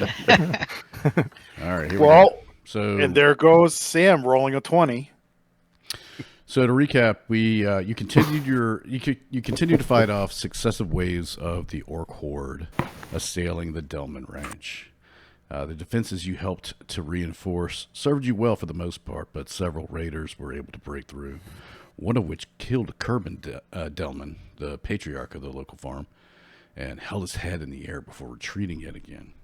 All right, here we go. So, and there goes Sam rolling a 20. So to recap, we you continued to fight off successive waves of the orc horde assailing the Delman ranch. The defenses you helped to reinforce served you well for the most part, but several raiders were able to break through. One of which killed Kerbin Delman, the patriarch of the local farm, and held his head in the air before retreating yet again.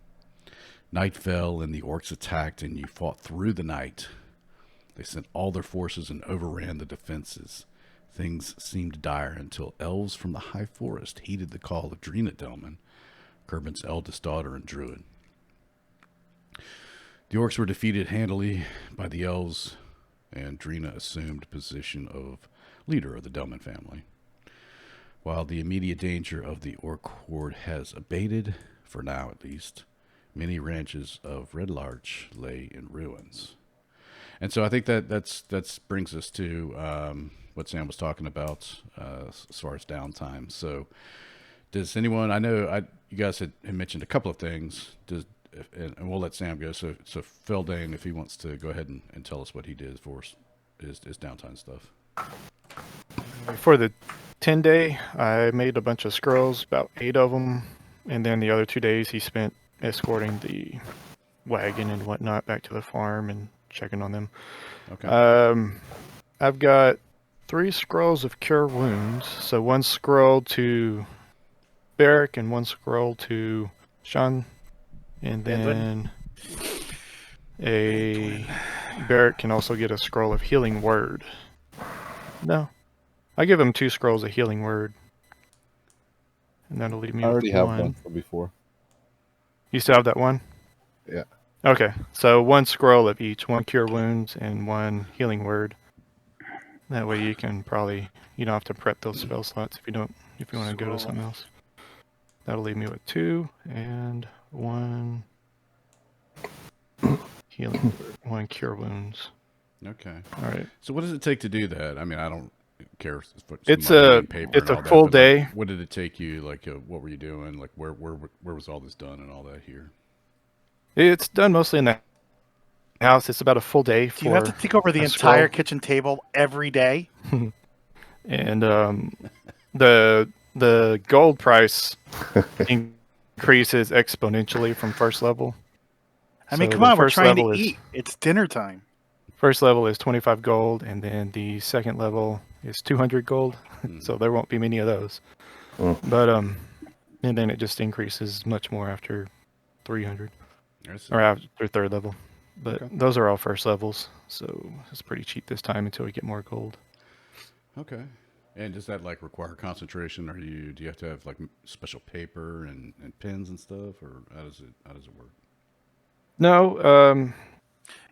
Night fell and the orcs attacked, and you fought through the night. They sent all their forces and overran the defenses. Things seemed dire until elves from the high forest heeded the call of Drina Delman, Kerbin's eldest daughter and druid. The orcs were defeated handily by the elves, and Drina assumed position of leader of the Delman family. While the immediate danger of the orc horde has abated, for now at least, many ranches of Red Larch lay in ruins. And so I think that brings us to what Sam was talking about as far as downtime. So does anyone? I know you guys had mentioned a couple of things. And we'll let Sam go. So Feldane, if he wants to go ahead and tell us what he did for his downtime stuff. For the 10-day, I made a bunch of scrolls, about 8 of them, and then the other 2 days he spent escorting the wagon and whatnot back to the farm and checking on them. Okay. I've got 3 scrolls of cure wounds. So 1 scroll to Barrick and 1 scroll to Sean, and then a Barrick can also get a scroll of healing word. No, I give him 2 scrolls of healing word, and that'll leave me with 1. I already have one from before. You still have that one? Yeah. Okay, so 1 scroll of each, 1 cure wounds and 1 healing word. That way you don't have to prep those spell slots if you want to go to something else. That'll leave me with 2 and 1 healing word, 1 cure wounds. Okay. All right. So what does it take to do that? I mean, I don't care. It's a full day. Like, what did it take you? Like, what were you doing? Like, where was all this done and all that here? It's done mostly in the house. It's about a full day. Do you have to take over the entire kitchen table every day? And the gold price increases exponentially from first level. I mean, come on, we're trying to eat. It's dinner time. First level is 25 gold, and then the second level is 200 gold. So there won't be many of those. But and then it just increases much more after 300 or after third level. But those are all first levels, so it's pretty cheap this time until we get more gold. Okay. And does that like require concentration, or do you have to have like special paper and pens and stuff, or how does it work? No.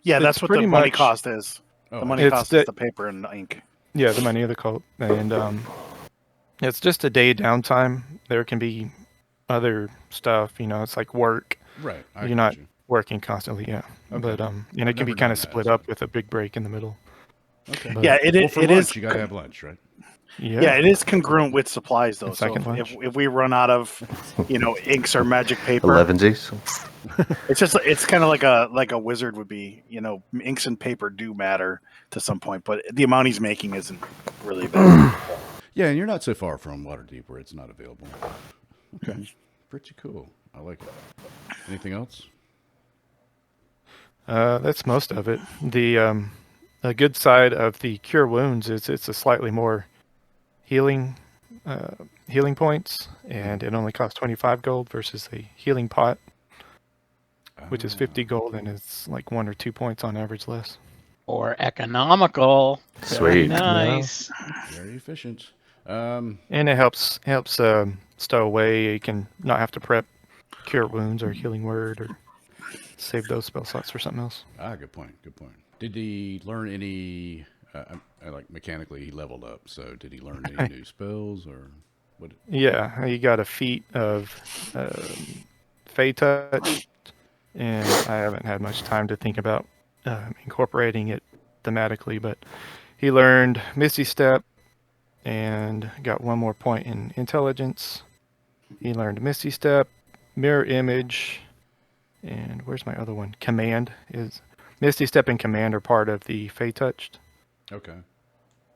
Yeah, that's what the money cost is. Oh, the money cost is the paper and ink. Yeah, the money of the cult, and it's just a day downtime. There can be other stuff, it's like work. Right. You're not working constantly, yeah. Okay. But and it can be kind of split up with a big break in the middle. Okay. But, yeah, it lunch, is. You gotta have lunch, right? Yeah, it is congruent with supplies though. So if we run out of, inks or magic paper, 11Gs. it's kind of like a wizard would be. Inks and paper do matter to some point, but the amount he's making isn't really big. Yeah, and you're not so far from Waterdeep where it's not available. Okay, pretty cool. I like it. Anything else? That's most of it. The a good side of the cure wounds is it's a slightly more healing points, and it only costs 25 gold versus a healing pot, which is 50 gold, and it's like 1 or 2 points on average less. Or economical. Sweet. Nice. Very efficient. And it helps stow away. You can not have to prep cure wounds or healing word or save those spell slots for something else. Good point. Did he learn any? Like mechanically, he leveled up. So did he learn any new spells or what? Yeah, he got a feat of Fey Touch, and I haven't had much time to think about incorporating it thematically, but he learned Misty Step and got 1 more point in intelligence. He learned Misty Step, Mirror Image, And where's my other one? Command is Misty Step and Command are part of the Fey Touched, Okay.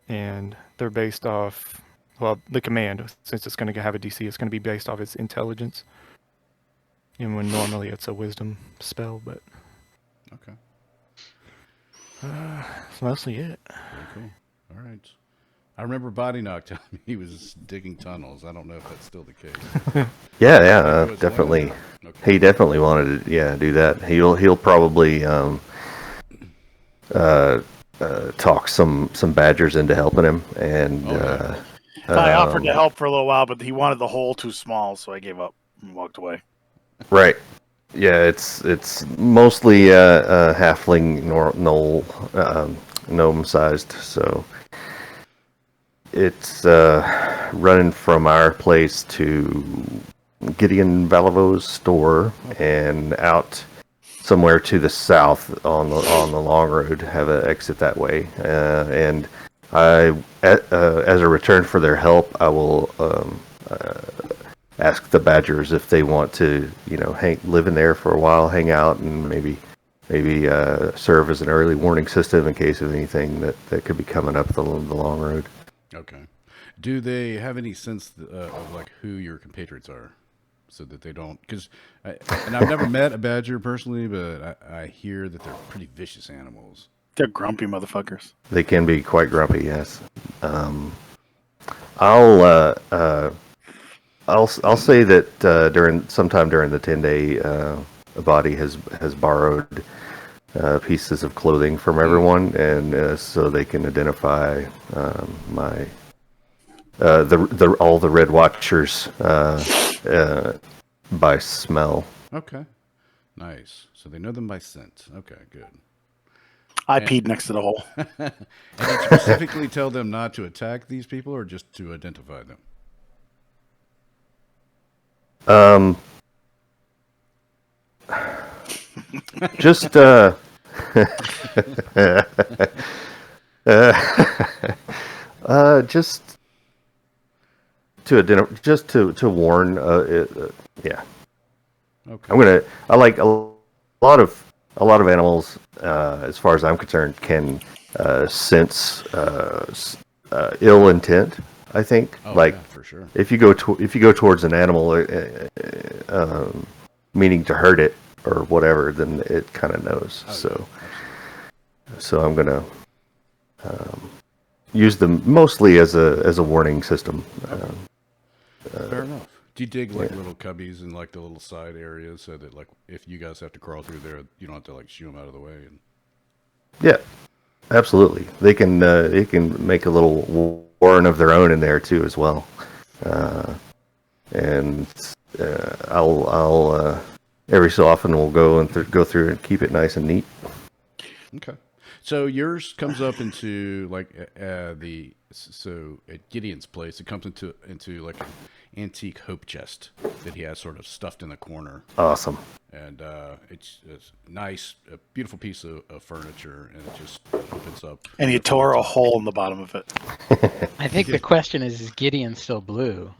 and they're based off. Well, the command, since it's going to have a DC, it's going to be based off its intelligence. And when normally it's a wisdom spell, but Okay. that's mostly it. Very cool. All right. I remember Body Knock telling me he was digging tunnels. I don't know if that's still the case. Yeah, It was definitely. one of them? Okay. He definitely wanted to, do that. He'll probably talk some badgers into helping him, and Oh, yeah. I offered to help for a little while, but he wanted the hole too small, so I gave up and walked away. right. Yeah, it's mostly halfling gnome sized, so it's running from our place to Gideon Valavo's store and out somewhere to the south on the long road. Have an exit that way, and as a return for their help, I will ask the badgers if they want to, live in there for a while, hang out, and maybe serve as an early warning system in case of anything that could be coming up the long road. Okay. Do they have any sense of like who your compatriots are, so that they don't? Because, and I've never met a badger personally, but I hear that they're pretty vicious animals. They're grumpy motherfuckers. They can be quite grumpy, yes. I'll say that sometime during the 10-day, a body has borrowed pieces of clothing from everyone, and so they can identify my all the Red Watchers by smell. Okay. Nice. So they know them by scent. Okay, good. I peed next to the hole. And did you specifically tell them not to attack these people, or just to identify them? Just just to warn. Yeah. Okay. I like a lot of animals, as far as I'm concerned, can sense ill intent. I think, Oh, like, yeah, for sure. if you go towards an animal, meaning to hurt it or whatever, then it kind of knows. Oh, So I'm gonna use them mostly as a warning system. Fair enough. Do you dig like little cubbies in like the little side areas, so that like if you guys have to crawl through there, you don't have to like shoo them out of the way? And... Yeah, absolutely. They can make a little warren of their own in there too as well. And I'll every so often we'll go go through and keep it nice and neat. Okay. So yours comes up into like so at Gideon's place, it comes into like an antique hope chest that he has sort of stuffed in the corner. Awesome. And it's nice, a beautiful piece of furniture, and it just opens up. And he tore a hole in the bottom of it. I think the question is Gideon still blue?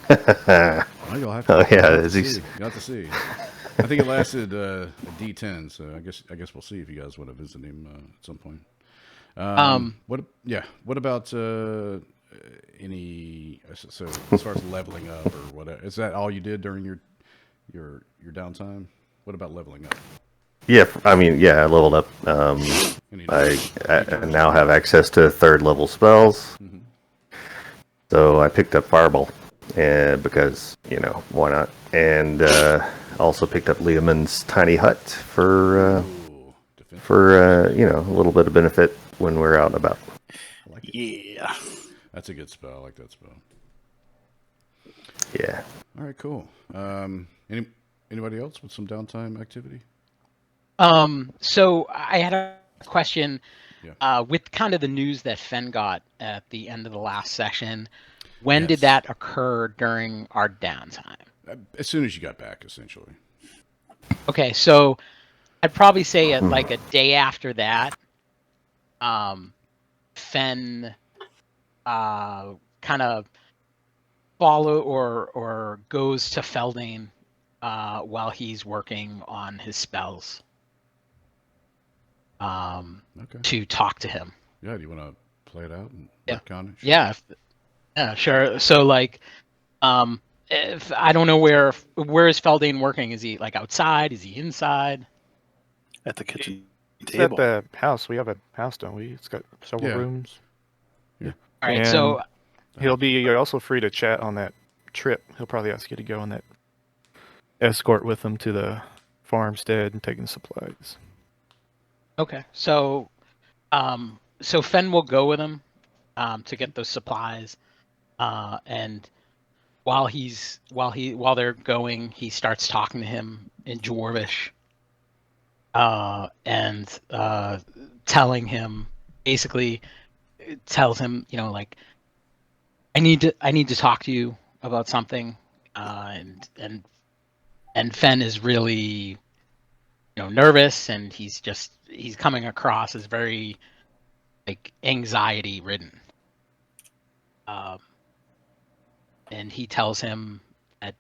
Well, you'll have to, Oh, yeah, you'll have is to he- see. You'll have to see. I think it lasted a D10, so I guess we'll see if you guys want to visit him at some point. What about any? So as far as leveling up or whatever, is that all you did during your downtime? What about leveling up? Yeah, I mean, I leveled up. Any I now have access to 3rd level spells. Mhm. So I picked up Fireball, and because why not? And also picked up Leomund's tiny hut for Ooh, defense. a little bit of benefit when we're out and about. I like it. Yeah. That's a good spell. I like that spell. Yeah. All right, cool. Anybody else with some downtime activity? So I had a question Yeah. with kind of the news that Fen got at the end of the last session. When Yes. did that occur during our downtime? As soon as you got back, essentially. Okay, so I'd probably say at like a day after that, Fen kind of follow or goes to Feldane while he's working on his spells. Okay. To talk to him. Yeah. Do you want to play it out and Yeah. retcon it? Yeah. Yeah. Sure. So like, if I don't know where is Feldane working? Is he like outside? Is he inside? At the kitchen It's table. at the house. We have a house, don't we? It's got several Yeah. rooms. Here. All right. And So he'll be also free to chat on that trip. He'll probably ask you to go on that escort with him to the farmstead and taking supplies. okay. So Fen will go with him to get those supplies. And while they're going, he starts talking to him in Dwarvish. And telling him, basically tells him, like, I need to talk to you about something. And Fen is really, nervous, and he's coming across as very like anxiety ridden. And he tells him that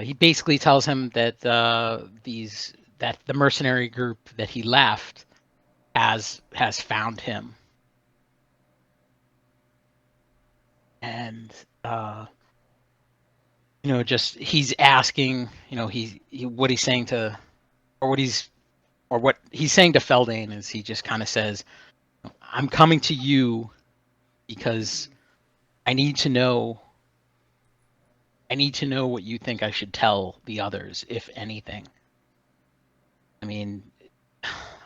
he basically tells him that that the mercenary group that he left has found him, and just he's asking, what he's saying to, or what he's saying to Feldane is, he just kind of says, I'm coming to you because I need to know what you think I should tell the others, if anything. I mean,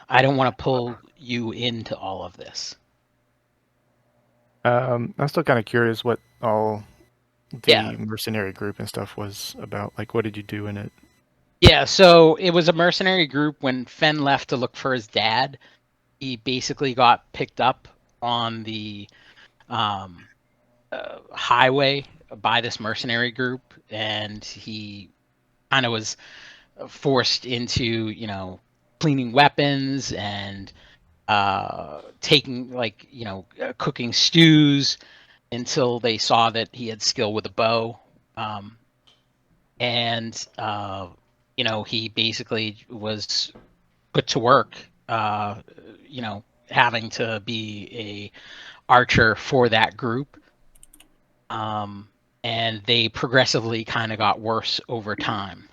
I don't want to pull you into all of this. I'm still kind of curious what all the Yeah. mercenary group and stuff was about. Like, what did you do in it? Yeah, so it was a mercenary group. When Fen left to look for his dad, he basically got picked up on the highway by this mercenary group, and he kind of was forced into, cleaning weapons and taking, like, cooking stews until they saw that he had skill with a bow. And he basically was put to work, having to be a archer for that group. And they progressively kind of got worse over time.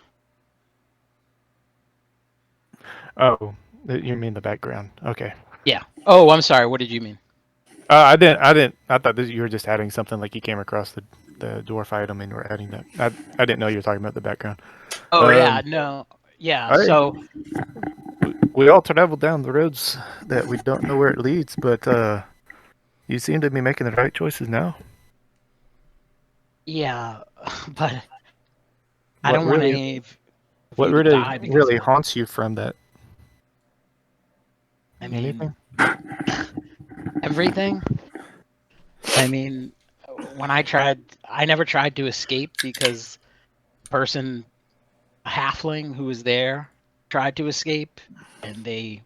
Oh, you mean the background? Okay. Yeah. Oh, I'm sorry. What did you mean? I didn't. I thought that you were just adding something, like you came across the dwarf item and we're adding that. I didn't know you were talking about the background. Oh, yeah. No. Yeah. I- So We all travel down the roads that we don't know where it leads, but you seem to be making the right choices now. yeah, but I don't want any of What you to really die because really of it. haunts you from that? I mean, Anything? everything. I mean, I never tried to escape because the person, a halfling who was there, tried to escape, and they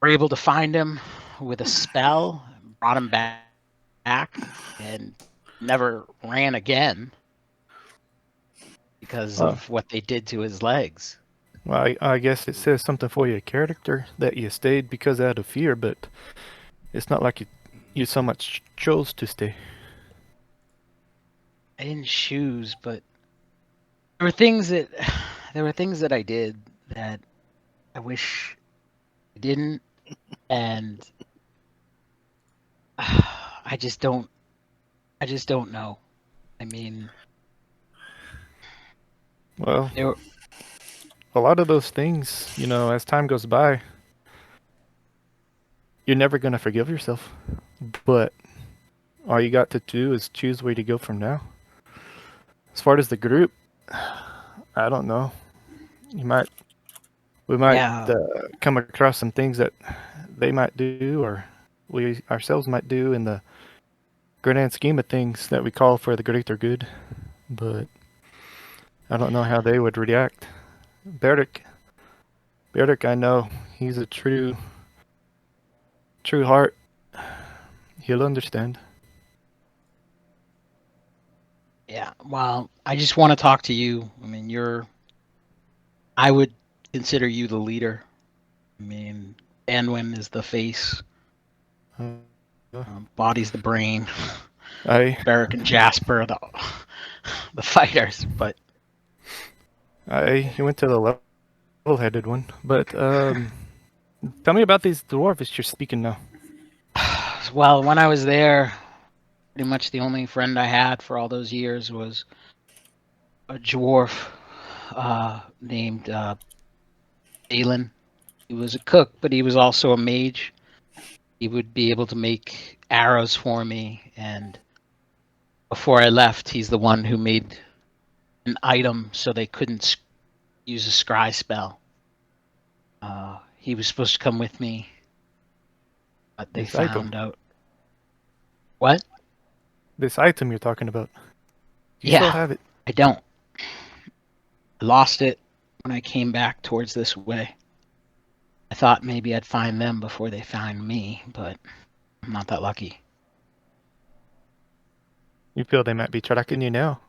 were able to find him with a spell, brought him back, and never ran again because Oh. of what they did to his legs. Well, I guess it says something for your character that you stayed because out of fear, but it's not like you so much chose to stay. I didn't choose, but there were things that I did that I wish I didn't, and I just don't know. I mean, Well, there, a lot of those things, as time goes by, you're never going to forgive yourself. But all you got to do is choose where to go from now. As far as the group, I don't know. We might Yeah. come across some things that they might do, or we ourselves might do in the grand scheme of things that we call for the greater good. But I don't know how they would react. Beric, I know he's a true heart. He'll understand. Yeah. Well, I just want to talk to you. I mean, I would consider you the leader. I mean, Anwin is the face, Uh, Body's the brain, I Barrick and Jasper the fighters. But I went to the level-headed one, but tell me about these dwarves you're speaking now. well, when I was there, pretty much the only friend I had for all those years was a dwarf named Aelin. He was a cook, but he was also a mage. He would be able to make arrows for me, and before I left, he's the one who made an item so they couldn't use a scry spell. He was supposed to come with me, but they This item. found out. What? This item you're talking about. You still Yeah, have it. I don't. I lost it when I came back towards this way. I thought maybe I'd find them before they find me, but I'm not that lucky. You feel they might be tracking you now.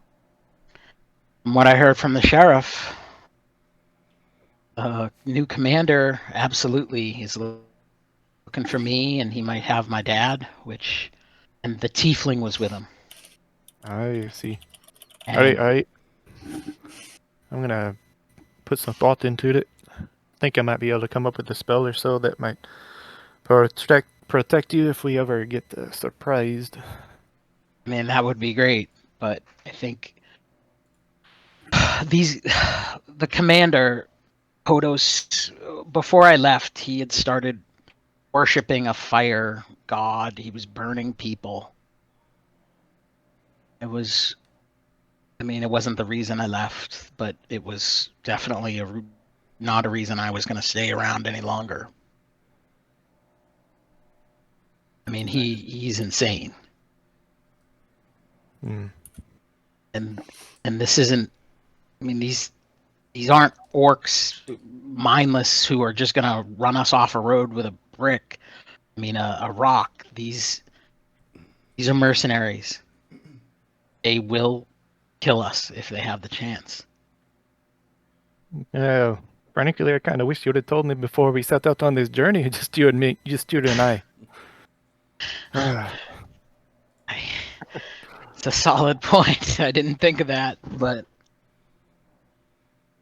From what I heard from the sheriff, new commander absolutely is looking for me, and he might have my dad, and the tiefling was with him. I see. And All right. I'm gonna put some thought into it. I think I might be able to come up with a spell or so that might protect you if we ever get surprised. I mean, that would be great, but I think the commander, Kodos, before I left, he had started worshipping a fire god. He was burning people. It wasn't the reason I left, but it was definitely not a reason I was going to stay around any longer. I mean, he's insane. Hmm. And this isn't. I mean, these aren't orcs, mindless, who are just gonna run us off a road with a brick. I mean, a rock. These are mercenaries. They will kill us if they have the chance. Yeah. Frankly, I kind of wish you would have told me before we set out on this journey. Just you and me. Just you and I. It's a solid point. I didn't think of that, but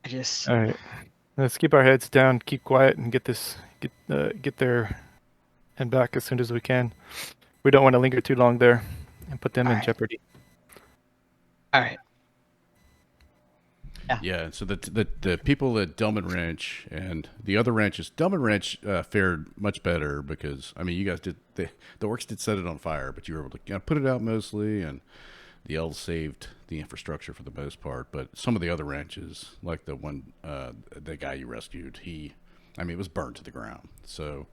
I just. All right. Let's keep our heads down, keep quiet, and get there and back as soon as we can. We don't want to linger too long there and put them in Alright. jeopardy. All right. Yeah, so the people at Delman Ranch and the other ranches, Delman Ranch fared much better because, I mean, you guys the orcs did set it on fire, but you were able to put it out mostly, and the elves saved the infrastructure for the most part. But some of the other ranches, like the one, the guy you rescued, it was burned to the ground. So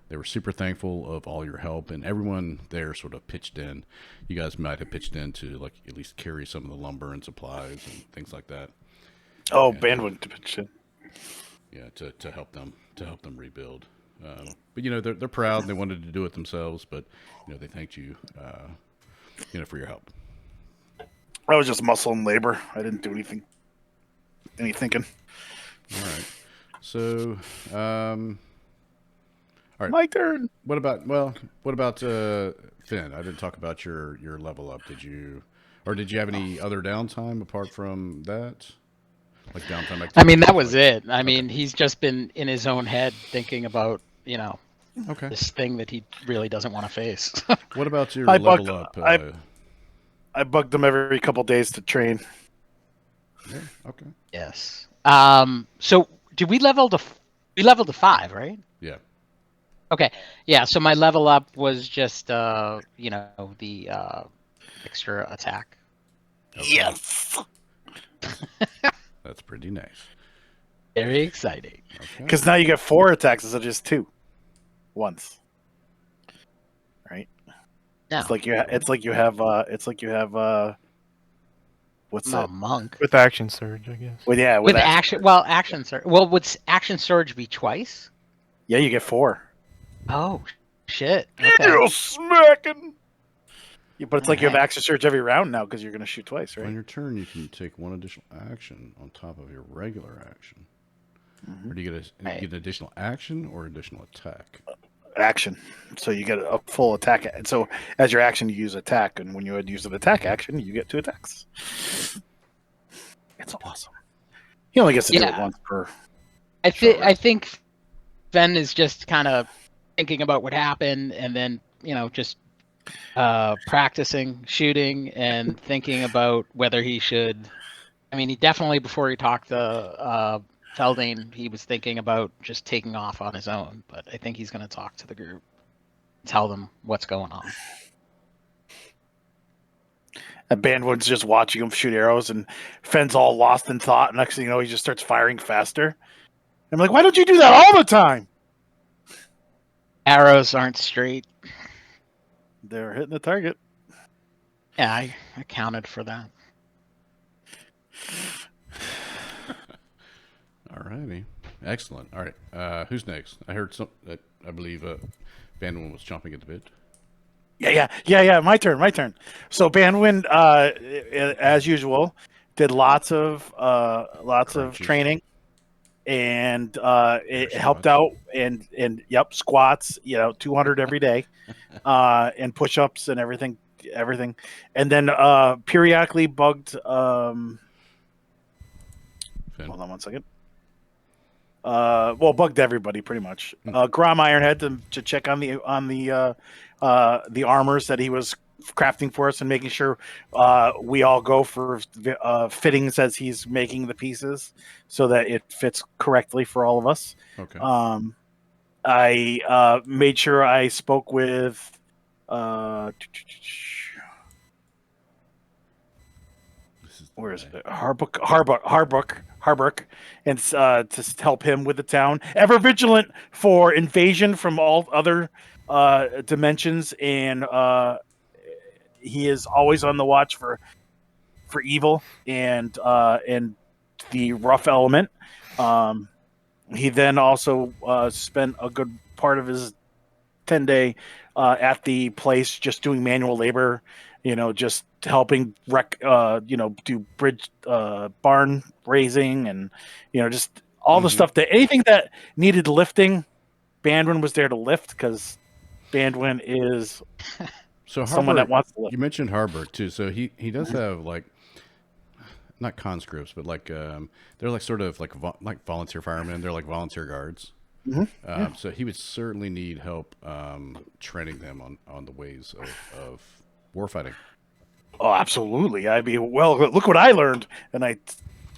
they were super thankful of all your help, and everyone there sort of pitched in. You guys might have pitched in to like at least carry some of the lumber and supplies and things like that. Oh, bandwidth dimension. Yeah, to help them rebuild. But they're proud and they wanted to do it themselves. But they thanked you, for your help. I was just muscle and labor. I didn't do any thinking. All right. So, all right. My turn. What about Finn? I didn't talk about your level up. Did you have any other downtime apart from that? Like downtime activities? I mean, that was it. I mean, he's just been in his own head thinking about, Okay. this thing that he really doesn't want to face. What about your I level bugged- up? I bugged them every couple days to train. Yeah, okay. Yes. So did we leveled to 5, right? Yeah. Okay. Yeah. So my level up was just, the extra attack. Okay. Yes. That's pretty nice. Very exciting. Okay. Because now you get 4 attacks instead of just 2. Once. Right? No. It's like you have what's I'm not a that? monk. With action surge, I guess. Well, yeah, With action. Well, action surge. Well, would action surge be twice? Yeah, you get 4. Oh, shit. Okay. You smacking. Yeah, but it's like you have action surge every round now because you're going to shoot twice, On right? your turn, you can take one additional action on top of your regular action. Or do you get get an additional action or additional attack? Action. So you get a full attack. And so as your action, you use attack. And when you use an attack action, you get 2 attacks. It's awesome. He only gets to do it once per. I think Fen is just kind of thinking about what happened and then, just practicing shooting and thinking about whether he should. I mean, he definitely, before he talked to Feldane, he was thinking about just taking off on his own. But I think he's going to talk to the group, tell them what's going on. And Bandwood's just watching him shoot arrows, and Fenn's all lost in thought. Next thing you know, he just starts firing faster. I'm like, why don't you do that all the time? Arrows aren't straight. They're hitting the target. Yeah, I accounted for that. Alrighty, excellent. All right, who's next? I heard some. I believe Banwin was chomping at the bit. Yeah. My turn. So Banwin, as usual, did lots of training, and it helped out. And squats, 200 every day, and push-ups and everything, and then periodically bugged. Hold on one second. Bugged everybody pretty much. Grom Ironhead to check on the armors that he was crafting for us and making sure we all go for fittings as he's making the pieces so that it fits correctly for all of us. Okay. I made sure I spoke with where is it? Harbuck, and to help him with the town. Ever vigilant for invasion from all other dimensions, and he is always on the watch for evil and the rough element. He then also spent a good part of his 10-day at the place just doing manual labor, just helping do bridge barn raising and just all the stuff anything that needed lifting. Bandwin was there to lift because Bandwin is someone that wants to lift. You mentioned Harburg too, so he does have like not conscripts, but like they're like sort of like volunteer firemen. They're like volunteer guards. So he would certainly need help training them on the ways of warfighting. Oh, absolutely. I mean, well, look what I learned. And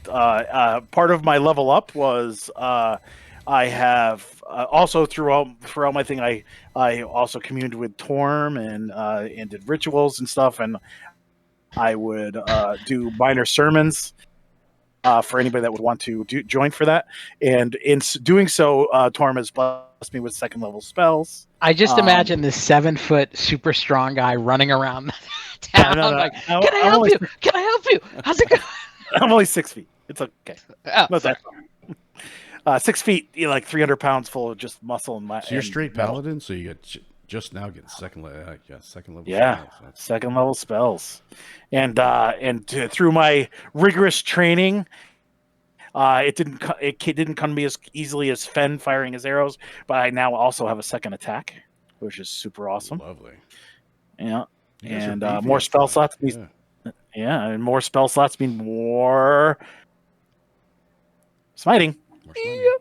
part of my level up was I have also throughout my thing, I also communed with Torm and did rituals and stuff. And I would do minor sermons for anybody that would want to join for that. And in doing so, Torm has blessed me with 2nd level spells. I just imagine this 7-foot super strong guy running around the town. No. Like, can I help you? Can I help you? How's it going? I'm only 6 feet. It's okay. Oh, not that far. 6 feet, like 300 pounds full of just muscle and So you're straight paladin, so you get just now getting second level. Yeah, spells. 2nd level spells, and through my rigorous training, it didn't come to me as easily as Fen firing his arrows, but I now also have a 2nd attack, which is super awesome. Lovely. Yeah, and beefy more as spell fuck. slots. And more spell slots mean more smiting. I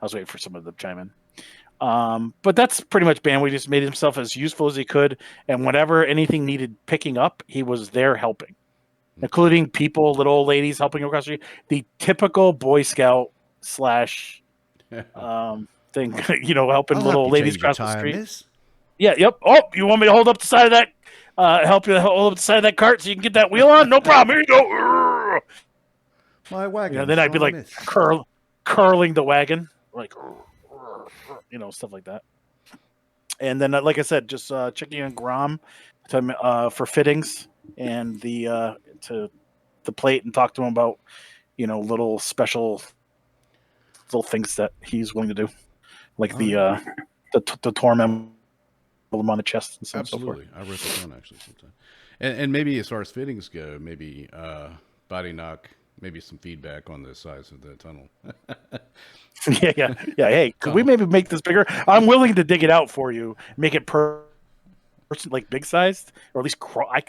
was waiting for someone to chime in. But that's pretty much Banwin. He just made himself as useful as he could, and whenever anything needed picking up, he was there helping, including people, little old ladies helping across the street. The typical Boy Scout / thing, helping little old ladies across the street. Miss? Yeah, yep. Oh, you want me to hold up the side of that? Help you hold up the side of that cart so you can get that wheel on? No problem. Here you go. My wagon. Then I'd be like curling the wagon, like stuff like that. And then, like I said, just checking on Grom for fittings and the plate, and talk to him about little special little things that he's willing to do, like the torment them on the chest and so on. Absolutely. I wrote that down actually sometime. And maybe as far as fittings go, maybe body knock, maybe some feedback on the size of the tunnel. Yeah. Hey, could we maybe make this bigger? I'm willing to dig it out for you, make it like big sized, or at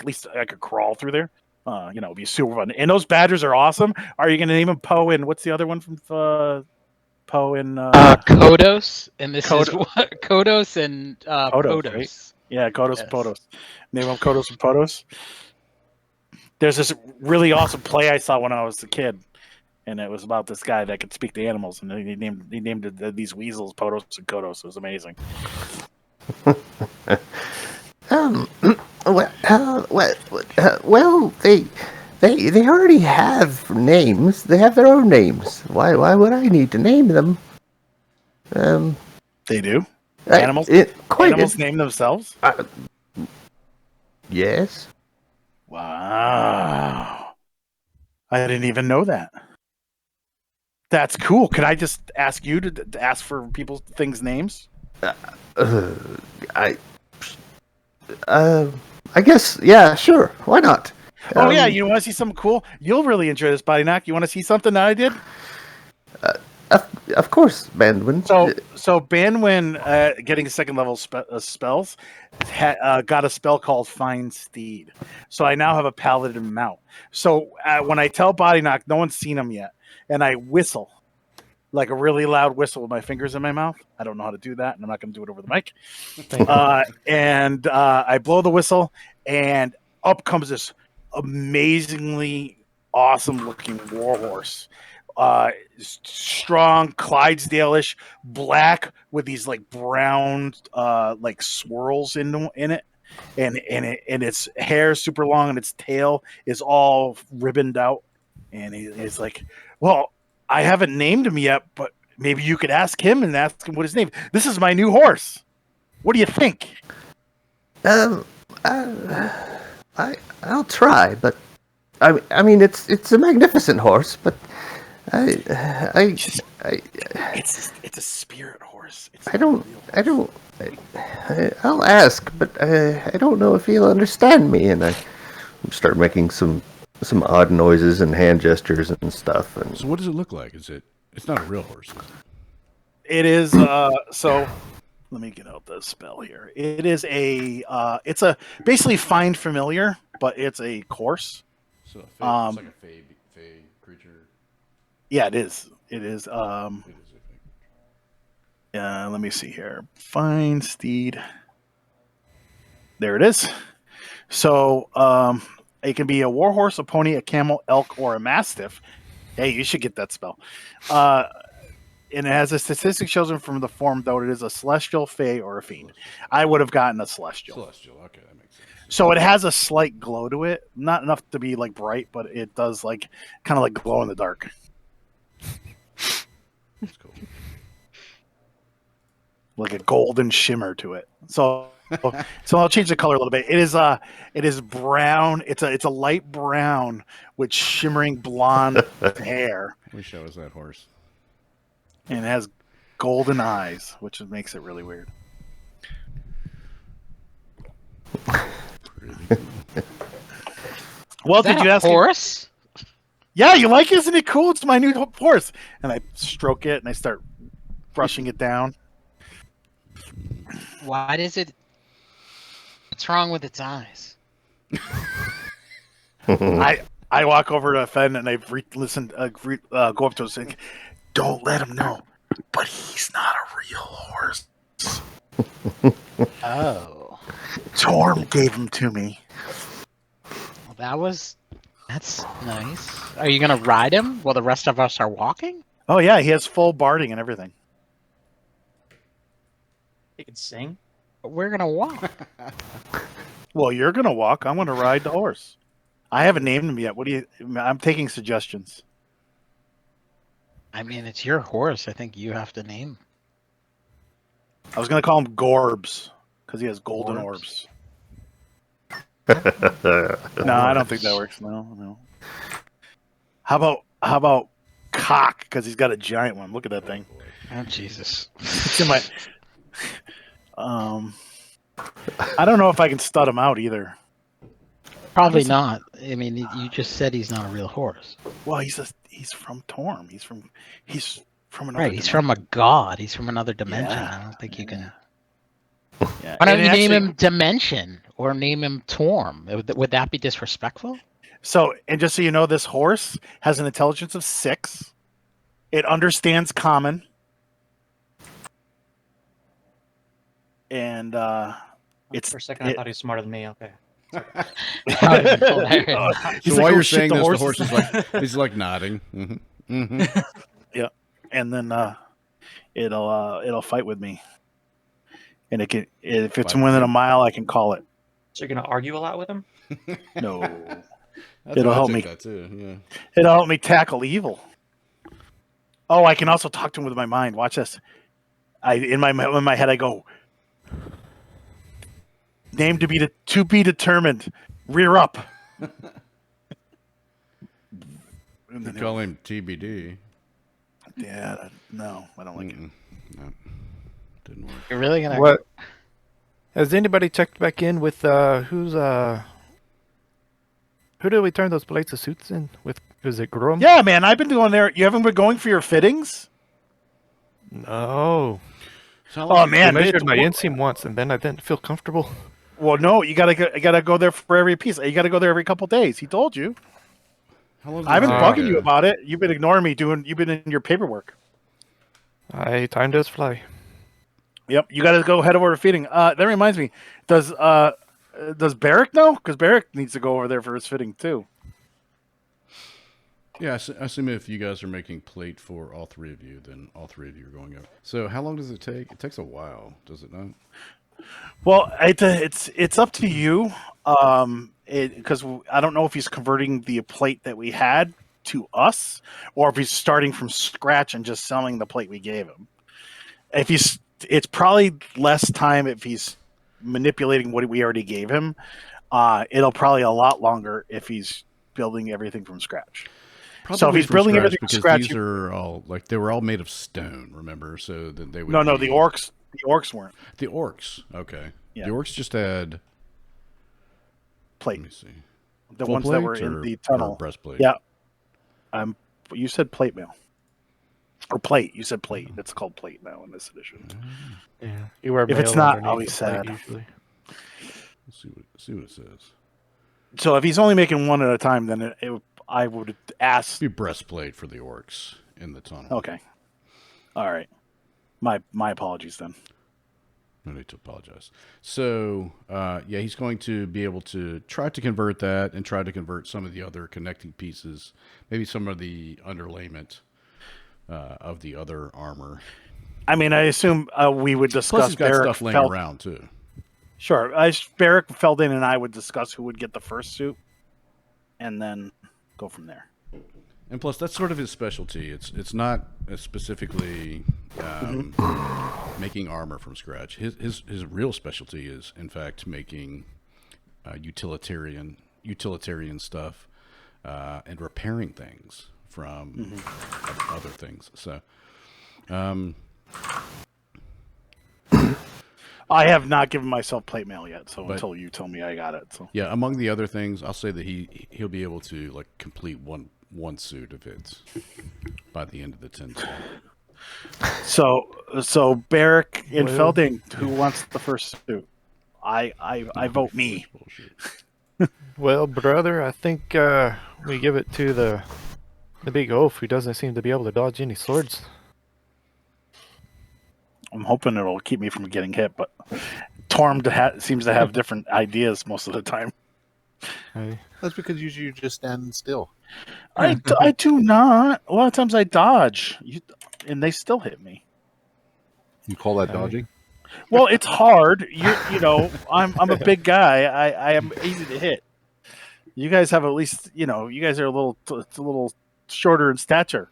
least I could crawl through there. It'd be super fun. And those badgers are awesome. Are you going to name them Poe and what's the other one from Poe and Kodos, and this is Kodos. what Kodos and Podos. Right? Yeah, Kodos and Yes. Podos. Name them Kodos and Podos. There's this really awesome play I saw when I was a kid, and it was about this guy that could speak to animals, and he named these weasels Podos and Kodos. It was amazing. Well, they already have names. They have their own names. Why would I need to name them? They do. Animals. Animals name themselves. Yes. Wow. I didn't even know that. That's cool. Can I just ask you to ask for people's things' names? I guess, yeah, sure. Why not? Oh yeah, you want to see something cool? You'll really enjoy this, Body Knock. You want to see something that I did? Of course, Bandwin. So Banwin, getting second level spells, got a spell called Fine Steed. So I now have a paladin mount. So when I tell Body Knock, no one's seen him yet, and I whistle like a really loud whistle with my fingers in my mouth. I don't know how to do that, and I'm not going to do it over the mic. And I blow the whistle, and up comes this amazingly awesome looking warhorse. Strong, Clydesdale-ish, black with these like brown like swirls in it, and its hair is super long, and its tail is all ribboned out. And he's like, "Well, I haven't named him yet, but maybe you could ask him and ask him what his name. This is my new horse. What do you think?" I'll try, but I mean it's a magnificent horse, but It's a spirit horse. I'll ask, but I don't know if he'll understand me. And I start making some odd noises and hand gestures and stuff. And So what does it look like? It's not a real horse, is it? It is so let me get out the spell here. It is it's a basically find familiar, but it's a course. So it's like a fey creature. Yeah, it is. It is. It is, I think. Let me see here. Fine Steed. There it is. So it can be a warhorse, a pony, a camel, elk, or a mastiff. Hey, you should get that spell. And it has a statistic chosen from the form, though it is a celestial, fey, or a fiend. I would have gotten a celestial. Celestial. Okay, that makes sense. So it has a slight glow to it. Not enough to be like bright, but it does like kind of like glow in the dark. That's cool. Like a golden shimmer to it. So I'll change the color a little bit. It is brown. It's a light brown with shimmering blonde hair. Wish I was that horse. And it has golden eyes, which makes it really weird. Pretty cool. Well, Is that did you a ask? horse? Yeah, you like it? Isn't it cool? It's my new horse. And I stroke it and I start brushing it down. Why does it? What's wrong with its eyes? I walk over to Fen and I go up to him and say, "Don't let him know, but he's not a real horse. Oh, Torm gave him to me." well, that's nice. Are you gonna ride him while the rest of us are walking? Oh yeah, he has full barding and everything. He can sing. But we're gonna walk. Well, you're gonna walk. I'm gonna ride the horse. I haven't named him yet. I'm taking suggestions. I mean, it's your horse. I think you have to name. I was gonna call him Gorbs because he has golden Gorbs? orbs. No, I don't think that works. No. How about Cock? Because he's got a giant one. Look at that thing. Oh Jesus! It's in my. I don't know if I can stud him out either. Probably not. I mean, you just said he's not a real horse. Well, he's from Torm. He's from another. Right, he's from a god. He's from another dimension. Yeah, I don't think you can. Yeah. Why don't And you name actually- him Dimension or name him Torm? Would that be disrespectful? So, and just so you know, this horse has an intelligence of 6. It understands common. And it's For a second, I thought he was smarter than me. Okay. He's So like, while "Oh, you're shit, saying the this, the horse horse is like he's like nodding. and then it'll fight with me. And it can, if it's Fight within with a mile, I can call it. So you're gonna argue a lot with him? No. That's It'll why I help took me. that too. Yeah. It'll help me tackle evil. Oh, I can also talk to him with my mind. Watch this. In my head I go, name to be determined. Rear up. And You then call him TBD. yeah, no, I don't like it. No, didn't work. You're really gonna? What? Has anybody checked back in with who did we turn those plates of suits in with? Was it Grom? Yeah, man, I've been going there. You haven't been going for your fittings? No. So how Oh long- I man, measured it's- my inseam once, and then I didn't feel comfortable. well, no, you gotta go there for every piece. You gotta go there every couple days. He told you. how long does I've it been take, bugging you about it. You've been ignoring me. You've been in your paperwork. Time does fly. Yep, you gotta go head over to feeding. That reminds me. Does Barrick know? Because Barrick needs to go over there for his fitting too. Yeah, I assume if you guys are making plate for all 3 of you, then all 3 of you are going up. So how long does it take? It takes a while, does it not? Well, it's up to you. Because I don't know if he's converting the plate that we had to us, or if he's starting from scratch and just selling the plate we gave him. It's probably less time if he's manipulating what we already gave him. It'll probably a lot longer if he's building everything from scratch. So if he's from building scratch, everything from because scratch, these are all like they were all made of stone. Remember, so that they would. no, be, the orcs weren't The orcs. Okay. Yeah. The orcs just had. plate. Let me see. The Full ones that were plate in or- the or tunnel. breastplate. Yeah. You said plate mail. Or plate. You said plate. It's called plate now in this edition. Yeah. You wear If it's mail not, underneath I'll be the plate sad. Usually. Let's see what it says. So if he's only making one at a time, then I would ask. Be breastplate for the orcs in the tunnel. Okay. All right. My apologies then. No need to apologize. So, yeah, he's going to be able to try to convert that and try to convert some of the other connecting pieces, maybe some of the underlayment of the other armor. I mean, I assume we would Plus, discuss he's got Barrick stuff laying Feld- around too. Sure. Barrick Feldin and I would discuss who would get the first suit, and then go from there. And plus, that's sort of his specialty. It's not specifically making armor from scratch. His real specialty is, in fact, making utilitarian stuff and repairing things from other things. So, I have not given myself plate mail yet, so But- until you tell me I got it. So yeah, among the other things, I'll say that he'll be able to like complete one suit of it by the end of the 10. so Barrick and Well- Felding, who wants the first suit? I vote me. Bullshit. Well, brother, I think we give it to the big oaf who doesn't seem to be able to dodge any swords. I'm hoping it'll keep me from getting hit, but Torm seems to have different ideas most of the time. That's because usually you just stand still. I do not. A lot of times I dodge, and they still hit me. You call that Aye. dodging? Well, it's hard. You know, I'm a big guy. I am easy to hit. You guys have at least, you guys are a little shorter in stature.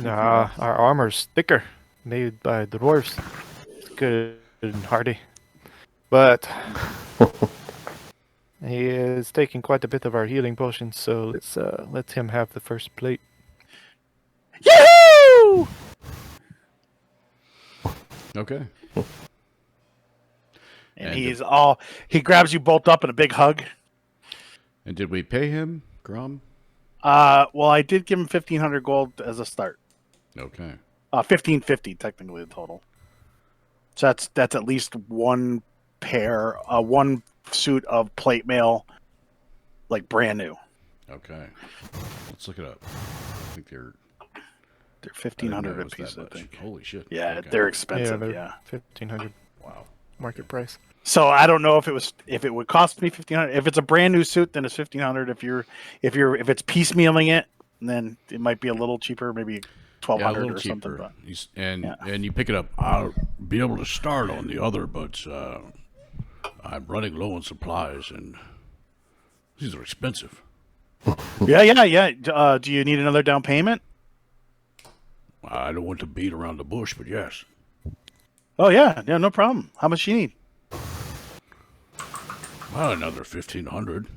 Nah, our armor's thicker, made by dwarves. It's good and hardy. But he is taking quite a bit of our healing potions, so let's let him have the first plate. Yahoo! Okay. And he grabs you both up in a big hug. And did we pay him, Grom? Well, I did give him 1,500 gold as a start. Okay. 1,550 technically the total. So that's at least one suit of plate mail, like brand new. Okay. Let's look it up. I think they're 1,500 a was piece, that I much. think. Holy shit. Yeah, Okay. they're Yeah, expensive. they're Yeah. 1,500 Wow. market price. So I don't know if it would cost me 1,500. If it's a brand new suit, then it's 1,500. If it's piecemealing it, then it might be a little cheaper, maybe Yeah, a 1,200 little or cheaper. something. But And you pick it up. I'll be able to start on the other, but I'm running low on supplies, and these are expensive. yeah. Do you need another down payment? I don't want to beat around the bush, but yes. Oh yeah, no problem. How much do you need? Well, another 1,500.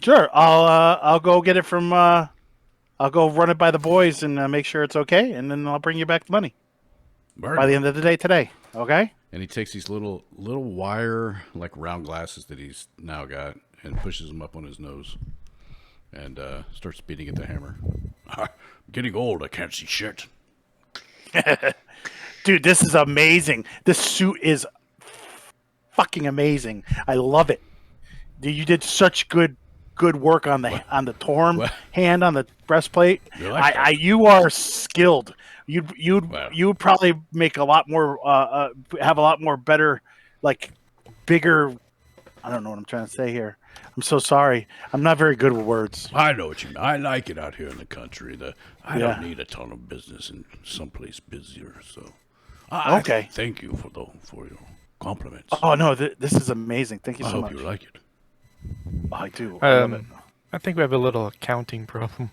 Sure, I'll go get it from. I'll go run it by the boys and make sure it's okay, and then I'll bring you back the money by the end of the day today. Okay. And he takes these little wire, like round glasses that he's now got, and pushes them up on his nose, and starts beating at the hammer. I'm getting old. I can't see shit. Dude, this is amazing. This suit is fucking amazing. I love it. You did such good work on the torn hand on the breastplate. You like that? You are skilled. You'd probably make a lot more have a lot more better, like bigger. I don't know what I'm trying to say here. I'm so sorry. I'm not very good with words. I know what you mean. I like it out here in the country. I Yeah. don't need a ton of business in someplace busier. So, Okay. Thank you for your compliments. Oh no, this is amazing. Thank you I so hope much. you like it. Oh, I do. I love it. I think we have a little accounting problem.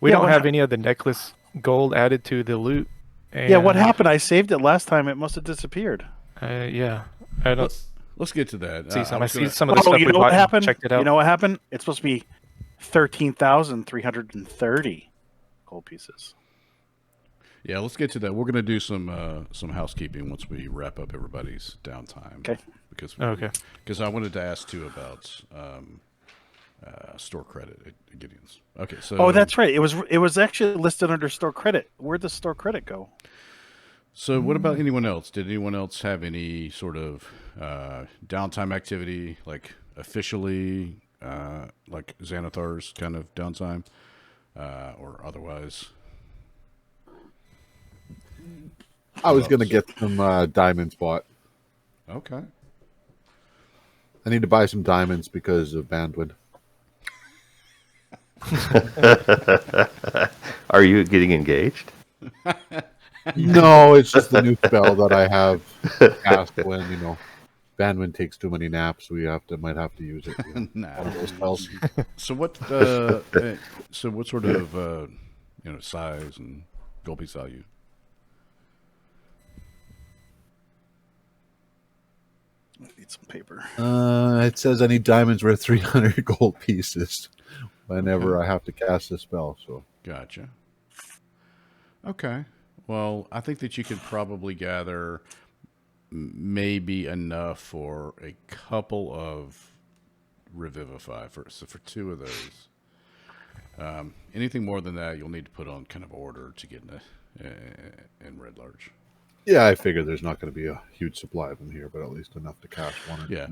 We Yeah, don't what have hap- any of the necklace gold added to the loot. And, Yeah, what happened? I saved it last time. It must have disappeared. Yeah, I don't Let's get to that. see I some. I was see gonna- some of the stuff you we know bought what and happened? checked it out. You know what happened? It's supposed to be 13,330 gold pieces. Yeah, let's get to that. We're gonna do some housekeeping once we wrap up everybody's downtime. Okay. Because I wanted to ask too about store credit at Gideon's. Okay, so Oh, that's right. It was actually listed under store credit. Where'd the store credit go? So what about anyone else? Did anyone else have any sort of downtime activity, like officially, like Xanathar's kind of downtime, or otherwise? I was gonna get some diamonds bought. Okay. I need to buy some diamonds because of Bandwidth. Are you getting engaged? No, it's just the new spell that I have cast when Bandwidth takes too many naps. Might have to use it. Nah. One of those spells. So what? So what sort of size and gold piece value? I need some paper. It says I need diamonds worth 300 gold pieces whenever I have to cast a spell. So Gotcha. Okay. Well, I think that you could probably gather maybe enough for a couple of Revivify for two of those. Anything more than that, you'll need to put on kind of order to get in Red Large. yeah, I figure there's not going to be a huge supply of them here, but at least enough to cast one. Yeah.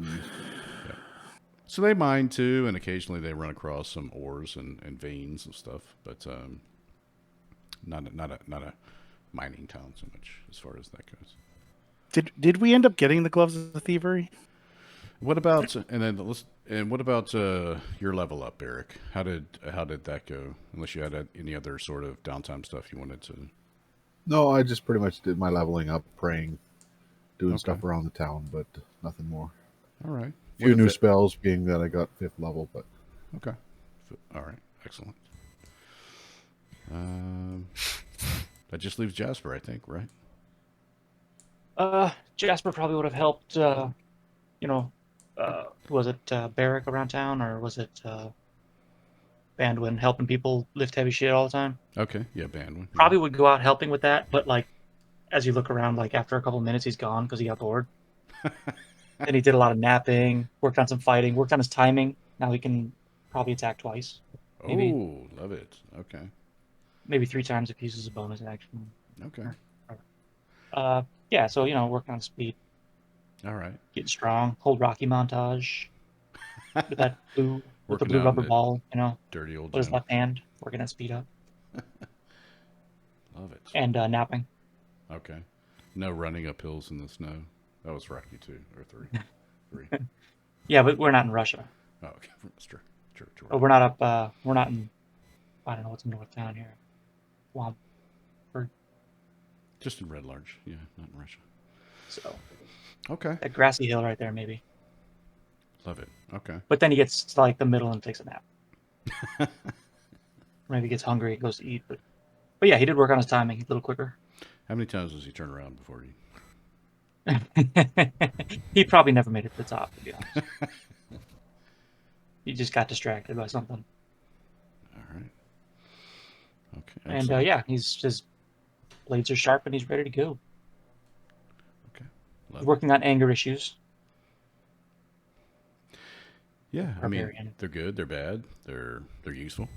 So they mine too, and occasionally they run across some ores and veins and stuff, but not a mining town so much as far as that goes. Did we end up getting the gloves of thievery? What about what about your level up, Eric? How did that go? Unless you had any other sort of downtime stuff you wanted to. No, I just pretty much did my leveling up, praying, doing Okay. stuff around the town, but nothing more. All right. A few new spells, being that I got 5th level, but Okay. All right. Excellent. That just leaves Jasper, I think, right? Jasper probably would have helped. Was it Barrack around town, or was it Bandwin helping people lift heavy shit all the time? Okay. Yeah, Bandwin. Probably would go out helping with that, but like, as you look around, like after a couple of minutes, he's gone because he got bored. Then he did a lot of napping, worked on some fighting, worked on his timing. Now he can probably attack twice, maybe. Oh, love it. Okay. maybe 3 times if he uses a bonus action. Okay. Yeah, so working on speed, All right. getting strong, whole Rocky montage with that blue with the Working blue on rubber that ball, dirty old with his Jim. left hand, working at speed up Love it. and napping. Okay. No running up hills in the snow. That was Rocky 2 or 3. Yeah, but we're not in Russia. Oh, okay. That's true. True. But we're not up. We're not in. I don't know what's in North Town here. Well, Just in Red Large. Yeah, not in Russia. so Okay. that grassy hill right there, maybe. Love it. Okay. But then he gets to like the middle and takes a nap. Maybe gets hungry, goes to eat. But yeah, he did work on his timing. He's a little quicker. How many times does he turn around before he... He probably never made it to the top, to be honest. He just got distracted by something. All right. Okay. And excellent. yeah, his blades are sharp and he's ready to go. Okay. He's Love it. working on anger issues. Yeah, I mean, Barbarian. they're good, they're bad, they're useful.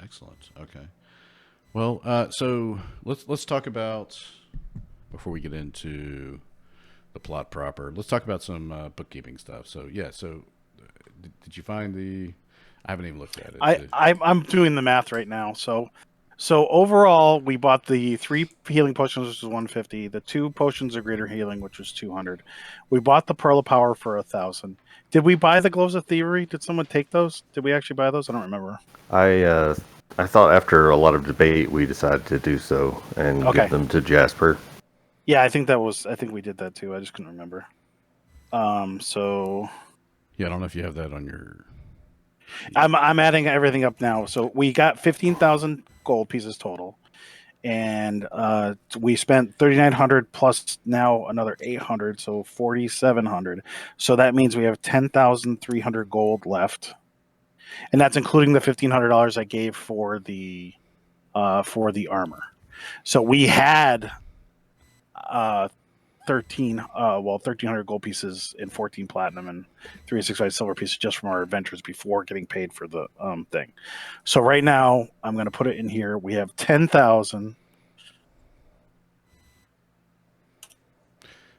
Excellent. Okay. Well, so let's talk about, before we get into the plot proper, let's talk about some bookkeeping stuff. So yeah, did you find the? I haven't even looked at it. I'm doing the math right now. So overall, we bought the 3 healing potions, which was 150. The 2 potions of greater healing, which was 200. We bought the Pearl of Power for 1,000. Did we buy the Gloves of Thievery? Did someone take those? Did we actually buy those? I don't remember. I thought after a lot of debate we decided to do so and Okay. give them to Jasper. Yeah, I think we did that too. I just couldn't remember. So Yeah, I don't know if you have that on your. I'm adding everything up now. So we got 15,000 gold pieces total, and we spent 3,900 plus now another 800, so 4,700. So that means we have 10,300 gold left, and that's including the $1,500 I gave for the armor. So we had 1,300 gold pieces and 14 platinum and 365 silver pieces just from our adventures before getting paid for the thing. So right now I'm going to put it in here. We have 10,000.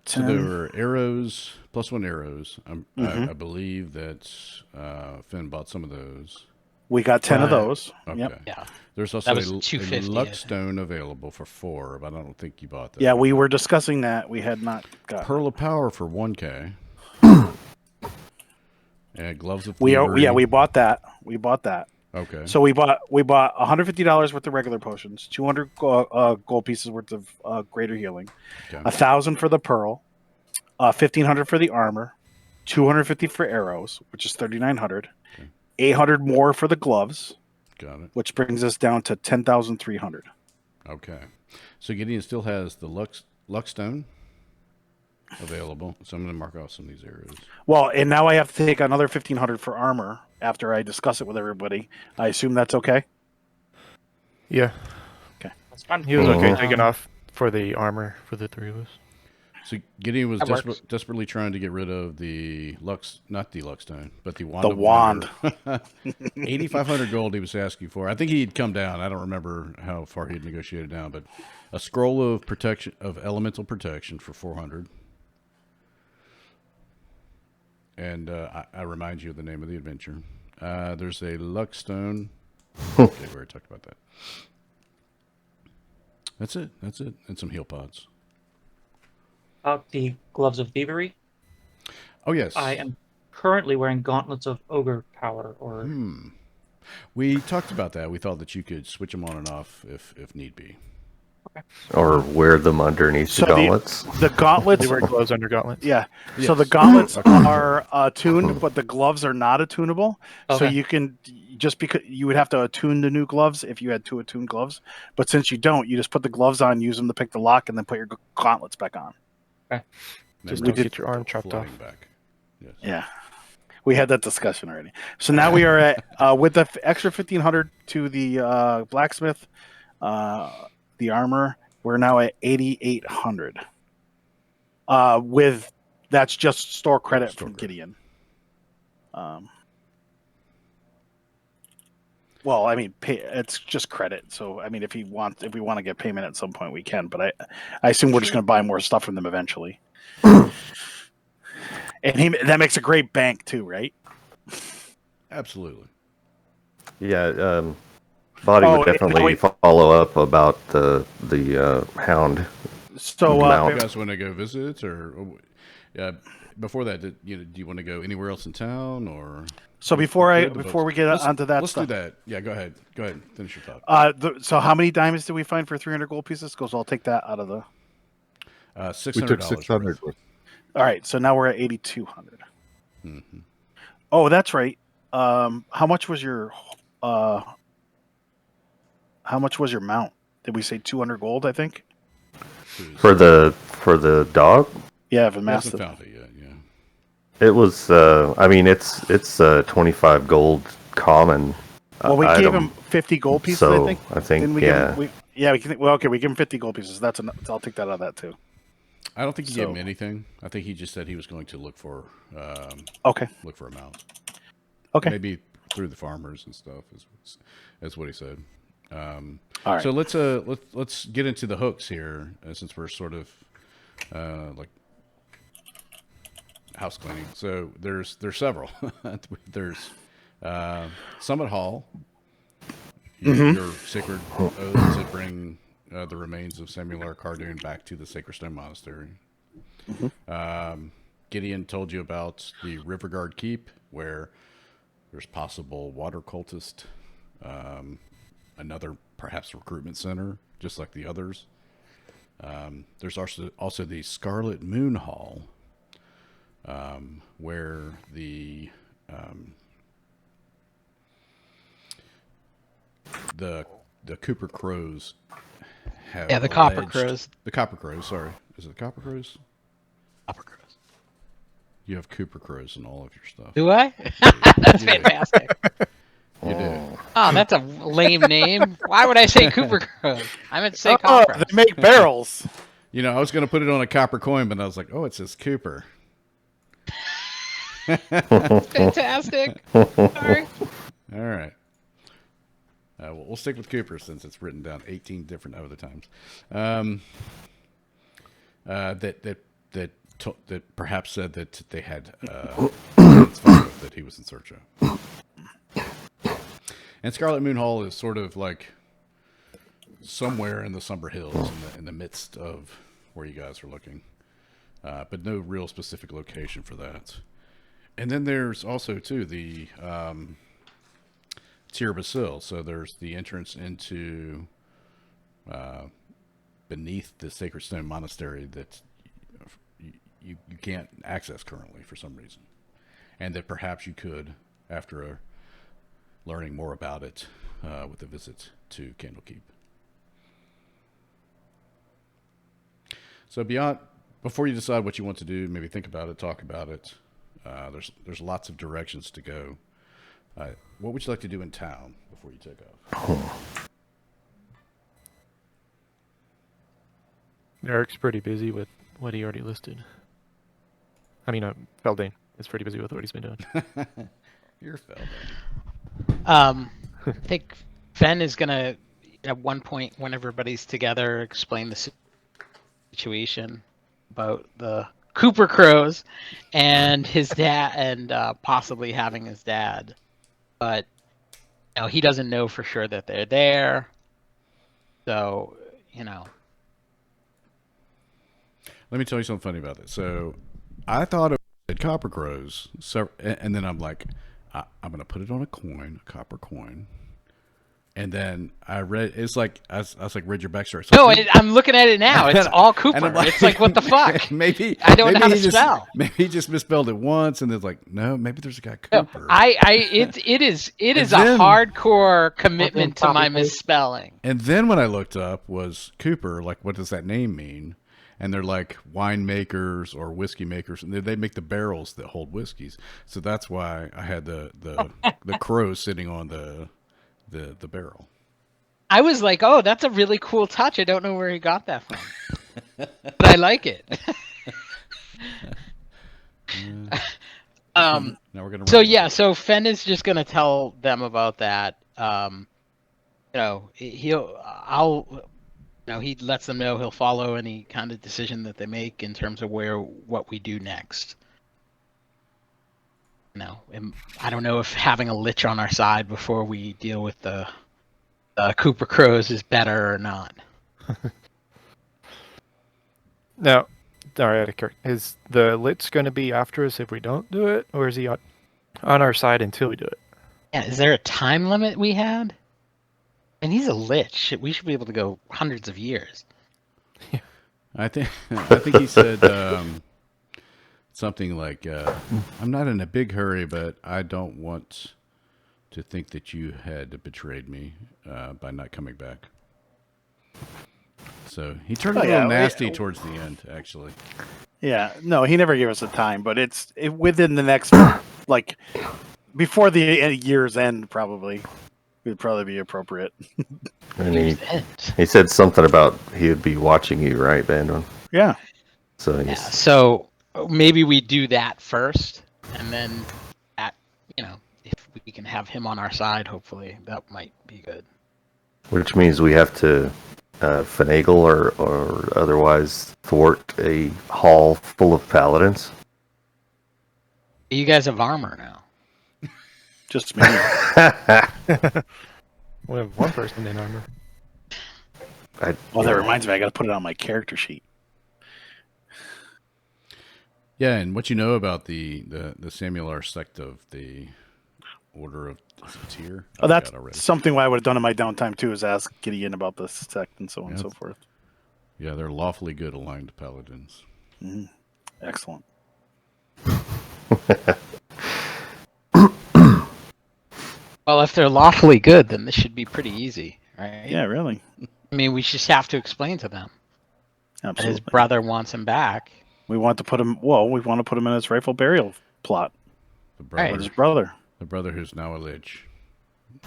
So there were arrows, +1 arrows. Mhm. I believe that Finn bought some of those. We got 10 of Right. those. Okay. Yep. Yeah. There's also was a 250, luck I think. stone available for 4, but I don't think you bought that. Yeah, we were discussing that. We had not got. Pearl of Power for 1K. And gloves of We thievery. bought that. We bought that. Okay. So we bought $150 worth of regular potions, 200 gold pieces worth of greater healing, Okay. 1,000 for the pearl, 1,500 for the armor, 250 for arrows, which is 3,900, Okay. 800 more for the gloves, Got it. which brings us down to 10,300. Okay. So Gideon still has the luck stone available. So I'm going to mark off some of these arrows. Well, and now I have to take another 1,500 for armor after I discuss it with everybody. I assume that's okay. Yeah, That's fine. he was okay Um, taking off for the armor for the 3 of us. So Gideon was That works. desperately trying to get rid of the not the luck stone, but the wand. The of wand. wonder. 8,500 gold he was asking for. I think he'd come down. I don't remember how far he'd negotiated down, but a scroll of protection of elemental protection for 400. And I remind you of the name of the adventure. There's a luck stone. Okay, we already talked about that. That's it. And some heal pods. About the gloves of thievery, Oh yes. I am currently wearing gauntlets of ogre power. Or We talked about that. We thought that you could switch them on and off if need be. Or wear them underneath So the gauntlets. The gauntlets. They wear gloves under gauntlets. Yeah. So Yes. the gauntlets are attuned, but the gloves are not attunable. So Okay. you can just because you would have to attune the new gloves if you had 2 attuned gloves. But since you don't, you just put the gloves on, use them to pick the lock, and then put your gauntlets back on. Just Then don't get your arm chopped off. floating back. Yes. Yeah. We had that discussion already. So now we are at with the extra 1,500 to the blacksmith, the armor. We're now at 8,800. With that's just store credit Store from credit. Gideon. Well, I mean, it's just credit. So, I mean, if we want to get payment at some point, we can. But I assume we're just going to buy more stuff from them eventually. And that makes a great bank too, right? Absolutely. Yeah, Body Oh, would definitely wait. follow up about the hound. So, Mount. You guys want to go visit, or before that, do you want to go anywhere else in town, or? So before we get onto that let's stuff, do that. Yeah, go ahead. Go ahead. Finish your thought. So how many diamonds did we find for 300 gold pieces? Because I'll take that out of the. $600. We took 600 worth. All right, so now we're at 8,200. Mm-hmm. Oh, that's right. How much was your mount? Did we say 200 gold? I think. For the dog, Yeah, for He hasn't mastiff. found it yet. Yeah. it was. I mean, it's 25 gold common. Well, we gave item. him 50 gold pieces. So, I think. I think, Didn't we yeah. we can. Well, okay, we give him 50 gold pieces. I'll take that out of that too. I don't think he gave So- him anything. I think he just said he was going to look for Okay. a mount. Okay. Maybe through the farmers and stuff is what he said. All right. So let's get into the hooks here, since we're sort of like house cleaning. So there's several. There's Summit Hall, your sacred oath to bring the remains of Samuel R. Cardoon back to the Sacred Stone Monastery. Gideon told you about the Riverguard Keep, where there's possible water cultist, another perhaps recruitment center, just like the others. There's also the Scarlet Moon Hall, where the Cooper Crows have Yeah, the Copper alleged- Crows. The Copper Crows, sorry. Is it the Copper Crows? Copper Crows. You have Cooper Crows in all of your stuff. Do I? That's You do. fantastic. You do. Oh, that's a lame name. Why would I say Cooper Crows? I meant to say Oh, Copper. they make barrels. I was going to put it on a copper coin, but I was like, oh, it says Cooper. Fantastic. Sorry. All right. We'll stick with Cooper since it's written down 18 different other times. That perhaps said that they had that he was in search of. And Scarlet Moon Hall is sort of like somewhere in the Somber Hills, in the midst of where you guys are looking, but no real specific location for that. And then there's also too the Tir Basil. So there's the entrance into beneath the Sacred Stone Monastery that you can't access currently for some reason, and that perhaps you could after learning more about it with a visit to Candlekeep. So before you decide what you want to do, maybe think about it, talk about it. There's lots of directions to go. What would you like to do in town before you take off? Eric's pretty busy with what he already listed. I mean, Feldane is pretty busy with what he's been doing. You're Feldane. I think Fen is gonna at one point when everybody's together explain the situation about the Cooper Crows and his dad, and possibly having his dad, but he doesn't know for sure that they're there. So Let me tell you something funny about this. So I thought it was Copper Crows, and then I'm like, I'm going to put it on a coin, a copper coin. And then I read, it's like, I was like, read your backstory. It's no, like, I'm looking at it now. It's all and Cooper. I'm like- It's like, what the fuck? Maybe I don't know how maybe to spell. Maybe he just misspelled it once, and it's like, no, maybe there's a guy No, Cooper. it is a then- hardcore commitment to my misspelling. And then when I looked up was Cooper, like, what does that name mean? And they're like winemakers or whiskey makers, and they make the barrels that hold whiskeys. So that's why I had the crow sitting on the barrel. I was like, oh, that's a really cool touch. I don't know where he got that from, but I like it. Now we're gonna. So run with yeah, it. so Fen is just gonna tell them about that. He lets them know he'll follow any kind of decision that they make in terms of what we do next. I don't know if having a lich on our side before we deal with the Cooper Crows is better or not. Now, sorry, is the Lich going to be after us if we don't do it, or is he on our side until we do it? Yeah, is there a time limit we had? And he's a lich. We should be able to go hundreds of years. I think he said something like, "I'm not in a big hurry, but I don't want to think that you had betrayed me by not coming back." So he turned a little nasty towards the end, actually. Yeah, no, he never gave us a time, but it's within the next, like, before the year's end, probably. Would probably be appropriate. And he said something about he would be watching you, right, Bandon? Yeah. So Yeah, so maybe we do that first, and then if we can have him on our side, hopefully that might be good. which means we have to finagle or otherwise thwart a hall full of paladins. You guys have armor now. Just me. We have one person in armor. Well, that reminds me, I got to put it on my character sheet. Yeah, and what you know about the Samular sect of the Order of Tyr? Oh, that's something I would have done in my downtime too, is ask Gideon about the sect and so on and so forth. Yeah, they're lawfully good aligned paladins. Mm-hmm. Excellent. Well, if they're lawfully good, then this should be pretty easy, right? Yeah, really. I mean, we just have to explain to them that Absolutely. his brother wants him back. We want to put him. Well, we want to put him in his rightful burial plot. The brother, With his brother. the brother who's now a lich.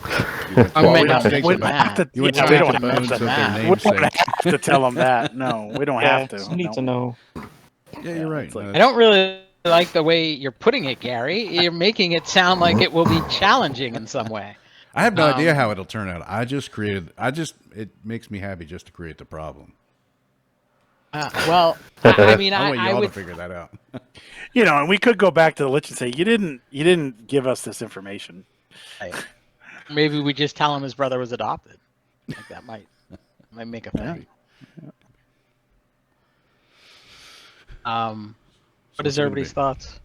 I Well, might we not don't- mention we don't have that. to- You would yeah, take we the don't have bones to- of their that. We don't namesake. have to tell him that. No, we don't have to. You need No. to know. Yeah, you're right. it's like- I don't really like the way you're putting it, Gary. You're making it sound like it will be challenging in some way. I have no idea how it'll turn out. It makes me happy just to create the problem. Well, I mean, I want I y'all would. to figure that out. And we could go back to the lich and say, you didn't give us this information. Maybe we just tell him his brother was adopted. Like that might make a thing. What is everybody's thoughts?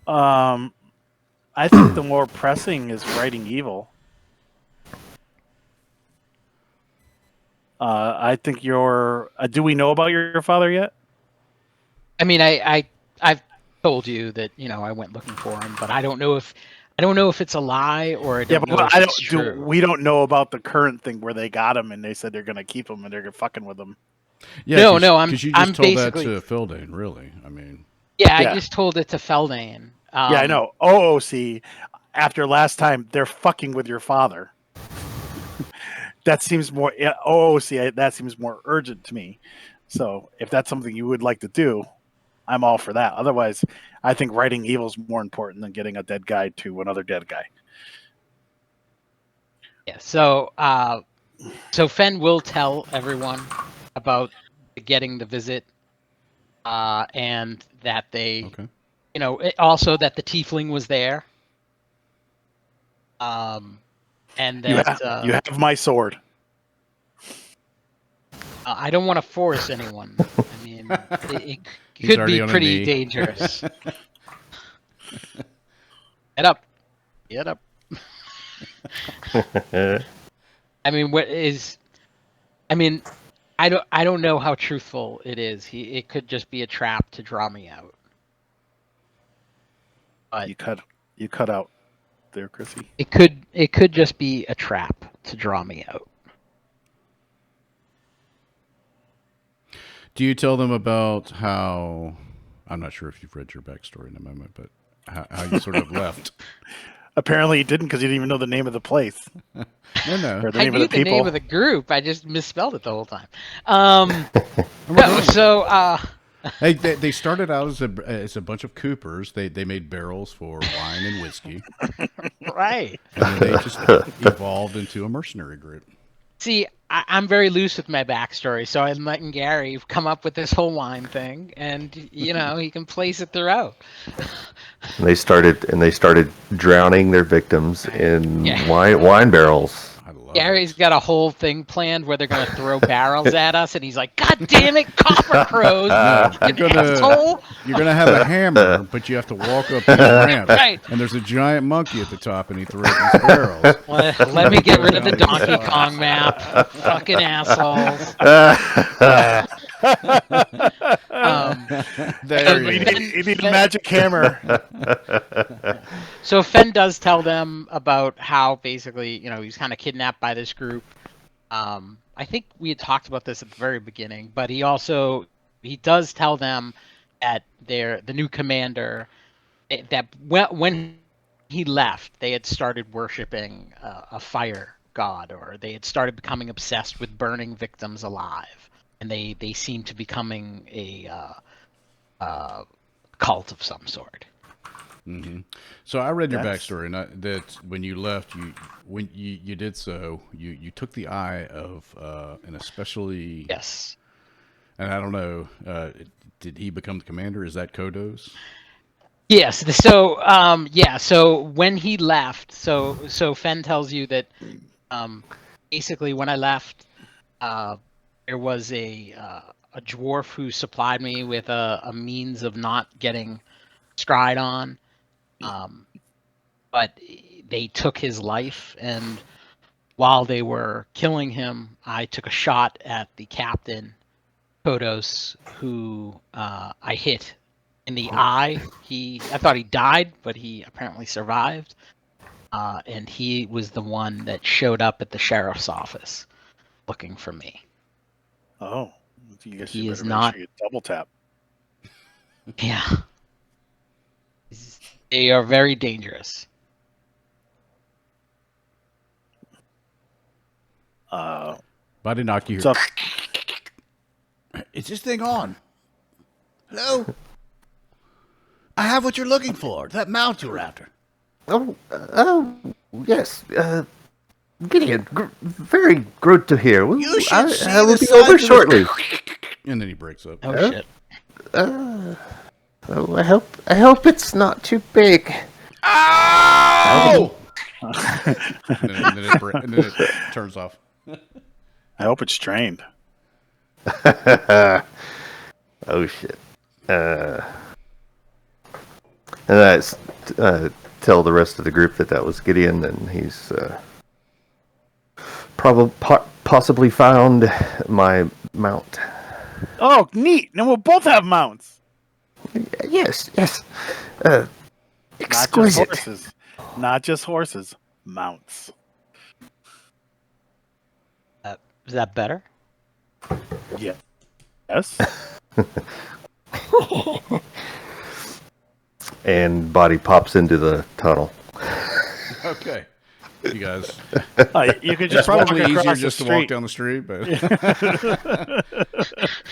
I think the more pressing is writing evil. I think do we know about your father yet? I mean, I've told you that I went looking for him, but I don't know if it's a lie or I don't know if it's true. We don't know about the current thing where they got him and they said they're gonna keep him and they're fucking with him. Yeah, No, because you just I'm told that basically- to Fildane, really. I mean, Yeah, Yeah. I just told it to Feldane. Yeah, I know. OOC, after last time, they're fucking with your father. That seems more OOC. That seems more urgent to me. So if that's something you would like to do, I'm all for that. Otherwise, I think writing evil is more important than getting a dead guy to another dead guy. Yeah. So Fen will tell everyone about getting the visit, and that they, also that the tiefling was there. And that you have my sword. I don't want to force anyone. I mean, it He's could already be on a pretty knee. dangerous. Get up. Get up. I mean, I don't know how truthful it is. It could just be a trap to draw me out. But You cut out there, Chrissy. it could just be a trap to draw me out. do you tell them about how? I'm not sure if you've read your backstory in a moment, but how you sort of left. Apparently, you didn't because you didn't even know the name of the place. No. Or the I name knew of the the people. name of the group. I just misspelled it the whole time. No, so Hey, they started out as a bunch of coopers. They made barrels for wine and whiskey, Right. and then they just evolved into a mercenary group. See, I'm very loose with my backstory, so I'm letting Gary come up with this whole wine thing, and he can place it throughout. And they started drowning their victims in Yeah. wine barrels. I love Gary's it. got a whole thing planned where they're gonna throw barrels at us, and he's like, "God damn it, copper crows! No, you asshole!" you're gonna have a hammer, but you have to walk up these ramps, Right. and there's a giant monkey at the top, and he throws these barrels. Let me get rid of the Donkey Kong map. Fucking assholes. There You you go. need a magic hammer. So Fen does tell them about how basically, he's kind of kidnapped by this group. I think we had talked about this at the very beginning, but he does tell them that the new commander, that when he left, they had started worshiping a fire god, or they had started becoming obsessed with burning victims alive, and they seem to becoming a cult of some sort. Hmm. So I read your That's- backstory, and that when you left, when you did so, you took the eye of an especially, Yes. and I don't know, did he become the commander? Is that Kodos? Yes. So so when he left, so Fen tells you that basically when I left, there was a dwarf who supplied me with a means of not getting scryed on, but they took his life, and while they were killing him, I took a shot at the captain, Kodos, who I hit in the eye. I thought he died, but he apparently survived. And he was the one that showed up at the sheriff's office looking for me. Oh, you guess He you is better not- make sure you double tap. Yeah. They are very dangerous. Body knock you. What's up? Is this thing on? Hello? I have what you're looking for. That mount you're after. Oh, yes. Gideon, very good to hear. You should I see will the be size over of this- shortly. And then he breaks up. Oh Yeah. shit. Oh, I hope it's not too big. Ow! and then it turns off. I hope it's trained. Oh shit. And I tell the rest of the group that was Gideon, and he's possibly found my mount. Oh, neat! Then we'll both have mounts. Yes. Not just Exquisite. horses. Not just horses. Mounts. Is that better? Yeah. Yes. And body pops into the tunnel. Okay. You guys. You could It's just walk probably easier across just the to walk street. down the street, but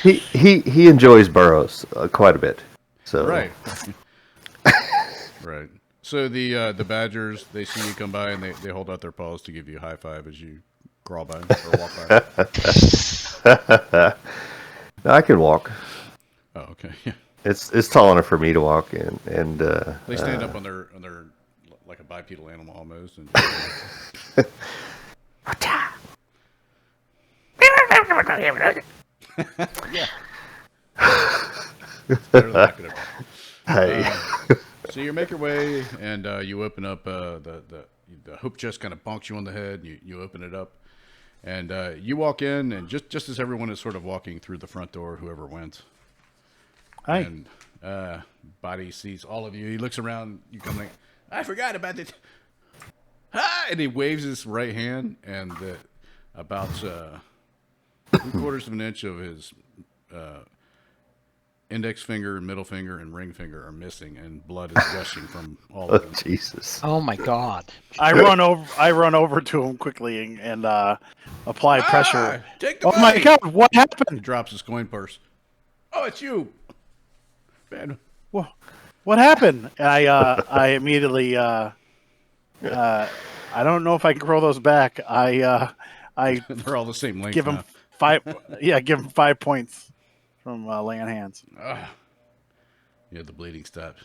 He enjoys burrows quite a bit. So right. Right. So the badgers, they see you come by and they hold out their paws to give you a high five as you crawl by or walk by. I can walk. Oh, okay. Yeah. It's tall enough for me to walk in, and They stand up on their like a bipedal animal almost, and yeah. It's better than I could have done. hey, So you make your way and you open up the hoop chest kind of bonks you on the head. And you open it up and you walk in, and just as everyone is sort of walking through the front door, whoever went, Hi. and Body sees all of you. He looks around. You come like, I forgot about it. Hi! And he waves his right hand, and about 3/4 of an inch of his index finger, middle finger, and ring finger are missing, and blood is gushing from all of them. Jesus. Oh my god. I run over to him quickly and apply pressure. Take the Oh my money! god! What He happened? drops his coin purse. Oh, it's you. Ben, What happened? And I immediately I don't know if I can roll those back. I they're all the same length give him now. 5. Yeah, give him 5 points from laying hands. Ah. Yeah, the bleeding stops.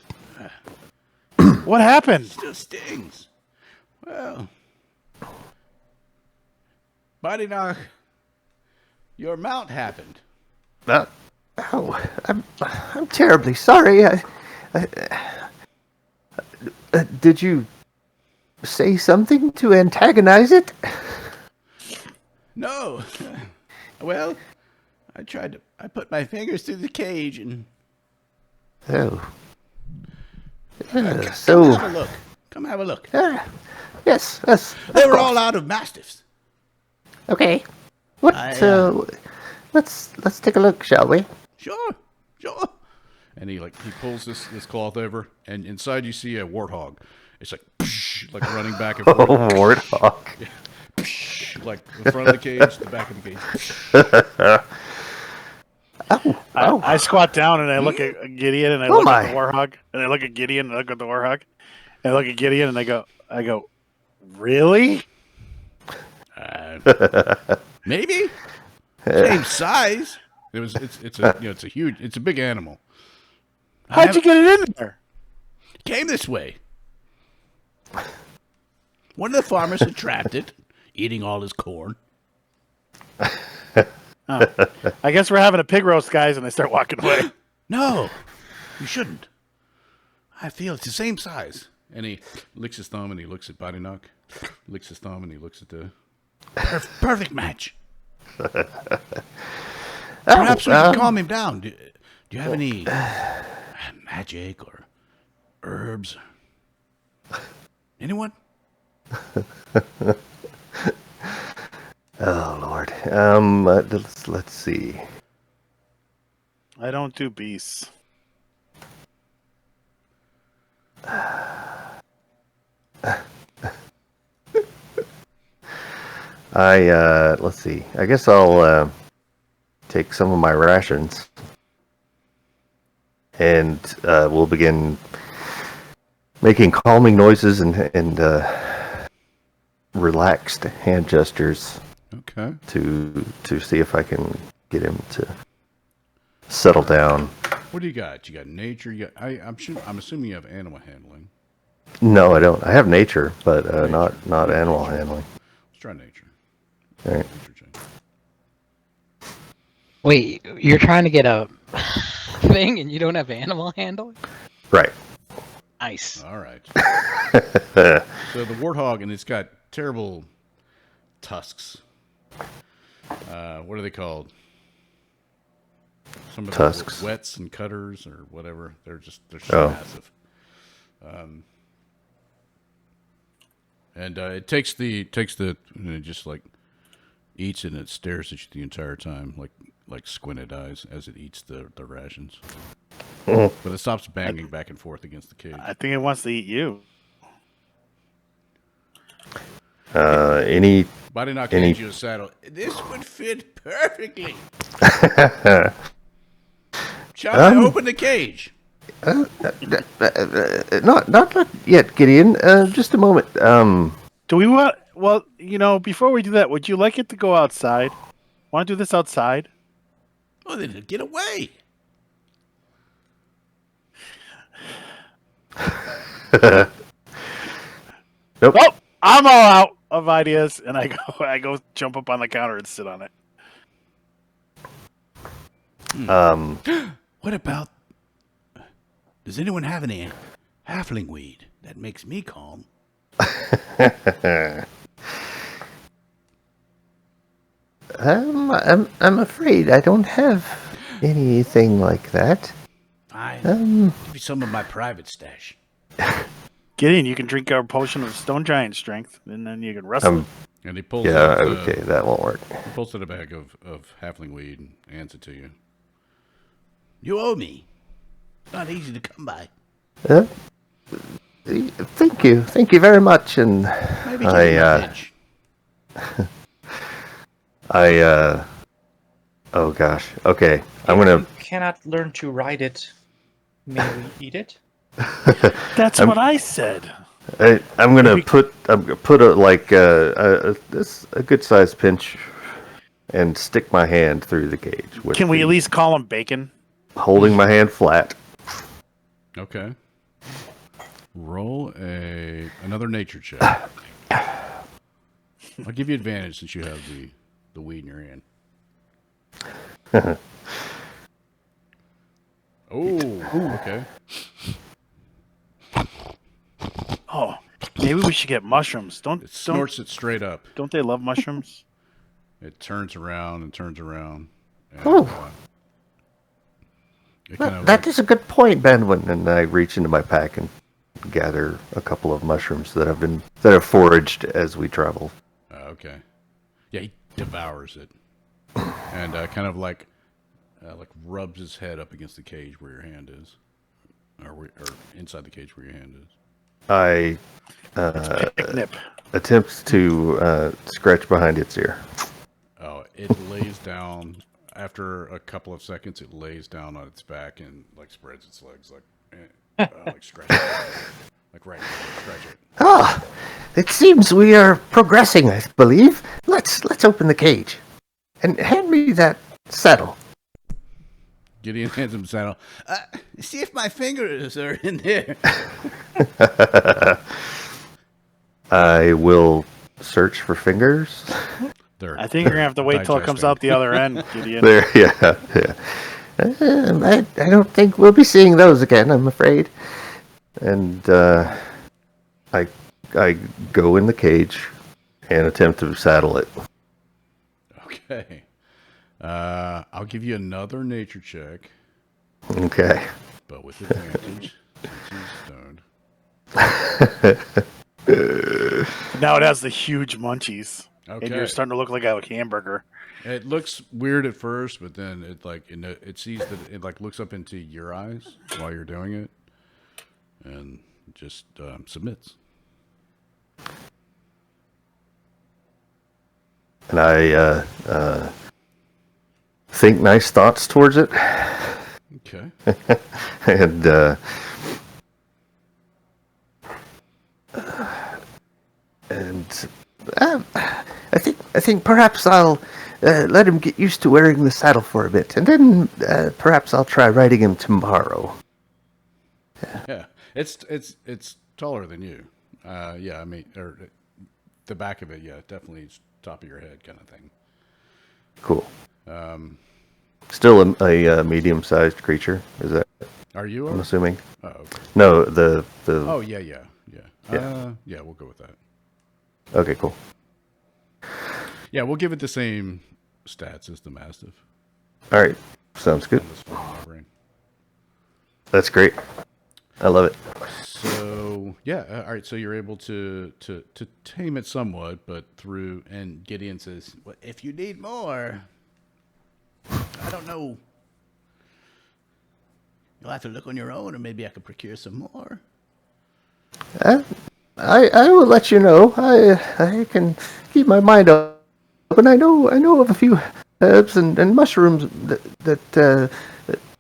What happened? Still stings. Well, Body Knock, your mount happened. Oh, I'm terribly sorry. Did you say something to antagonize it? No. Well, I put my fingers through the cage and... Oh. Come have a So, look. Come have a look. yes. They of were course. all out of mastiffs. Okay. What? Let's take a look, shall we? Sure. And he pulls this cloth over, and inside you see a warthog. It's like running back and Oh, forth. warthog. Like the front of the cage, the back of the cage. I squat down and I look at Gideon and I Oh look my. at the warhog and I look at Gideon and I look at the warhog and I look at Gideon and I go, really? Maybe same size. It's a big animal. How'd you get it in there? Came this way. One of the farmers had trapped it, eating all his corn. I guess we're having a pig roast, guys, and they start walking away. No, you shouldn't. I feel it's the same size. And he licks his thumb and he looks at Body Knock. Licks his thumb and he looks at the perfect match. Perhaps we can calm him down. Do you have any magic or herbs? Anyone? Oh Lord. Let's see. I don't do beasts. Let's see. I guess I'll take some of my rations, and we'll begin making calming noises and relaxed hand gestures Okay. to see if I can get him to settle down. What do you got? You got nature. I'm assuming you have animal handling. No, I don't. I have nature, but not animal handling. Let's try nature. All right. Nature check. Wait, you're trying to get a thing and you don't have animal handling? Right. Nice. All right. So the warthog, and it's got terrible tusks. What are they called? Some of Tusks. the wets and cutters or whatever. They're so Oh. massive. And it takes the and it just like eats it and it stares at you the entire time, like squinted eyes as it eats the rations. But it stops banging back and forth against the cage. I think it wants to eat you. Any Body Knock Any- hands you a saddle. This would fit perfectly. Shall I open the cage? not yet, Gideon. Just a moment. Do we want? Well, before we do that, would you like it to go outside? Want to do this outside? Oh, then get away. Nope. Well, I'm all out of ideas, and I go jump up on the counter and sit on it. What about? Does anyone have any halfling weed that makes me calm? I'm afraid I don't have anything like that. Fine. Give me some of my private stash. Gideon, you can drink our potion of stone giant strength, and then you can wrestle. And he pulls Yeah. out, Okay, that won't work. he pulls out a bag of halfling weed and hands it to you. You owe me. Not easy to come by. Thank you very much. And Maybe give me a pinch. oh gosh. Okay, I'm gonna. You cannot learn to ride it May we eat it? That's what I said. I'm gonna Maybe- put a good sized pinch and stick my hand through the cage. With Can we the- at least call him Bacon? holding my hand flat? Okay. Roll another nature check. I'll give you advantage since you have the weed in your hand. Oh, okay. Oh, maybe we should get mushrooms. It snorts it straight up. Don't they love mushrooms? It turns around and turns around. And, Oh. it kind of That is a good point, Benwin. And I reach into my pack and gather a couple of mushrooms that have foraged as we travel. okay. Yeah, he devours it, and kind of like rubs his head up against the cage where your hand is, or inside the cage where your hand is. I Nip. attempt to scratch behind its ear. Oh, it lays down after a couple of seconds. It lays down on its back and like spreads its legs like stretch it, like stretch it. Ah, it seems we are progressing, I believe. Let's open the cage. And hand me that saddle. Gideon hands him the saddle. See if my fingers are in there. I will search for fingers. They're, I think you're gonna have to wait till it comes digesting. out the other end, Gideon. There, yeah. I don't think we'll be seeing those again, I'm afraid. And I go in the cage and attempt to saddle it. Okay. I'll give you another nature check, Okay. but with advantage. Since he's stoned. Now it has the huge munchies, and Okay. you're starting to look like a hamburger. It looks weird at first, but then it sees that it like looks up into your eyes while you're doing it, and just submits. And I think nice thoughts towards it. Okay. And I think perhaps I'll let him get used to wearing the saddle for a bit, and then perhaps I'll try riding him tomorrow. Yeah, it's taller than you. Yeah, I mean, or the back of it. Yeah, definitely it's top of your head kind of thing. Cool. Still a medium-sized creature. Is that? Are you? I'm assuming. Oh, okay. No, the. Oh yeah. Yeah. Yeah, we'll go with that. Okay, cool. Yeah, we'll give it the same stats as the Mastiff. All right, sounds good. On this one in my brain. That's great. I love it. So yeah, all right. So you're able to tame it somewhat, but through and Gideon says, "Well, if you need more, I don't know. You'll have to look on your own, or maybe I could procure some more." I will let you know. I can keep my mind open. I know of a few herbs and mushrooms that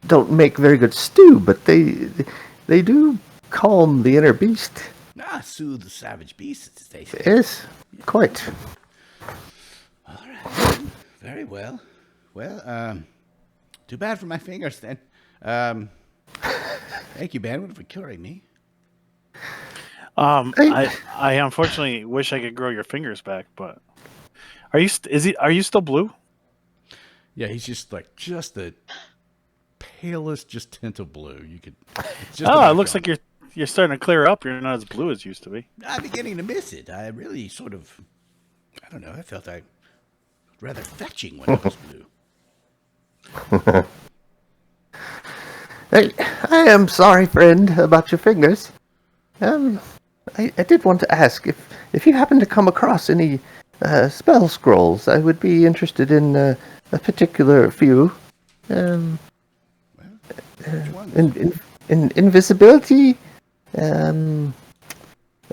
don't make very good stew, but they do calm the inner beast. Ah, soothe the savage beasts, they say. Yes, quite. All right. Very well. Well, too bad for my fingers then. Thank you, Banwood, for curing me. I unfortunately wish I could grow your fingers back, but are you still blue? Yeah, he's just the palest, just tint of blue. You could. It's just Oh, it looks like you're starting to clear up. You're not as blue as you used to be. I'm beginning to miss it. I really sort of, I don't know. I felt rather fetching when I was blue. I am sorry, friend, about your fingers. I did want to ask if you happen to come across any spell scrolls. I would be interested in a particular few. Which ones? Invisibility,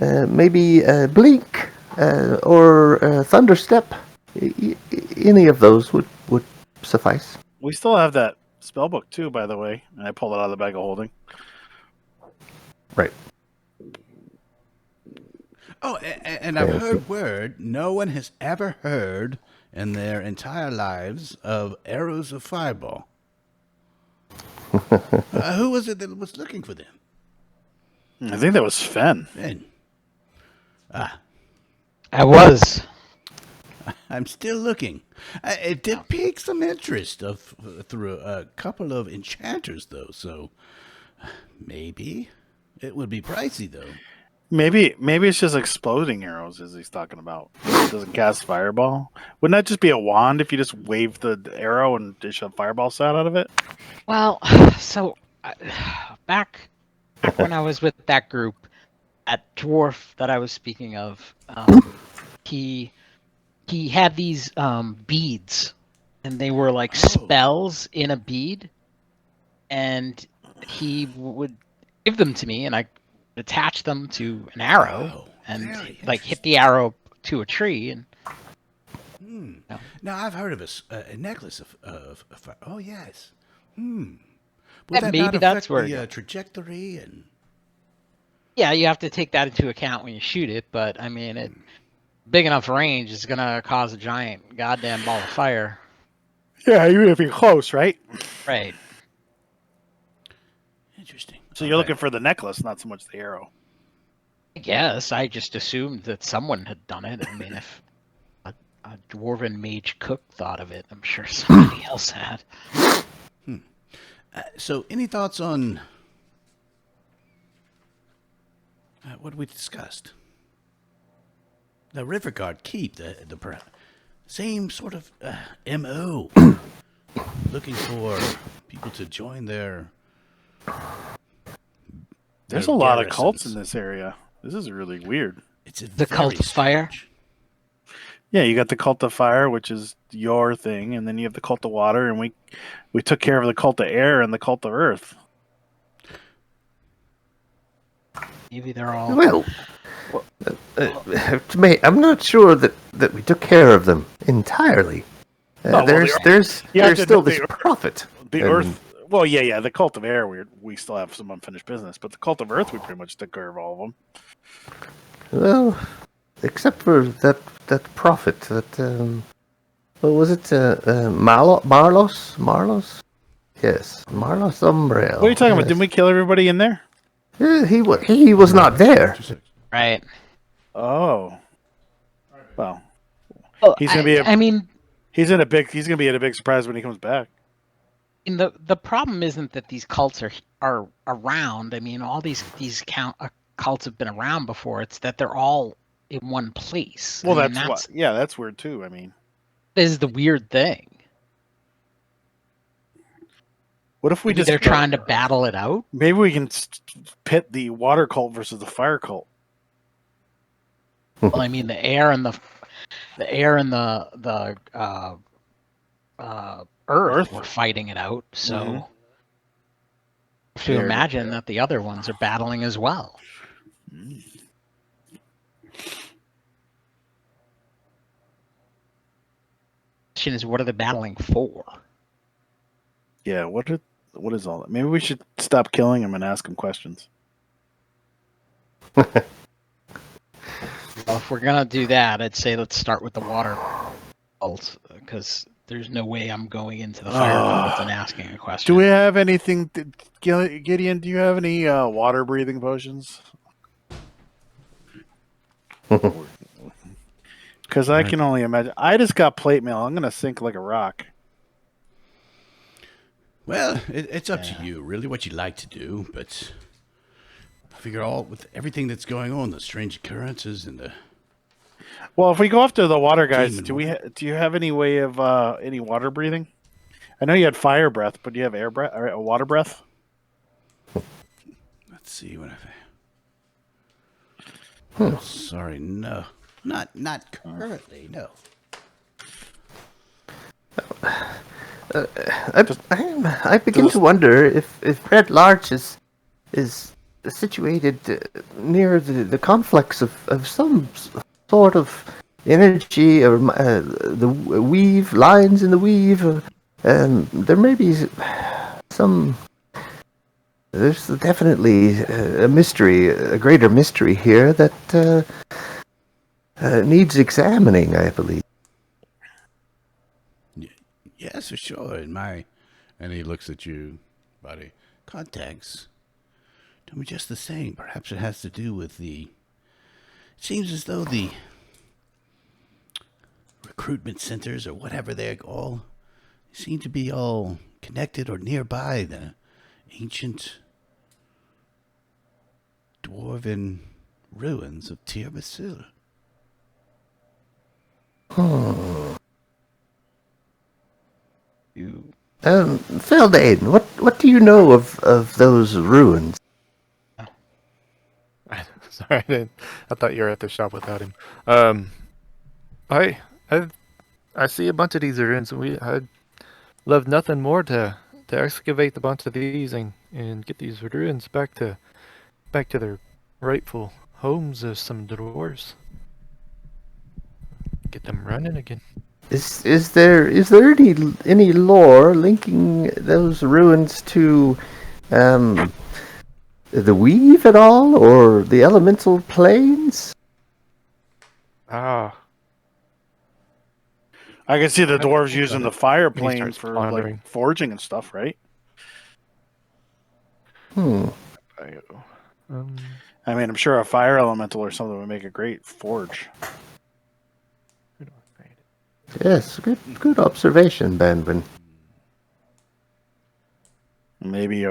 maybe blink, or thunderstep. Any of those would suffice. We still have that spell book too, by the way, and I pulled it out of the bag of holding. Right. Oh, and I've heard word no one has ever heard in their entire lives of arrows of fireball. Who was it that was looking for them? I think that was Fen. Ben. I was. I'm still looking. It did pique some interest through a couple of enchanters, though. So maybe it would be pricey, though. Maybe it's just exploding arrows, as he's talking about. It doesn't cast fireball. Wouldn't that just be a wand if you just wave the arrow and dish a fireball shot out of it? Well, so back when I was with that group, that dwarf that I was speaking of, he had these beads, and they were like spells in a bead, and he would give them to me, and I attach them to an arrow and like hit the arrow to a tree. And Now I've heard of a necklace of fire. Oh yes. Would Yeah, that maybe not that's affect where it the goes. trajectory and? yeah, you have to take that into account when you shoot it. But I mean, it big enough range is gonna cause a giant goddamn ball of fire. Yeah, even if you're close, right? Right. Interesting. So you're looking for the necklace, not so much the arrow. I guess I just assumed that someone had done it. I mean, if a dwarven mage cook thought of it, I'm sure somebody else had. So, any thoughts on what we discussed? The Riverguard keep the same sort of MO, looking for people to join their. There's a their lot of cults garrisons. in this area. This is really weird. It's a The cult very of fire? strange- Yeah, you got the cult of fire, which is your thing, and then you have the cult of water, and we took care of the cult of air and the cult of earth. Maybe they're all. Well, I'm not sure that we took care of them entirely. well, there's the- there's Yeah, there's still the this earth- prophet. The And- earth. Well, yeah, the cult of air, we still have some unfinished business, but the cult of earth, we pretty much took care of all of them. Well, except for that prophet, what was it? Marlos? Yes, Marlos Umbrel. What are you talking about? Yes. Didn't we kill everybody in there? Yeah, he was not there. Right. Oh, well, Well, He's gonna be a- I mean, he's gonna be at a big surprise when he comes back. the problem isn't that these cults are around. I mean, all these cults have been around before. It's that they're all in one place. Well, I mean, that's what. Yeah, that's weird too. I mean, is the weird thing. what if we Maybe just they're trying to battle it out. Maybe we can pit the water cult versus the fire cult. Well, I mean, the air and the earth were fighting it out. So Mhm. to Air- imagine that the other ones are battling as well. Question is, what are they battling for? Yeah, what is all that? Maybe we should stop killing him and ask him questions. Well, if we're gonna do that, I'd say let's start with the water cult, because there's no way I'm going into the fire cult and asking a question. Do we have anything, Gideon? Do you have any water breathing potions? Because I can only imagine. I just got plate mail. I'm gonna sink like a rock. Well, it's up to you, really, what you like to do. But I figure with everything that's going on, the strange occurrences and the Well, if we go after the water guys, Demon do you have any way of any water breathing? I know you had fire breath, but do you have air breath or water breath? let's see what Oh, sorry, no, not currently, no. I begin to wonder if Red Larch is situated near the conflicts of some sort of energy or the weave lines in the weave. There may be There's definitely a mystery, a greater mystery here that needs examining, I believe. Yes, for sure. And he looks at you, buddy. Contacts. Tell me just the same. Perhaps it has to do with the. It seems as though the recruitment centers or whatever they're all seem to be all connected or nearby the ancient dwarven ruins of Thurl. You Feldane, what do you know of those ruins? Sorry, I thought you were at the shop without him. I I see a bunch of these ruins, and I'd love nothing more to excavate a bunch of these and get these ruins back to their rightful homes as some dwarves. Get them running again. Is there any lore linking those ruins to the weave at all, or the elemental planes? Ah, I can see the dwarves think using about the fire when he plane starts for pondering. like forging and stuff, right? Hmm. I mean, I'm sure a fire elemental or something would make a great forge. Where do I find it? Yes, good observation, Banvin. Maybe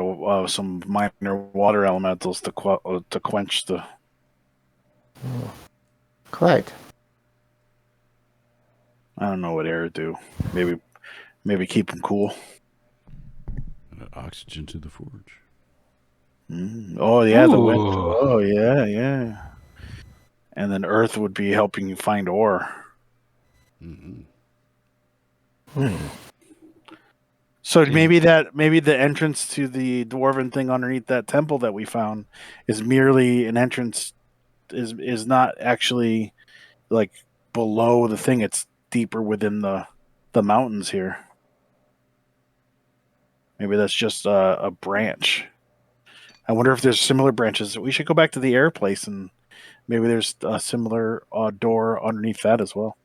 some minor water elementals to quench the. Quite. I don't know what air do. Maybe keep them cool. Oxygen to the forge. Oh yeah, the wind. Ooh. Oh yeah. And then Earth would be helping you find ore. Mm-hmm. So maybe the entrance to the dwarven thing underneath that temple that we found is merely an entrance. Is not actually like below the thing. It's deeper within the mountains here. Maybe that's just a branch. I wonder if there's similar branches. We should go back to the air place and maybe there's a similar door underneath that as well.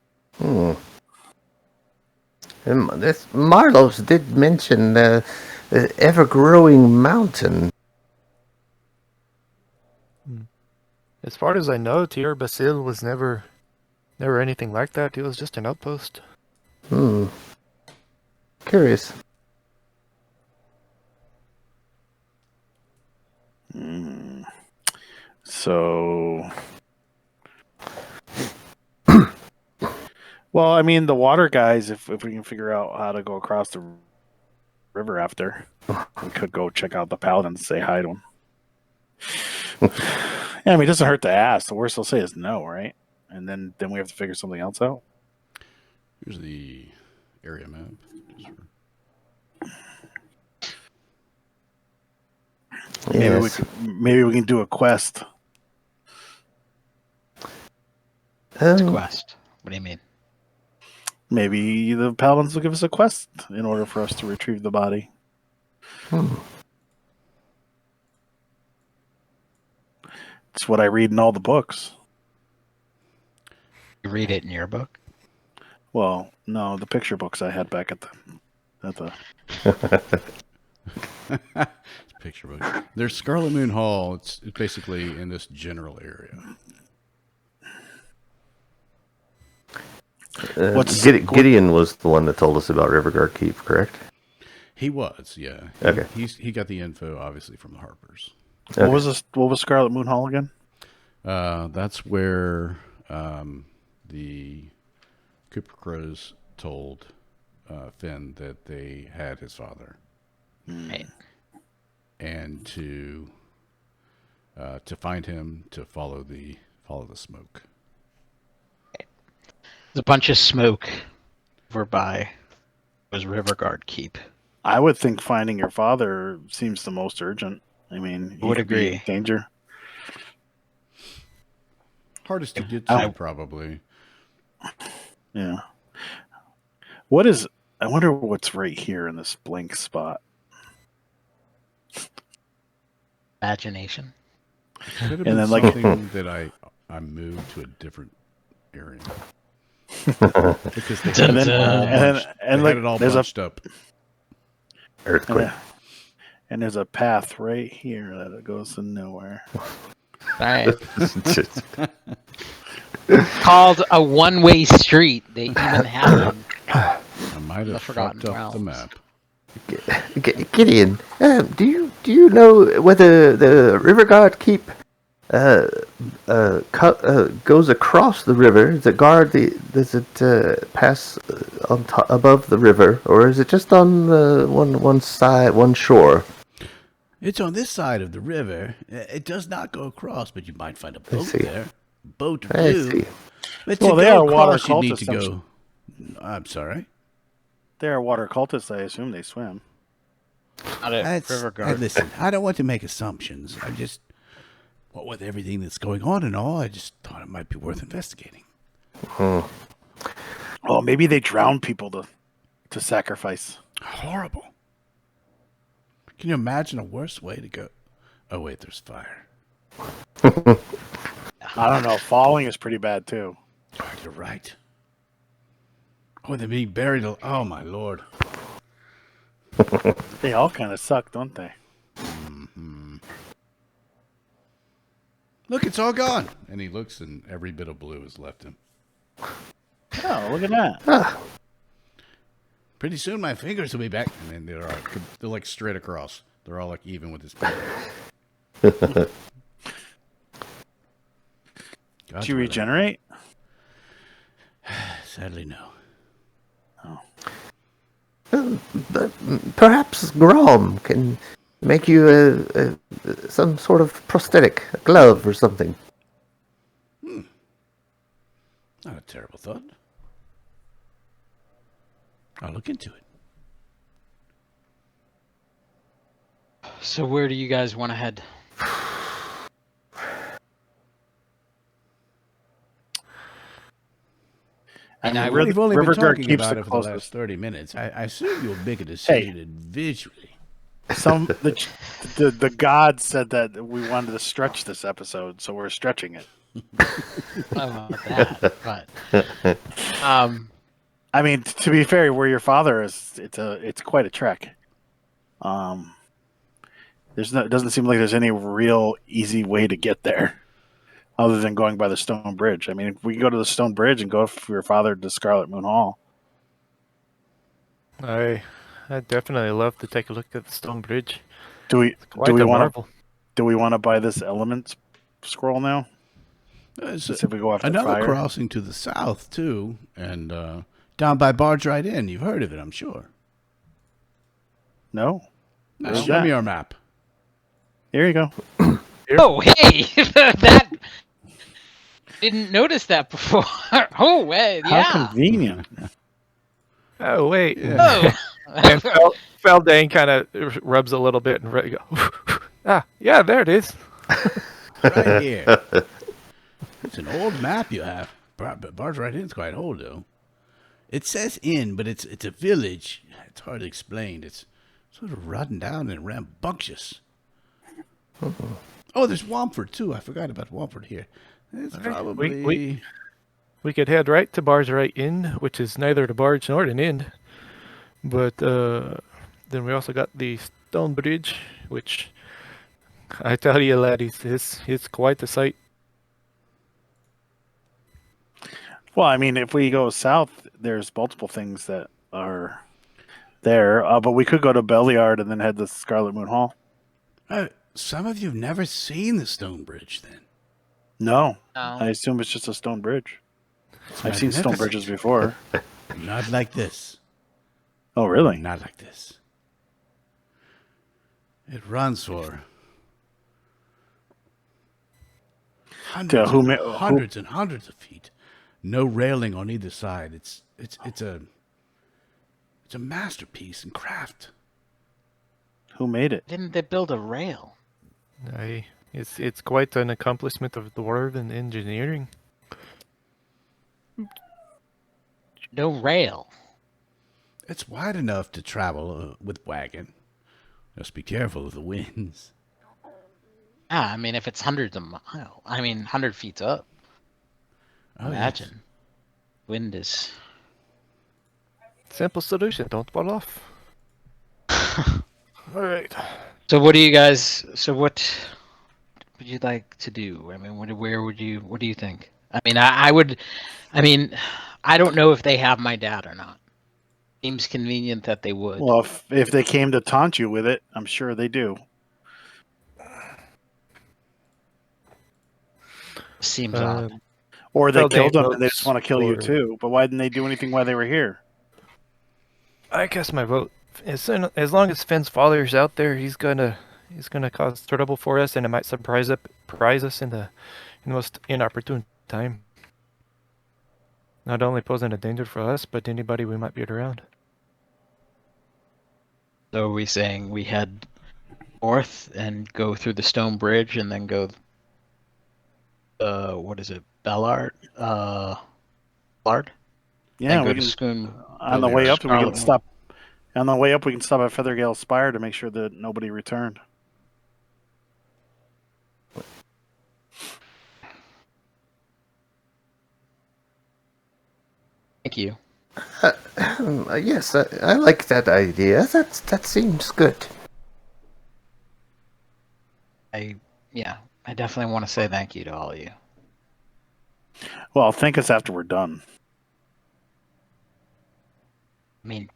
This Marlos did mention the ever-growing mountain. As far as I know, Tir Basil was never anything like that. It was just an outpost. Curious. So, well, I mean, the water guys, if we can figure out how to go across the river after, we could go check out the paladins and say hi to them. Yeah, I mean, it doesn't hurt to ask. The worst they'll say is no, right? And then we have to figure something else out. Here's the area map. Yes. Maybe we can do a quest. It's a quest. What do you mean? Maybe the paladins will give us a quest in order for us to retrieve the body. It's what I read in all the books. You read it in your book? Well, no, the picture books I had back at the. Picture book. There's Scarlet Moon Hall. It's basically in this general area. Gideon was the one that told us about Riverguard Keep, correct? He was, yeah. Okay. He got the info obviously from the Harpers. Okay. What was this? What was Scarlet Moon Hall again? That's where the Cooper Crows told Finn that they had his father, Right. and to find him, to follow the smoke. There's a bunch of smoke over by was Riverguard Keep. I would think finding your father seems the most urgent. I mean, he Would could be in agree. danger. Hardest to get to, probably. Yeah. What is? I wonder what's right here in this blank spot. Imagination. Could have And been then, like- something that I moved to a different area. Because they had And it then- all and then- bunched. and They like, had it all there's a- bunched up. Earthquake. And there's a path right here that goes to nowhere. Right. Called a one-way street. They even have them. I might The have Forgotten fucked up the Realms. map. Gideon, do you know whether the river guard keep goes across the river? Does it pass on top, above the river, or is it just on one side, one shore? It's on this side of the river. It does not go across, but you might find a boat see. there. Boat I do. see. But Well, to they go are water across, you need to cultists, go. I'm sorry. They're water cultists. I assume they swim. Not a river guard. Listen, I don't want to make assumptions. I just, what with everything that's going on and all, I just thought it might be worth investigating. Oh, maybe they drown people to sacrifice. Horrible. Can you imagine a worse way to go? Oh wait, there's fire. I don't know. Falling is pretty bad too. Oh, you're right. Oh, they're being buried. Oh my lord. They all kind of suck, don't they? Look, it's all gone. And he looks, and every bit of blue is left him. Oh, look at that. Pretty soon, my fingers will be back, and then they're like straight across. They're all like even with his fingers. Did you regenerate? Sadly, no. But perhaps Grom can make you some sort of prosthetic, a glove or something. Not a terrible thought. I'll look into it. So where do you guys want to head? I mean, We've only been River Guard talking keeps about the it for the last closest. 30 minutes. I assume you'll make a decision individually. The gods said that we wanted to stretch this episode, so we're stretching it. About that, but I mean, to be fair, where your father is, it's quite a trek. It doesn't seem like there's any real easy way to get there, other than going by the stone bridge. I mean, if we go to the stone bridge and go for your father to Scarlet Moon Hall. I'd definitely love to take a look at the stone bridge. Do we Quite a marvel. buy this element scroll now? There's Let's see if we go after another fire. crossing to the south, too, and down by Barge Right Inn. You've heard of it, I'm sure. No. Now, Where's show that? me our map. Here you go. oh hey, that didn't notice that before. Oh wait, How yeah. convenient. Oh, wait. Oh. And Feldane kind of rubs a little bit and go, yeah, there it is. Right here. It's an old map you have. Barge Right Inn's quite old, though. It says inn, but it's a village. It's hard to explain. It's sort of rotten down and rambunctious. Oh, there's Wamford, too. I forgot about Wamford here. It's probably... We could head right to Barge Right Inn, which is neither the barge nor an inn. But then we also got the stone bridge, which I tell you, laddies, it's quite a sight. Well, I mean, if we go south, there's multiple things that are there. But we could go to Belliard and then head to Scarlet Moon Hall. Some of you have never seen the stone bridge, then. No, No. I assume it's just a stone bridge. It's I've seen stone magnificent. bridges before. Not like this. Oh, really? Not like this. It runs for hundreds, who and, ma- who- hundreds and hundreds of feet. No railing on either side. It's a masterpiece in craft. Who made it? Didn't they build a rail? It's quite an accomplishment of dwarven engineering. No rail. It's wide enough to travel with wagon, Just be careful of the winds. Yeah, I mean, if it's hundreds of miles, I mean, 100 feet up. Oh, Imagine. Wind is. Simple solution. Don't fall off. All right. So what do you guys? So what would you like to do? I mean, where would you? What do you think? I mean, I would. I mean, I don't know if they have my dad or not. Seems convenient that they would. Well, if they came to taunt you with it, I'm sure they do. Seems odd. Or they Well, they killed them and they votes just want to kill you for- too. But why didn't they do anything while they were here? I guess my vote. As long as Finn's father's out there, he's gonna cause trouble for us, and it might surprise us in the most inopportune time. Not only posing a danger for us, but anybody we might be around. So are we saying we head north and go through the stone bridge and then go? What is it? Ballard? Ballard? Yeah, Then go we to can. Schoon. On the way up, we can Scarlet. stop. On the way up, we can stop at Feathergale Spire to make sure that nobody returned. Thank you. Yes, I like that idea. That seems good. I definitely want to say thank you to all of you. Well, thank us after we're done. I mean,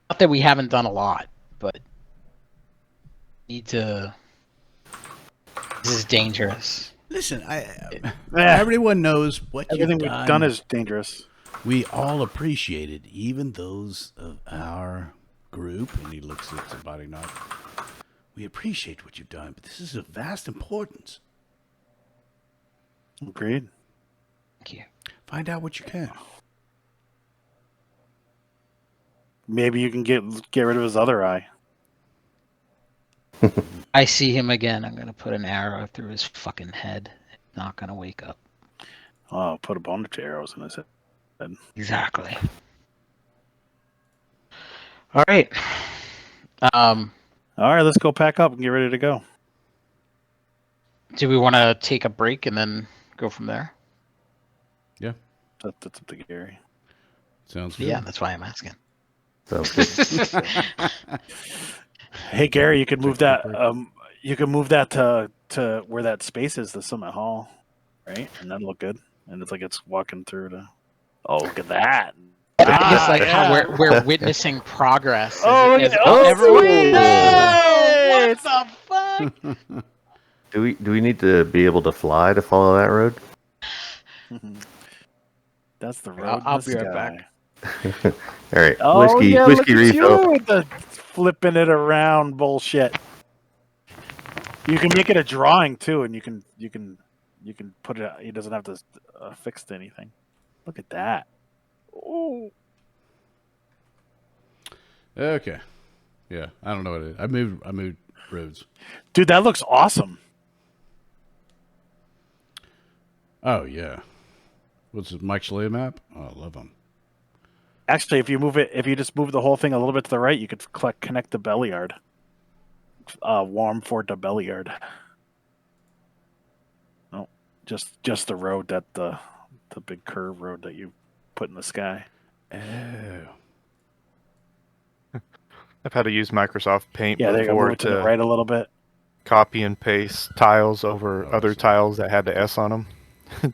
not that we haven't done a lot, but need to. This is dangerous. Listen, Eh, everyone knows what everything you've we've done is dangerous. We all appreciate it, even those of our group. And he looks at the body knot. We appreciate what you've done, but this is of vast importance. Agreed. Thank you. Find out what you can. Maybe you can get rid of his other eye. I see him again. I'm gonna put an arrow through his fucking head. Not gonna wake up. Oh, put a bunch of arrows in his head. Exactly. All right. All right, let's go pack up and get ready to go. Do we want to take a break and then go from there? That's up to Gary. Sounds good. Yeah, that's why I'm asking. Sounds good. Hey, Gary, you could move Take a that. break. You can move that to where that space is, the Summit Hall, right? And that'll look good. And it's like it's walking through to. Oh, look at that! I guess like how yeah. we're witnessing progress. Oh, look as at oh, everyone. sweet! What the fuck? Do we need to be able to fly to follow that road? That's the road. I'll in the be right sky. All right, Oh, whiskey yeah, look at refill. you with the flipping it around bullshit. You can make it a drawing too, and you can put it. He doesn't have to fix anything. Look at that. Oh, Okay. Yeah, I don't know what it is. I moved roads. dude, that looks awesome. Oh yeah. What's this, Mike Schley map? Oh, I love him. Actually, if you just move the whole thing a little bit to the right, you could connect the belly yard. Warm Fort to belly yard. No, just the road that the big curve road that you put in the sky. Oh. I've had to use Microsoft Paint Yeah, there you go. before Move it to the right a little bit. copy and paste tiles over other Awesome. tiles that had the S on them,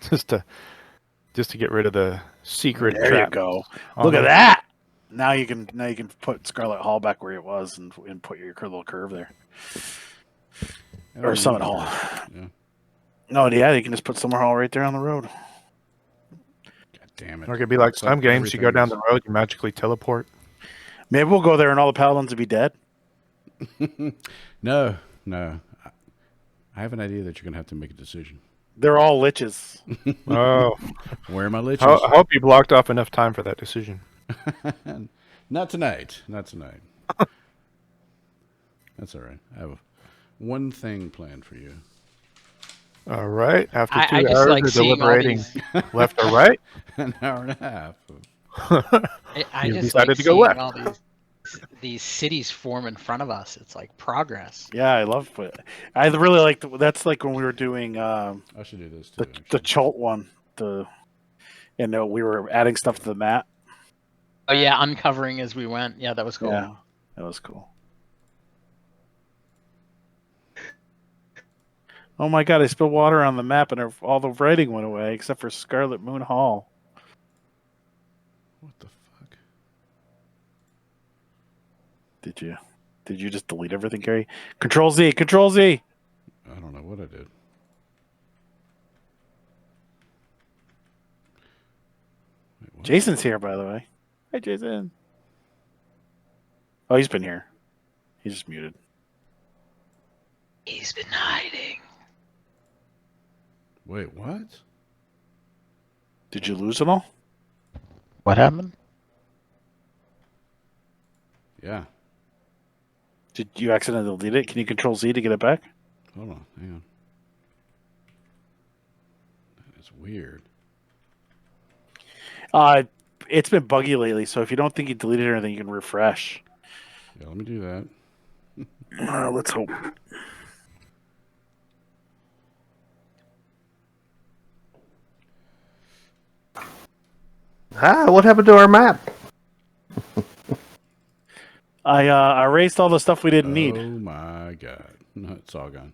just to get rid of the secret There trap. you go. on Look at them. that. Now you can put Scarlet Hall back where it was and put your little curve there. Or Summit Hall. Yeah. No, yeah, you can just put Summer Hall right there on the road. God damn it. Or it could be like Looks some games, you go down the everything's- road, you magically teleport. Maybe we'll go there and all the paladins will be dead. No. I have an idea that you're gonna have to make a decision. They're all liches. Oh, Where are my liches? I hope you blocked off enough time for that decision. Not tonight. Not tonight. That's all right. I have one thing planned for you. All right, after I 2 just hours like of seeing all deliberating these. left or right, An hour and a half. I You just decided like to go seeing left. all these cities form in front of us. It's like progress. Yeah, I love it. I really like that's like when we were doing I should do this too. the Chult one. We were adding stuff to the map. Oh yeah, uncovering as we went. Yeah, that was cool. Yeah, that was cool. Oh my god! I spilled water on the map, and all the writing went away except for Scarlet Moon Hall. What the fuck? Did you just delete everything, Gary? Control Z. Control Z. I don't know what I did. Wait, what? Jason's here, by the way. Hi, Jason. Oh, he's been here. He's just muted. He's been hiding. Wait, what? Did you lose it all? What happened? Yeah. Did you accidentally delete it? Can you Control Z to get it back? Hold on. Hang on. That is weird. It's been buggy lately, so if you don't think you deleted anything, you can refresh. Yeah, let me do that. Let's hope. What happened to our map? I erased all the stuff we didn't need. Oh my god. No, it's all gone.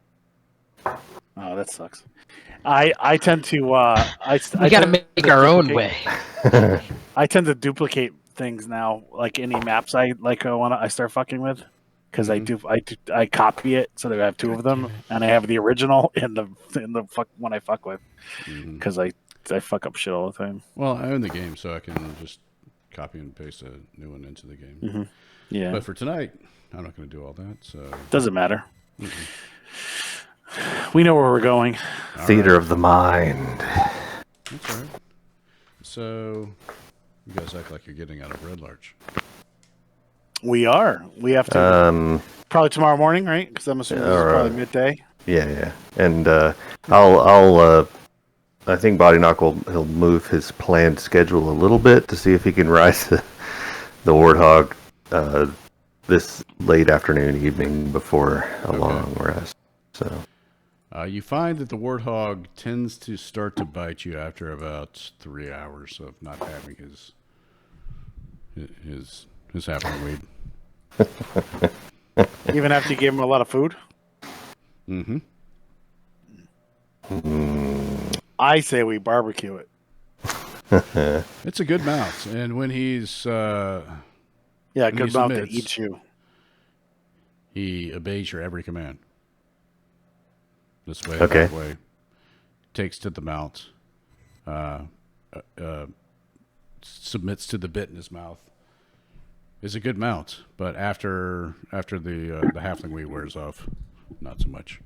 Oh, that sucks. I tend to We got to make our own way. I tend to duplicate things now, like any maps I start fucking with, because I copy it so that I have two of them, and I have the original in the one I fuck with, because I fuck up shit all the time. Well, I own the game, so I can just copy and paste a new one into the game. Yeah, But for tonight, I'm not going to do all that. So doesn't matter. We know where we're going. Theater of the mind. That's all right. So you guys act like you're getting out of Red Larch. We are. We have to probably tomorrow morning, right? Because I'm assuming this is probably midday. Yeah. And I'll I think Body Knock he'll move his planned schedule a little bit to see if he can rise the Warthog this late afternoon, evening before a long rest. So you find that the Warthog tends to start to bite you after about 3 hours of not having his happening weed. Even after you gave him a lot of food. I say we barbecue it. It's a good mount, and when he's good he mount that submits, eats you. he obeys your every command. This way, Okay. that way. Takes to the mount. Submits to the bit in his mouth. Is a good mount, but after the halfling weed wears off, not so much.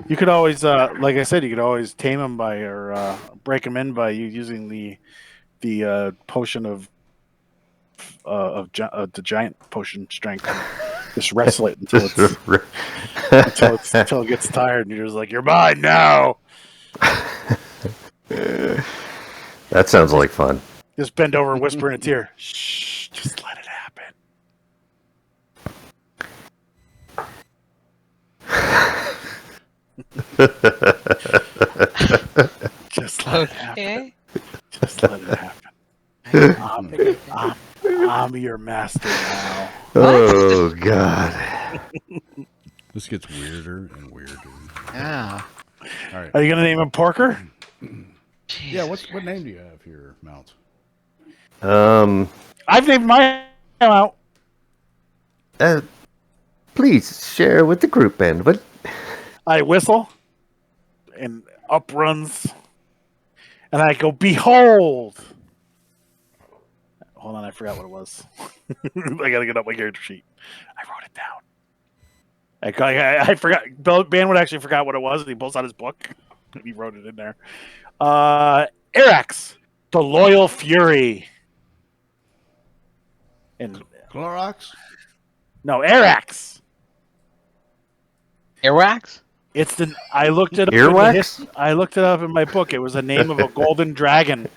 You could always, like I said, you could always tame him or break him in by using the potion of the giant potion strength. Just wrestle it until it gets tired, and you're just like, "You're mine now." that sounds like fun. Just bend over and whisper in its ear. Shh, just let it happen. Just let it happen. Just let it happen. I'm your master now. Oh God. This gets weirder and weirder. Yeah. All right. Are you gonna name him Porker? Yeah. What name do you have here, mount? I've named mine out. Please share with the group, Ben. But I whistle, and up runs, and I go, "Behold!" Hold on, I forgot what it was. I gotta get up my character sheet. I wrote it down. I forgot. Banwood actually forgot what it was, and he pulls out his book, and he wrote it in there. Arax, the Loyal Fury. And Clorox? no, Arax. Airwax? It's the. I looked it up. Earwax? I looked it up in my book. It was the name of a golden dragon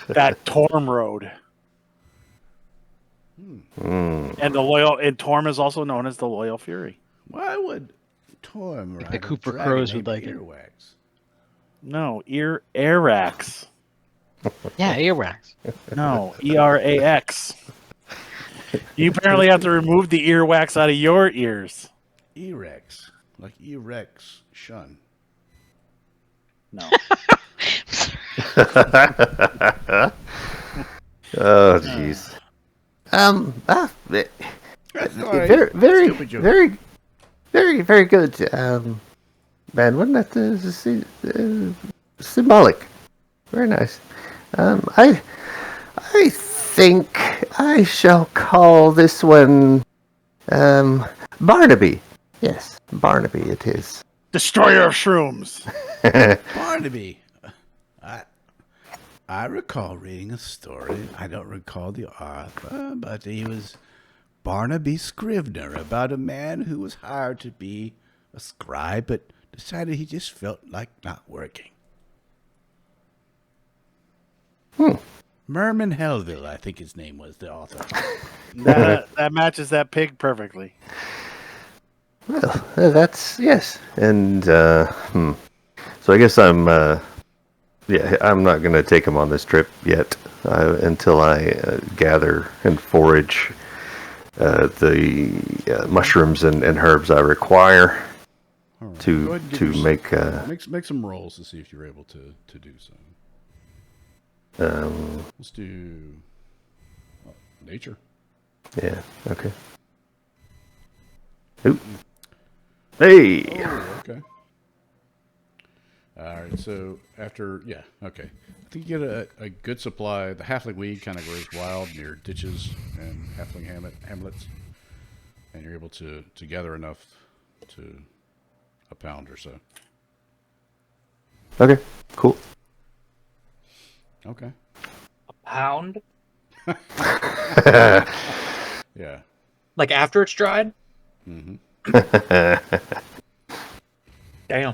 that Torm rode. And Torm is also known as the Loyal Fury. Why would Torm ride the a Cooper dragon Crows would named like it. Earwax? No, Arax. Yeah, earwax. No, ERAX. You apparently have to remove the earwax out of your ears. Erex, like Erex Shun. No. Oh, jeez. Very, Stupid joke. very good. Man, wasn't that symbolic? Very nice. I think I shall call this one Barnaby. Yes, Barnaby it is. Destroyer of Shrooms. Barnaby. I recall reading a story. I don't recall the author, but he was Barnaby Scrivener, about a man who was hired to be a scribe, but decided he just felt like not working. Merman Helville, I think his name was, the author. That matches that pig perfectly. Well, that's yes, and so I guess I'm not going to take him on this trip yet until I gather and forage the mushrooms and herbs I require All right. Go to ahead and give your- make. make some rolls to see if you're able to do so. Let's do nature. Yeah. Okay. Oop. Hey. Oh, okay. All right. So after, okay. I think you get a good supply. The halfling weed kind of grows wild near ditches and halfling hamlets, and you're able to gather enough to a pound or so. Okay. Cool. Okay. Pound? Yeah. Like after it's dried? Mm-hmm. Damn.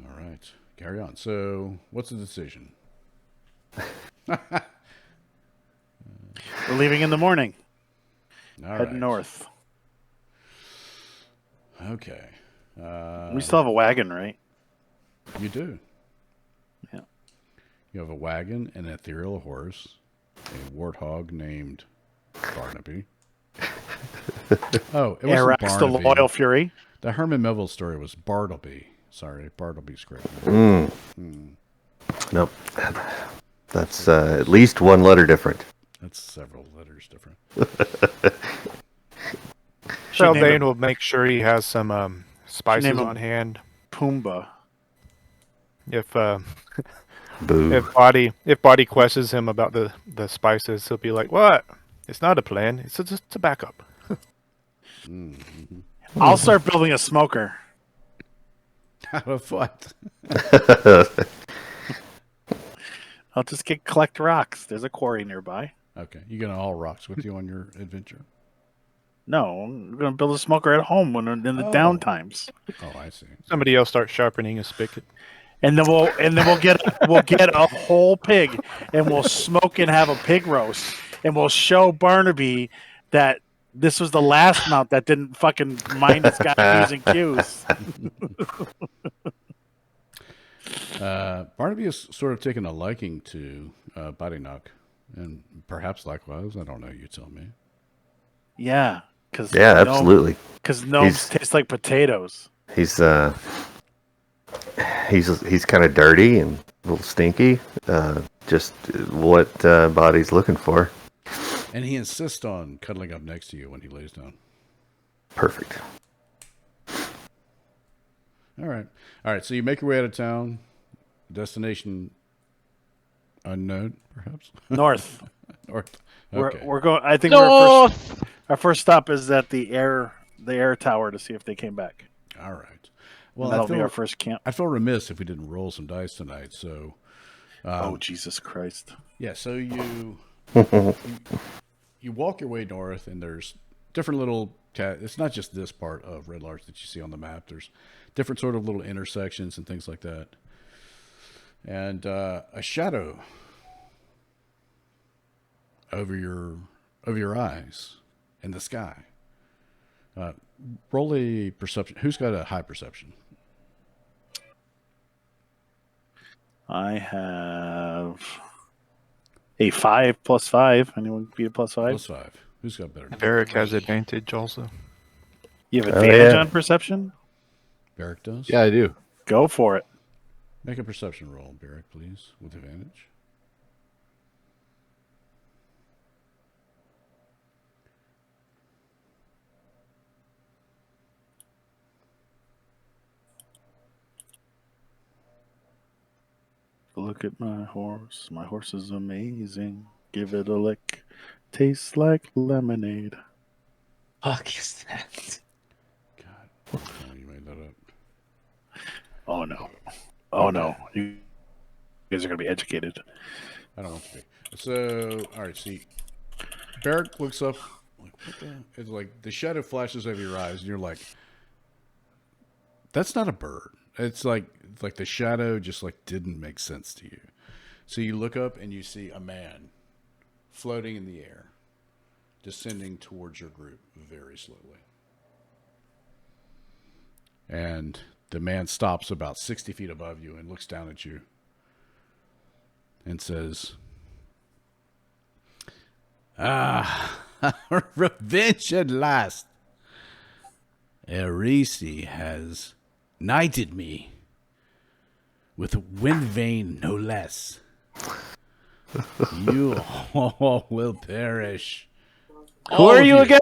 All right. Carry on. So, what's the decision? We're leaving in the morning. All Heading right. north. Okay. We still have a wagon, right? You do. Yeah. You have a wagon, an ethereal horse, a warthog named Barnaby. Oh, it was Arax, the Barnaby. Loyal Fury. The Herman Melville story was Bartleby. Sorry, Bartleby script. Nope. That's at least one letter different. That's several letters different. Should name Dane him will make sure he has some spices name him- on hand. Pumbaa. If Boo. if body questions him about the spices, he'll be like, "What? It's not a plan. It's just a backup." I'll start building a smoker. Out of what? I'll just collect rocks. There's a quarry nearby. Okay, you gonna haul rocks with you on your adventure? No, I'm gonna build a smoker at home when in the Oh. down times, Oh, I see. Somebody else starts sharpening a spigot. and then we'll get a whole pig, and we'll smoke and have a pig roast, and we'll show Barnaby that this was the last mount that didn't fucking mind its P's and Q's. Barnaby has sort of taken a liking to Body Knock, and perhaps likewise. I don't know. You tell me. Yeah, because Yeah, absolutely. Because gnomes He's- taste like potatoes. He's kind of dirty and a little stinky. Just what Body's looking for. And he insists on cuddling up next to you when he lays down. Perfect. All right. So you make your way out of town. Destination unknown, perhaps. North. North. Okay. We're going. I think North. our first stop is at the air tower to see if they came back. All right. Well, Well, that'll be our first camp. I feel remiss if we didn't roll some dice tonight. So, Oh Jesus Christ! yeah. So you walk your way north, and there's different little. It's not just this part of Red Larch that you see on the map. There's different sort of little intersections and things like that. And a shadow over your eyes in the sky. Roll a perception. Who's got a high perception? I have a 5 plus 5. Anyone beat a plus 5? Plus 5. Who's got better? Varric has advantage also. You have Oh, advantage yeah. on perception? Barrick does? Yeah, I do. Go for it. Make a perception roll, Barrick, please, with advantage. Look at my horse. My horse is amazing. Give it a lick. Tastes like lemonade. Fuck is that? God. Oh, you made that up. Oh no. Oh no. You guys are going to be educated. I don't want to be. So, all right, see. Barrick looks up. Like, what the? It's like the shadow flashes over your eyes, and you're like, that's not a bird. It's like the shadow just like didn't make sense to you. So you look up and you see a man floating in the air, descending towards your group very slowly. And the man stops about 60 feet above you and looks down at you and says, revenge at last. Erisi has knighted me with wind vane, no less. You all will perish. Who are you again?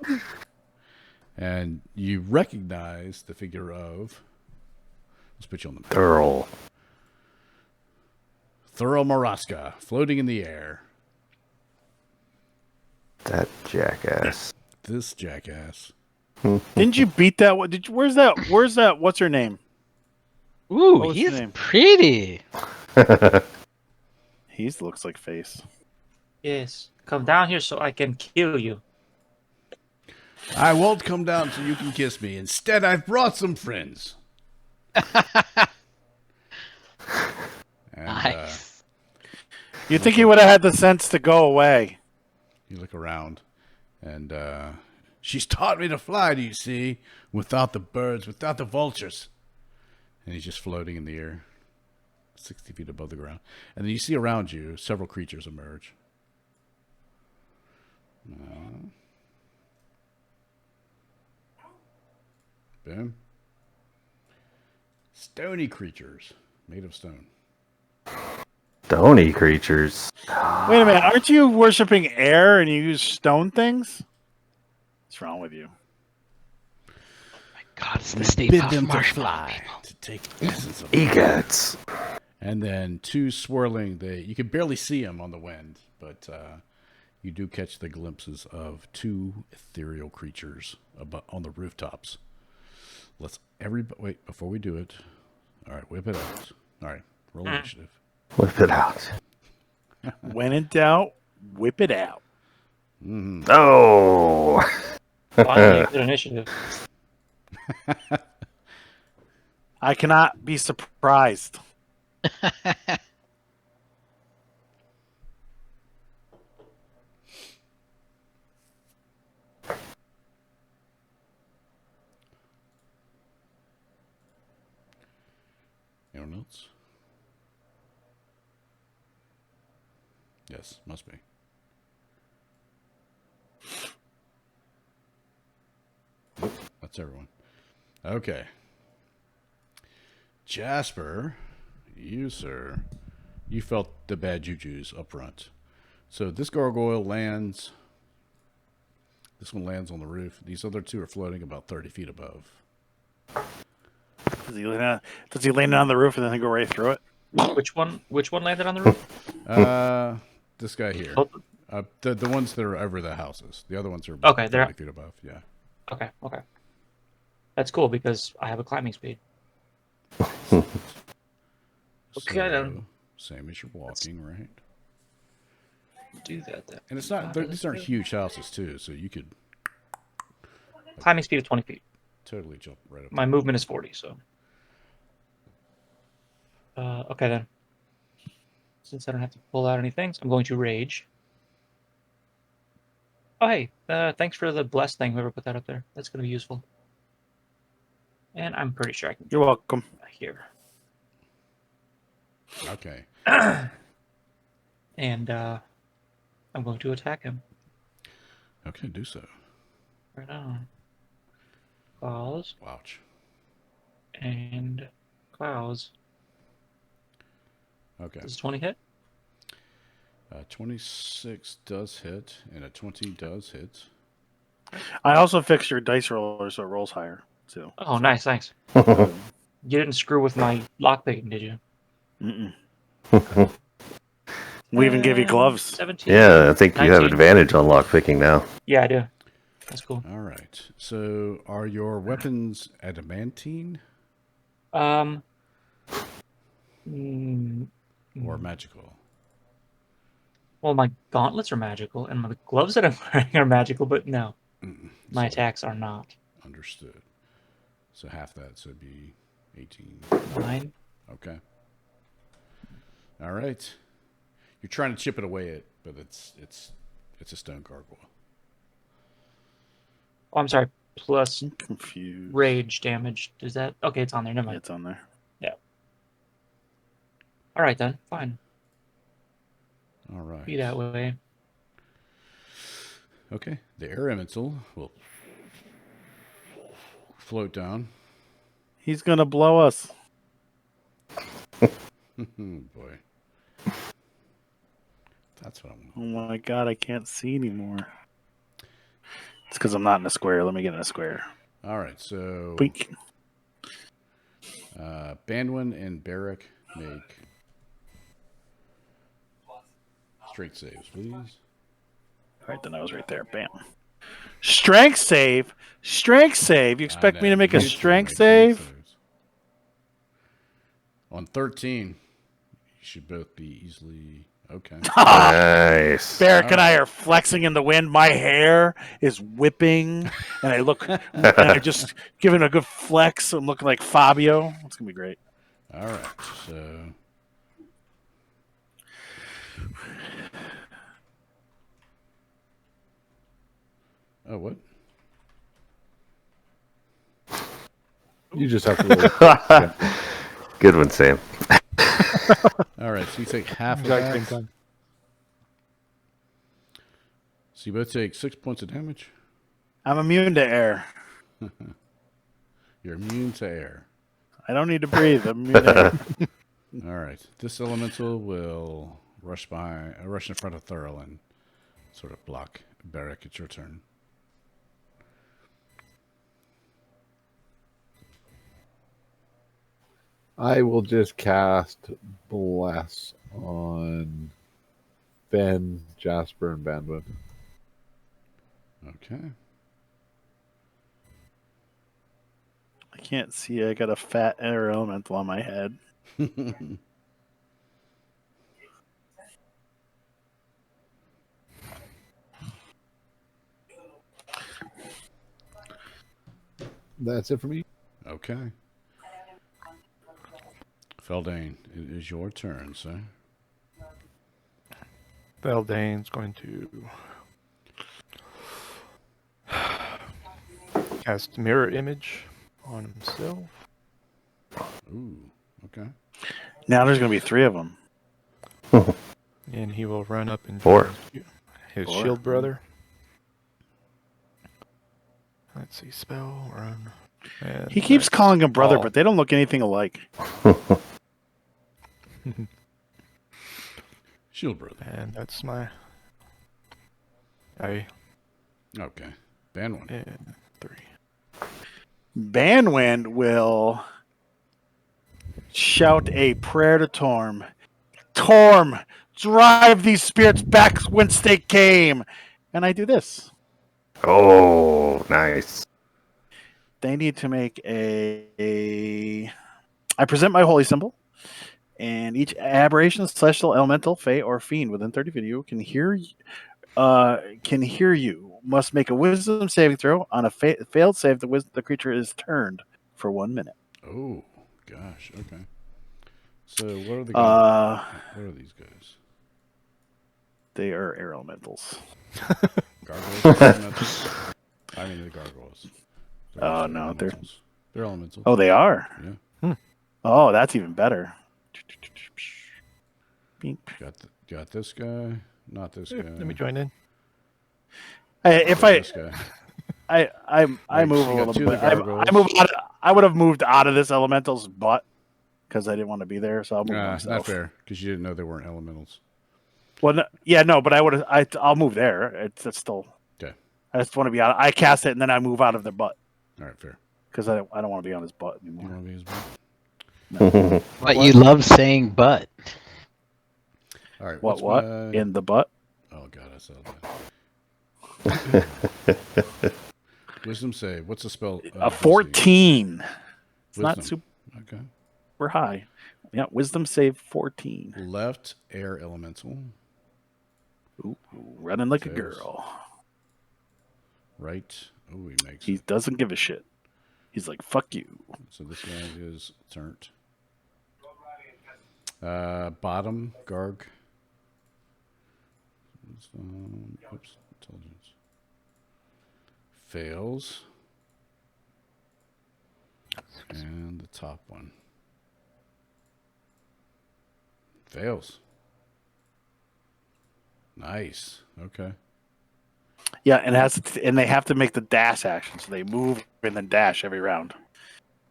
And you recognize the figure of, let's put you on the map. Thurl. Thurl Maraska, floating in the air. That jackass. This jackass. Didn't you beat that? Where's that? What's her name? Ooh, What was his he's name? pretty. He looks like face. Yes. Come down here so I can kill you. I won't come down so you can kiss me. Instead, I've brought some friends. And, Nice. You think he would have had the sense to go away? you look around, and she's taught me to fly, do you see? Without the birds, without the vultures. And he's just floating in the air, 60 feet above the ground. And then you see around you several creatures emerge. Boom. Stony creatures made of stone. Stony creatures. Wait a minute. Aren't you worshiping air and you use stone things? What's wrong with you? God, it's the We Stay bid Puft them to Marshmallow fly, people. to take essence of Egots. And then two swirling, you can barely see them on the wind, but you do catch the glimpses of two ethereal creatures on the rooftops. Wait, before we do it. All right, whip it out. All right, roll initiative. Whip it out. When in doubt, whip it out. Oh. Finally, a good initiative. I cannot be surprised. Anyone else? Yes, must be. Nope, that's everyone. Okay. Jasper, you, sir, you felt the bad juju's up front. So this gargoyle lands. This one lands on the roof. These other two are floating about 30 feet above. Does he land on the roof and then go right through it? Which one landed on the roof? This guy here. Both- The ones that are over the houses. The other ones are Okay, 30 feet above. Yeah. Okay. That's cool because I have a climbing speed. Okay, then. Same as you're walking, right? Do that then. And it's not. These aren't huge houses too, so you could Climbing speed of 20 feet. totally jump right up. My movement is 40, so. Okay then. Since I don't have to pull out any things, I'm going to rage. Oh, hey, thanks for the bless thing. Whoever put that up there, that's gonna be useful. And I'm pretty sure I can. You're welcome. Here. Okay. And I'm going to attack him. Okay, do so. Right on. Claws Ouch. and claws. Okay. Does 20 hit? 26 does hit, and a 20 does hit. I also fixed your dice roller so it rolls higher too. Oh, nice, thanks. Mm-mm. You didn't screw with my lockpicking, did you? We even give you gloves. 17. Yeah, I think you have 19. advantage on lockpicking now. Yeah, I do. That's cool. All right. So, are your weapons adamantine Mm, or magical? well, my gauntlets are magical, and the gloves that I'm wearing are magical, but no, my So, attacks are not. Understood. So half that, so it'd be 18. 9. Okay. All right. You're trying to chip it away at, but it's a stone gargoyle. Oh, I'm sorry. Plus I'm confused. rage damage. Is that okay? It's on there. Never Yeah, mind. it's on there. Yeah. All right then. Fine. All right. Be that way. Okay. The air elemental will float down. He's gonna blow us. Boy. That's what I want. Oh my god, I can't see anymore. It's because I'm not in a square. Let me get in a square. All right. So, Boink. Banwin and Barrick make strength saves, please. All right, then I was right there. Bam. Strength save. Strength save. You expect me to make a You two strength make save? saves. On 13, you should both be easily okay. Nice. Barrick and I are flexing in the wind. My hair is whipping, and I look, and I just giving a good flex. I'm looking like Fabio. It's gonna be great. All right. So, oh, what? You just have to roll. Yeah. Good one, Sam. All right. So you take half of Exact same that. time. So you both take 6 points of damage. I'm immune to air. You're immune to air. I don't need to breathe. I'm immune to air. All right. This elemental will rush in front of Thurl and sort of block Barrick. It's your turn. I will just cast Bless on Ben, Jasper, and Bandwood. Okay. I can't see. I got a fat air elemental on my head. That's it for me. Okay. Feldane, it is your turn, sir. Beldane's going to cast mirror image on himself. Ooh, okay. Now there's gonna be 3 of them. And he will run up and 4. join his Four. shield brother. Let's see, spell, run. And He keeps that's calling him brother, all. but they don't look anything alike. Shield brother. And that's my... I Okay. Ban one. and 3. Banwind will shout a prayer to Torm. Torm, drive these spirits back whence they came. And I do this. Oh, nice. They need to make a. I present my holy symbol, and each aberration, celestial, elemental, fey, or fiend within 30 feet of you can hear you. Must make a wisdom saving throw. On a failed save, the creature is turned for 1 minute. Oh, gosh. Okay. So what are the guys? What are these guys? They are air elementals. Gargoyles are elementals. I mean the gargoyles. They're Oh, also no, they're- elementals. They're elementals. Oh, they are. Yeah. Oh, that's even better. Beep. Got this guy. Not this guy. Let me join in. If Got I this guy. I Right, move so a you got little two of bit. the I gargoyles. move out. I would have moved out of this elemental's butt because I didn't want to be there. So I'll move Not myself. fair, because you didn't know they weren't elementals. Well, no, yeah, no, but I would. I'll move there. It's still. Okay. I just want to be out. I cast it and then I move out of their butt All right, fair. because I don't want to be on his butt You anymore. want to be his boy? But you love saying "but." All right. What? what's What my- in the butt? Oh god, I said that. Wisdom save. What's the spell? A DC? 14. It's not Wisdom. super Okay. high. Yeah, wisdom save 14. Left air elemental. Ooh, running like a Fails. girl. Right. Oh, he makes He it. doesn't give a shit. He's like, fuck you. So this guy is turned. Bottom Garg. Oops. Intelligence. Fails. And the top one. Fails. Nice. Okay. Yeah, and they have to make the dash action, so they move and then dash every round.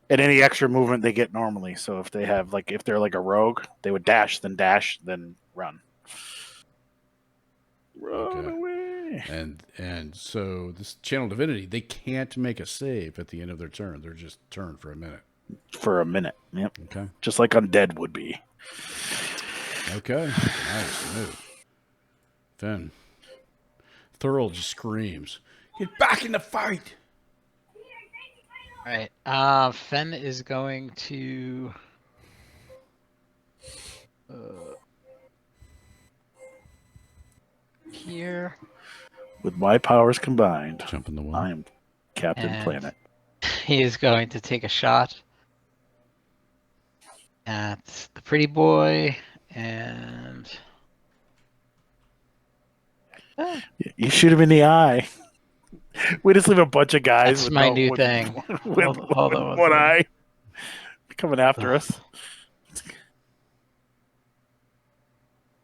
And any extra movement they get normally. So if they have if they're like a rogue, they would dash, then run. Run Okay. away. And so this channel divinity, they can't make a save at the end of their turn. They're just turned for a minute. For a minute. Yep. Okay. Just like undead would be. Okay. Nice move. Finn. Thurl just screams, "Get back in the fight!" All right. Fen is going to. Here. With my powers combined, Jump in the wall. I am Captain And- Planet. He is going to take a shot at the pretty boy and. You shoot him in the eye. We just leave a bunch of guys. That's with my no- new with- thing. With, Hold on with one one second. eye. Coming after us.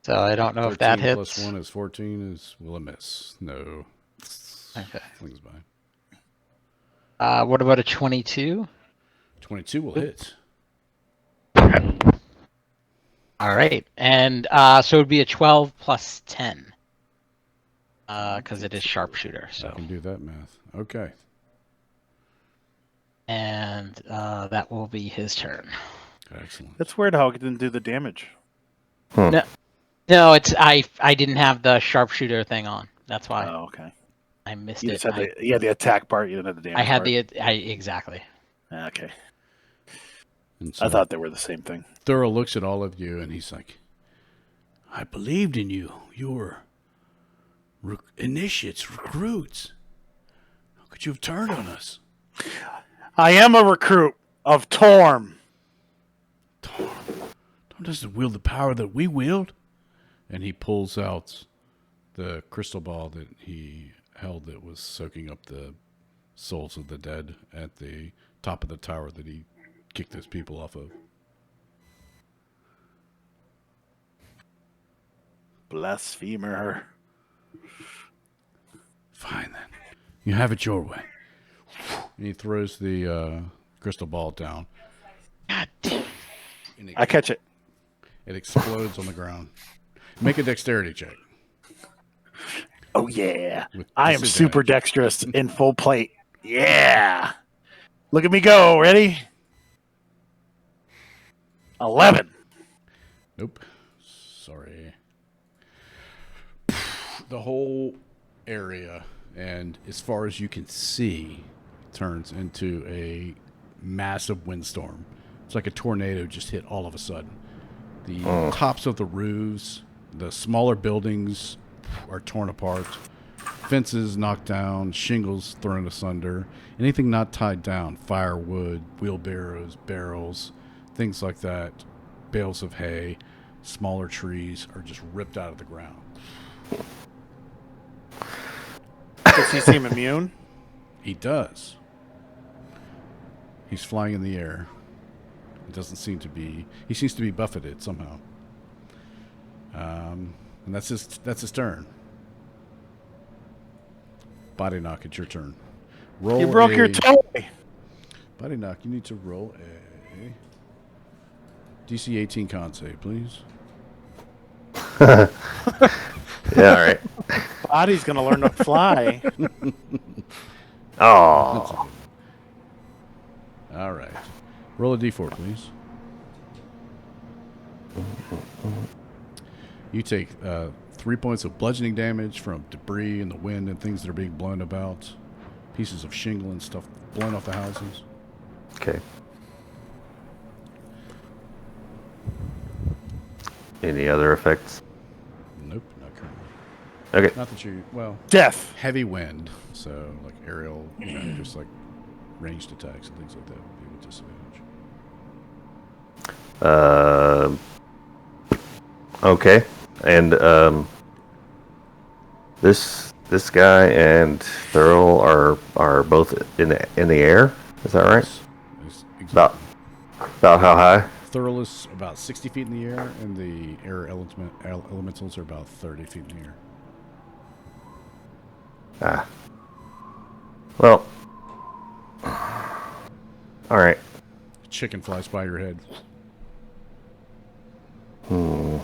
So I don't know if that 13 hits. plus 1 is 14. Will it miss? No. Okay. Flings by. What about a 22? 22 will hit. All right, and so it would be a 12 plus 10, because it is sharpshooter. I So, can do that math. Okay. and that will be his turn. Excellent. That's weird how it didn't do the damage. No, it's I didn't have the sharpshooter thing on. That's why Oh, okay. I missed You it. just had the attack part. You didn't have the damage I had part. exactly. Okay. And so I thought they were the same thing. Thurl looks at all of you and he's like, "I believed in you. You were initiates, recruits. How could you have turned on us?" I am a recruit of Torm. Don't doesn't wield the power that we wield. And he pulls out the crystal ball that he held that was soaking up the souls of the dead at the top of the tower that he kicked those people off of. Blasphemer. Fine then. You have it your way. And he throws the crystal ball down. God damn. And I catch it. it explodes on the ground. Make a dexterity check. Oh, yeah. With I am super disadvantage. dexterous in full plate. Yeah. Look at me go. Ready? 11. Nope. Sorry. The whole area, and as far as you can see, turns into a massive windstorm. It's like a tornado just hit all of a sudden. The tops of the roofs, the smaller buildings are torn apart. Fences knocked down, shingles thrown asunder. Anything not tied down, firewood, wheelbarrows, barrels, things like that, bales of hay, smaller trees are just ripped out of the ground. Does he seem immune? He does. He's flying in the air. It doesn't seem to be. He seems to be buffeted somehow. And that's his turn. Body knock, it's your turn. Roll. You broke your toy. Body knock. You need to roll a DC 18 con save, please. Yeah, all right. Body's gonna learn to fly. Oh, All right. Roll a d4, please. You take 3 points of bludgeoning damage from debris and the wind and things that are being blown about. Pieces of shingle and stuff blown off the houses. okay. Any other effects? Nope, not currently. Okay. Not that you, well, Death. heavy wind. So, like aerial, just like ranged attacks and things like that would be with disadvantage. Okay. And this guy and Thurl are both in the air. Is that right? About how high? Thurl is about 60 feet in the air, and the air elementals are about 30 feet in the air. Ah. Well. All right. Chicken flies by your head. Hmm.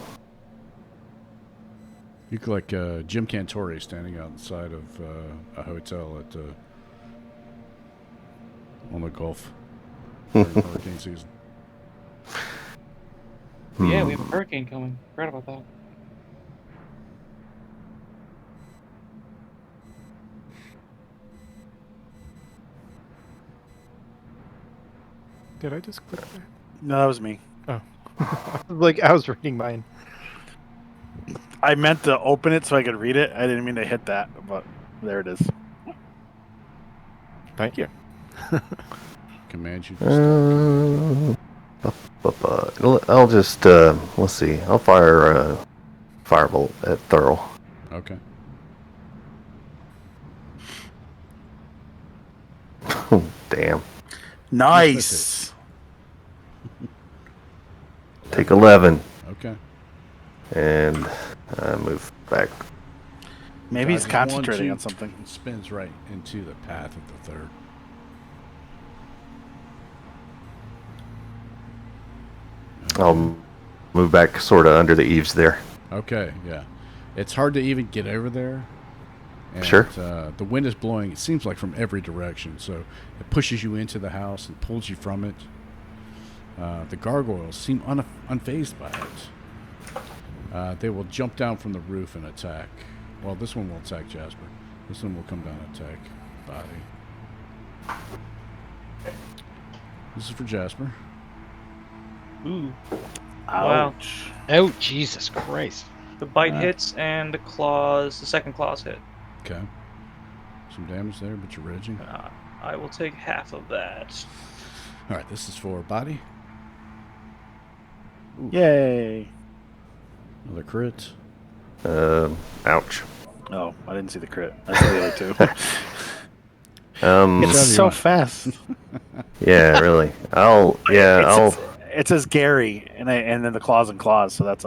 You look like Jim Cantore standing outside of a hotel at on the Gulf during hurricane season. Yeah, we have a hurricane coming. Forgot about that. Did I just click that? No, that was me. Like, I was reading mine. I meant to open it so I could read it. I didn't mean to hit that, but there it is. Thank you. Command you to I'll just let's see. I'll fire a firebolt at Thurl. Okay. Damn. Nice. Take 11 Okay. and move back. Maybe he's Dodges concentrating 1, on 2, something. and spins right into the path of the third. I'll move back sort of under the eaves there. Okay, yeah. It's hard to even get over there. And, Sure. The wind is blowing, it seems like, from every direction. So it pushes you into the house and pulls you from it. The gargoyles seem unfazed by it. They will jump down from the roof and attack. Well, this one will attack Jasper. This one will come down and attack Body. This is for Jasper. Ooh. Wow. Ouch. Oh, Jesus Christ. The bite hits and the second claws hit. Okay. Some damage there, but you're raging. I will take half of that. All right, this is for Body. Ooh, Yay. another crit. Ouch. Oh, I didn't see the crit. I saw the other two. Um, It's Whatever you so want. fast. yeah, really. It says Gary, and then the claws and claws. So that's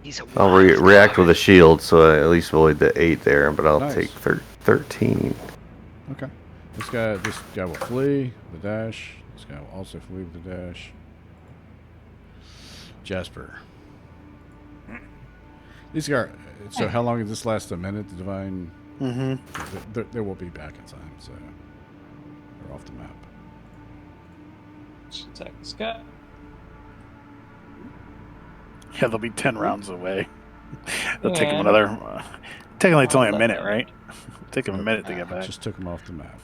He's a I'll wild react card. with a shield, so I at least avoid the 8 there. But I'll Nice. take 13. Okay. This guy will flee with the dash. This guy will also flee with the dash. Jasper. These guys. So how long does this last? A minute? The divine. Mm-hmm. They will be back in time, so they're off the map. Let's attack this guy. Yeah, they'll be 10 rounds away. They'll take them Yeah. another. Technically, it's only a 11. minute, right? Take them a minute to get back. Just took them off the map.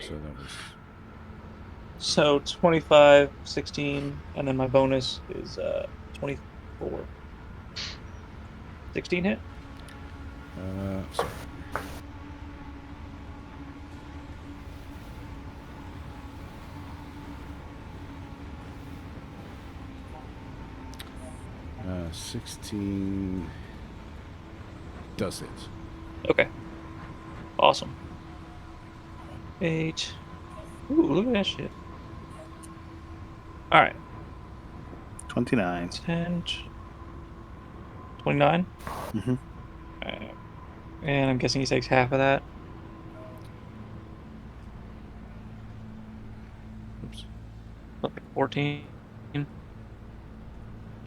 So that was So 25, 16, and then my bonus is 24. 16 hit? sorry. Uh, 16 does hit. Okay. Awesome. 8. Ooh, look at that shit. All right. 29. 10. 29. Mm-hmm. And I'm guessing he takes half of that. Oops. 14.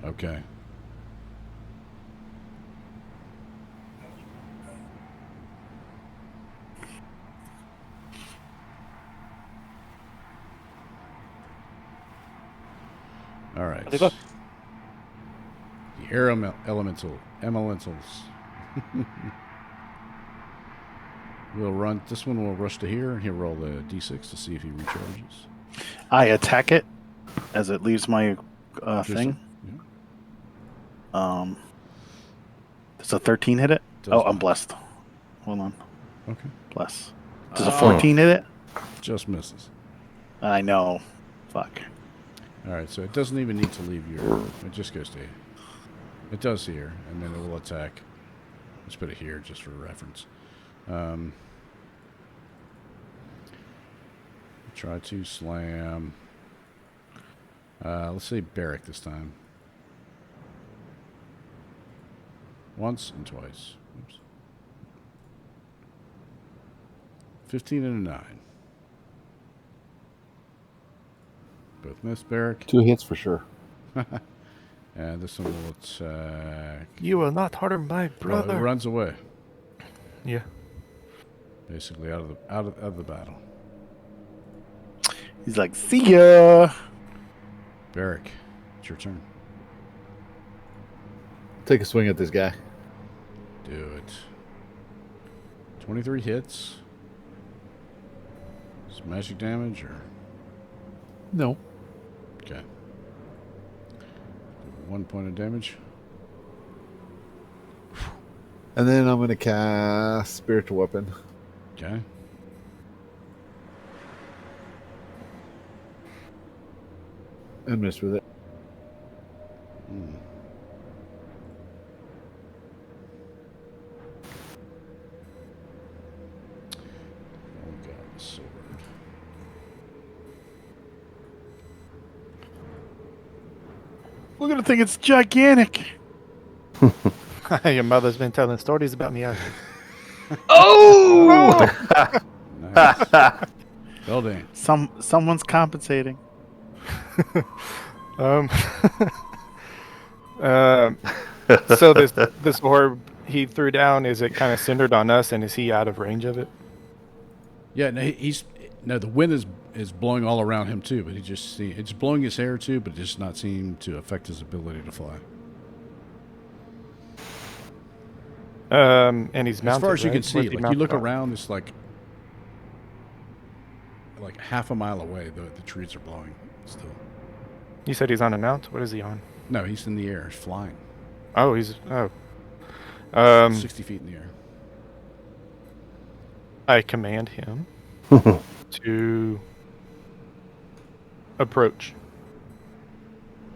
Okay. All right. How'd they look? The air elementals. We'll run. This one will rush to here, and he'll roll a d6 to see if he recharges. I attack it as it leaves my thing. Yeah. Does a 13 hit it? Does I'm not. blessed. Hold on. Okay. Bless. Does a 14 hit it? Just misses. I know. Fuck. All right, so it doesn't even need to leave your. It just goes to. It does here, and then it will attack. Let's put it here just for reference. Try to slam. Let's say Barrack this time. Once and twice. Oops. 15 and a 9. Both miss Barrack. 2 hits for sure. And this one will attack. You will not harm my Well, brother. it runs away. Yeah. Basically out of the battle. He's like, see ya. Barrack, it's your turn. Take a swing at this guy. Do it. 23 hits. Is magic damage or? No. Okay. 1 point of damage. And then I'm going to cast Spiritual Weapon. Okay. And miss with it. Hmm. Oh god, the sword. Look at the thing. It's gigantic. Your mother's been telling stories about me. Oh! Nice. Well done. Someone's compensating. Um, so this orb he threw down, is it kind of centered on us, and is he out of range of it? Yeah, no, the wind is blowing all around him too, but it's blowing his hair too, but it does not seem to affect his ability to fly. And he's mounted. As far as you right? can see, Where's he like you look mounted on? around, it's like half a mile away. The trees are blowing still. You said he's on a mount. What is he on? No, he's in the air. He's flying. Oh, he's 60 feet in the air. I command him to approach.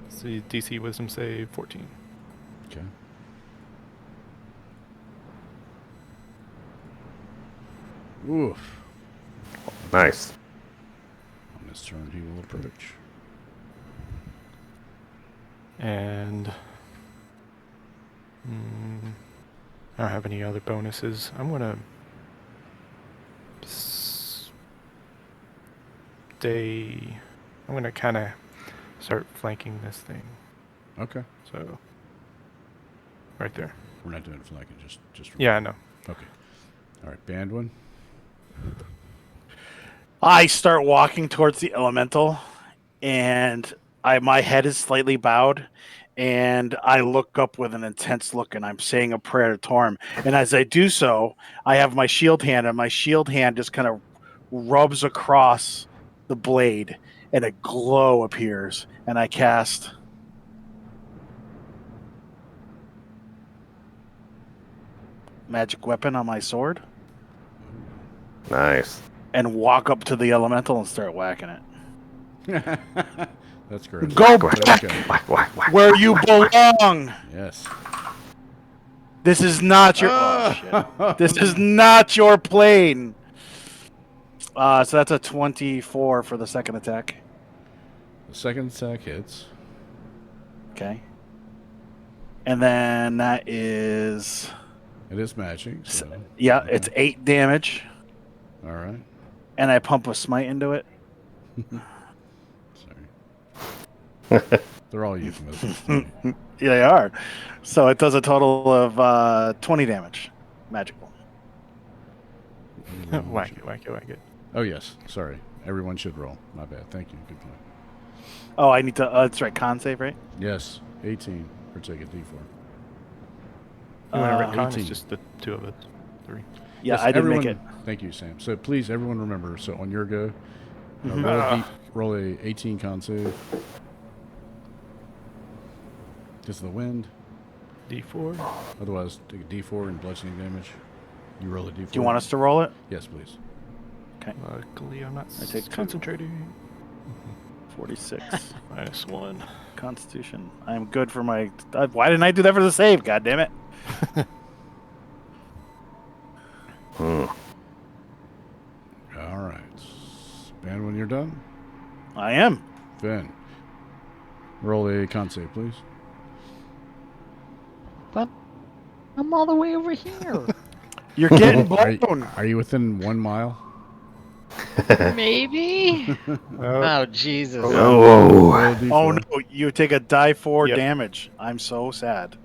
See, DC Wisdom save 14. Okay. Oof. Nice. On this turn, he will approach. And I don't have any other bonuses. I'm gonna stay. I'm gonna kind of start flanking this thing. Okay. So right there. We're not doing flanking, just. Yeah, I know. Okay. All right, band one. I start walking towards the elemental, and my head is slightly bowed, and I look up with an intense look, and I'm saying a prayer to Torm. And as I do so, I have my shield hand, and my shield hand just kind of rubs across the blade, and a glow appears, and I cast magic weapon on my sword Nice. and walk up to the elemental and start whacking it. That's great. Go But back okay. Whack, whack, whack. where you belong. Yes. This is not your. shit. This is not your plane. So that's a 24 for the second attack. The second attack hits. Okay. And then that is... It is matching. So. Yeah, it's 8 damage. All right. And I pump a smite into it. Sorry. They're all euphemisms. Yeah, they are. So it does a total of 20 damage. Magical. Whack it. Oh, yes. Sorry. Everyone should roll. My bad. Thank you. Good point. Oh, I need to... that's right. Con save, right? Yes. 18. Or take a d4. You want to retcon? 18. It's just the 2 of us. 3. Yeah, Yes, I didn't everyone, make it. Thank you, Sam. So please, everyone remember, so on your go, Mhm. roll a 18 con save. Because of the wind. D4. Otherwise, take a d4 and bludgeoning damage. You roll a d4. Do you want us to roll it? Yes, please. Luckily, I'm not I take 2. concentrating. 46. -1. Constitution. I'm good for my... why didn't I do that for the save? God damn it. Hmm. All right. Ben, when you're done. I am. Finn. Roll a con save, please. But I'm all the way over here. You're getting Are blown. are you within 1 mile? Maybe. Oh, Oh Jesus. Oh, Roll a d4. Oh no, you take a die 4 Yep. damage. I'm so sad.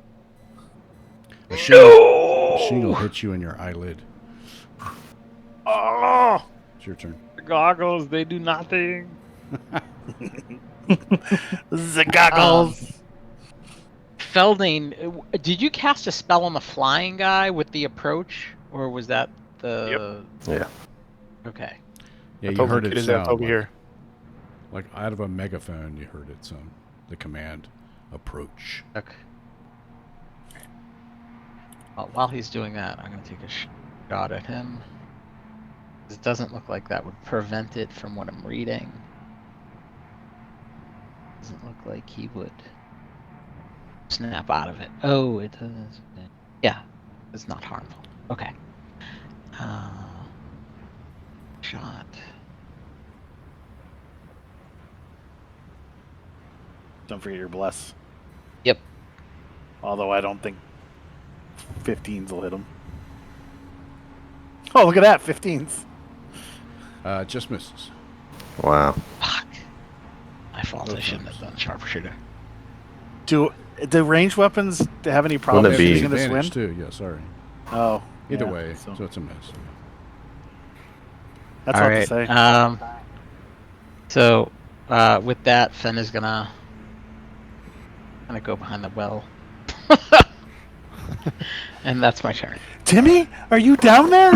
A shingle hits you in your eyelid. Oh! It's your turn. Goggles, they do nothing. The goggles. Felding, did you cast a spell on the flying guy with the approach, or was that the? yeah. Okay. Yeah, I you told heard him, it "Get his ass sound over here." like out of a megaphone. You heard it sound. The command, approach. Okay. Well, while he's doing that, I'm gonna take a shot at him. It doesn't look like that would prevent it from what I'm reading. Doesn't look like he would snap out of it. Oh, it does. Yeah, it's not harmful. Okay. Shot. Don't forget your bless. Yep. Although I don't think 15s will hit him. Oh, look at that, 15s. Just misses. Wow. Fuck. My fault. Both I shouldn't times. have done sharpshooter. Do ranged weapons have any Wouldn't problems it be- using this Advantage wind? too. Yeah, sorry. Oh, Either yeah, way, so so it's a miss. that's All all right. to say. So, with that, Finn is gonna go behind the well, and that's my turn. Timmy, are you down there?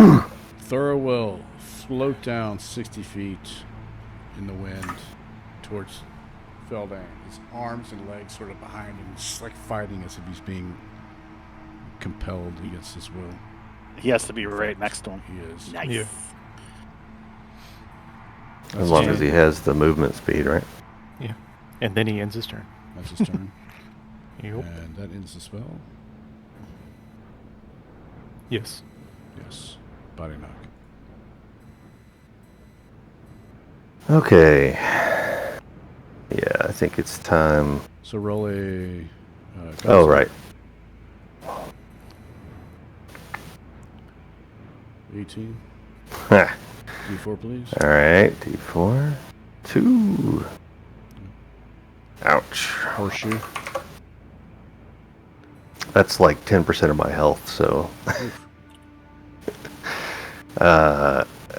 Thurl will float down 60 feet in the wind towards Feldang. His arms and legs sort of behind him, just like fighting as if he's being compelled against his will. He has to be right next to him. He is. Nice. Yeah. As long as he has the movement speed, right? And then he ends his turn. That's his turn. Yep. And that ends the spell. Yes. Yes. Body knock. Okay. Yeah, I think it's time. So roll a. Oh, right. 18. Ha. D4, please. All right, D4. 2. Ouch. Horseshoe. That's like 10% of my health, so.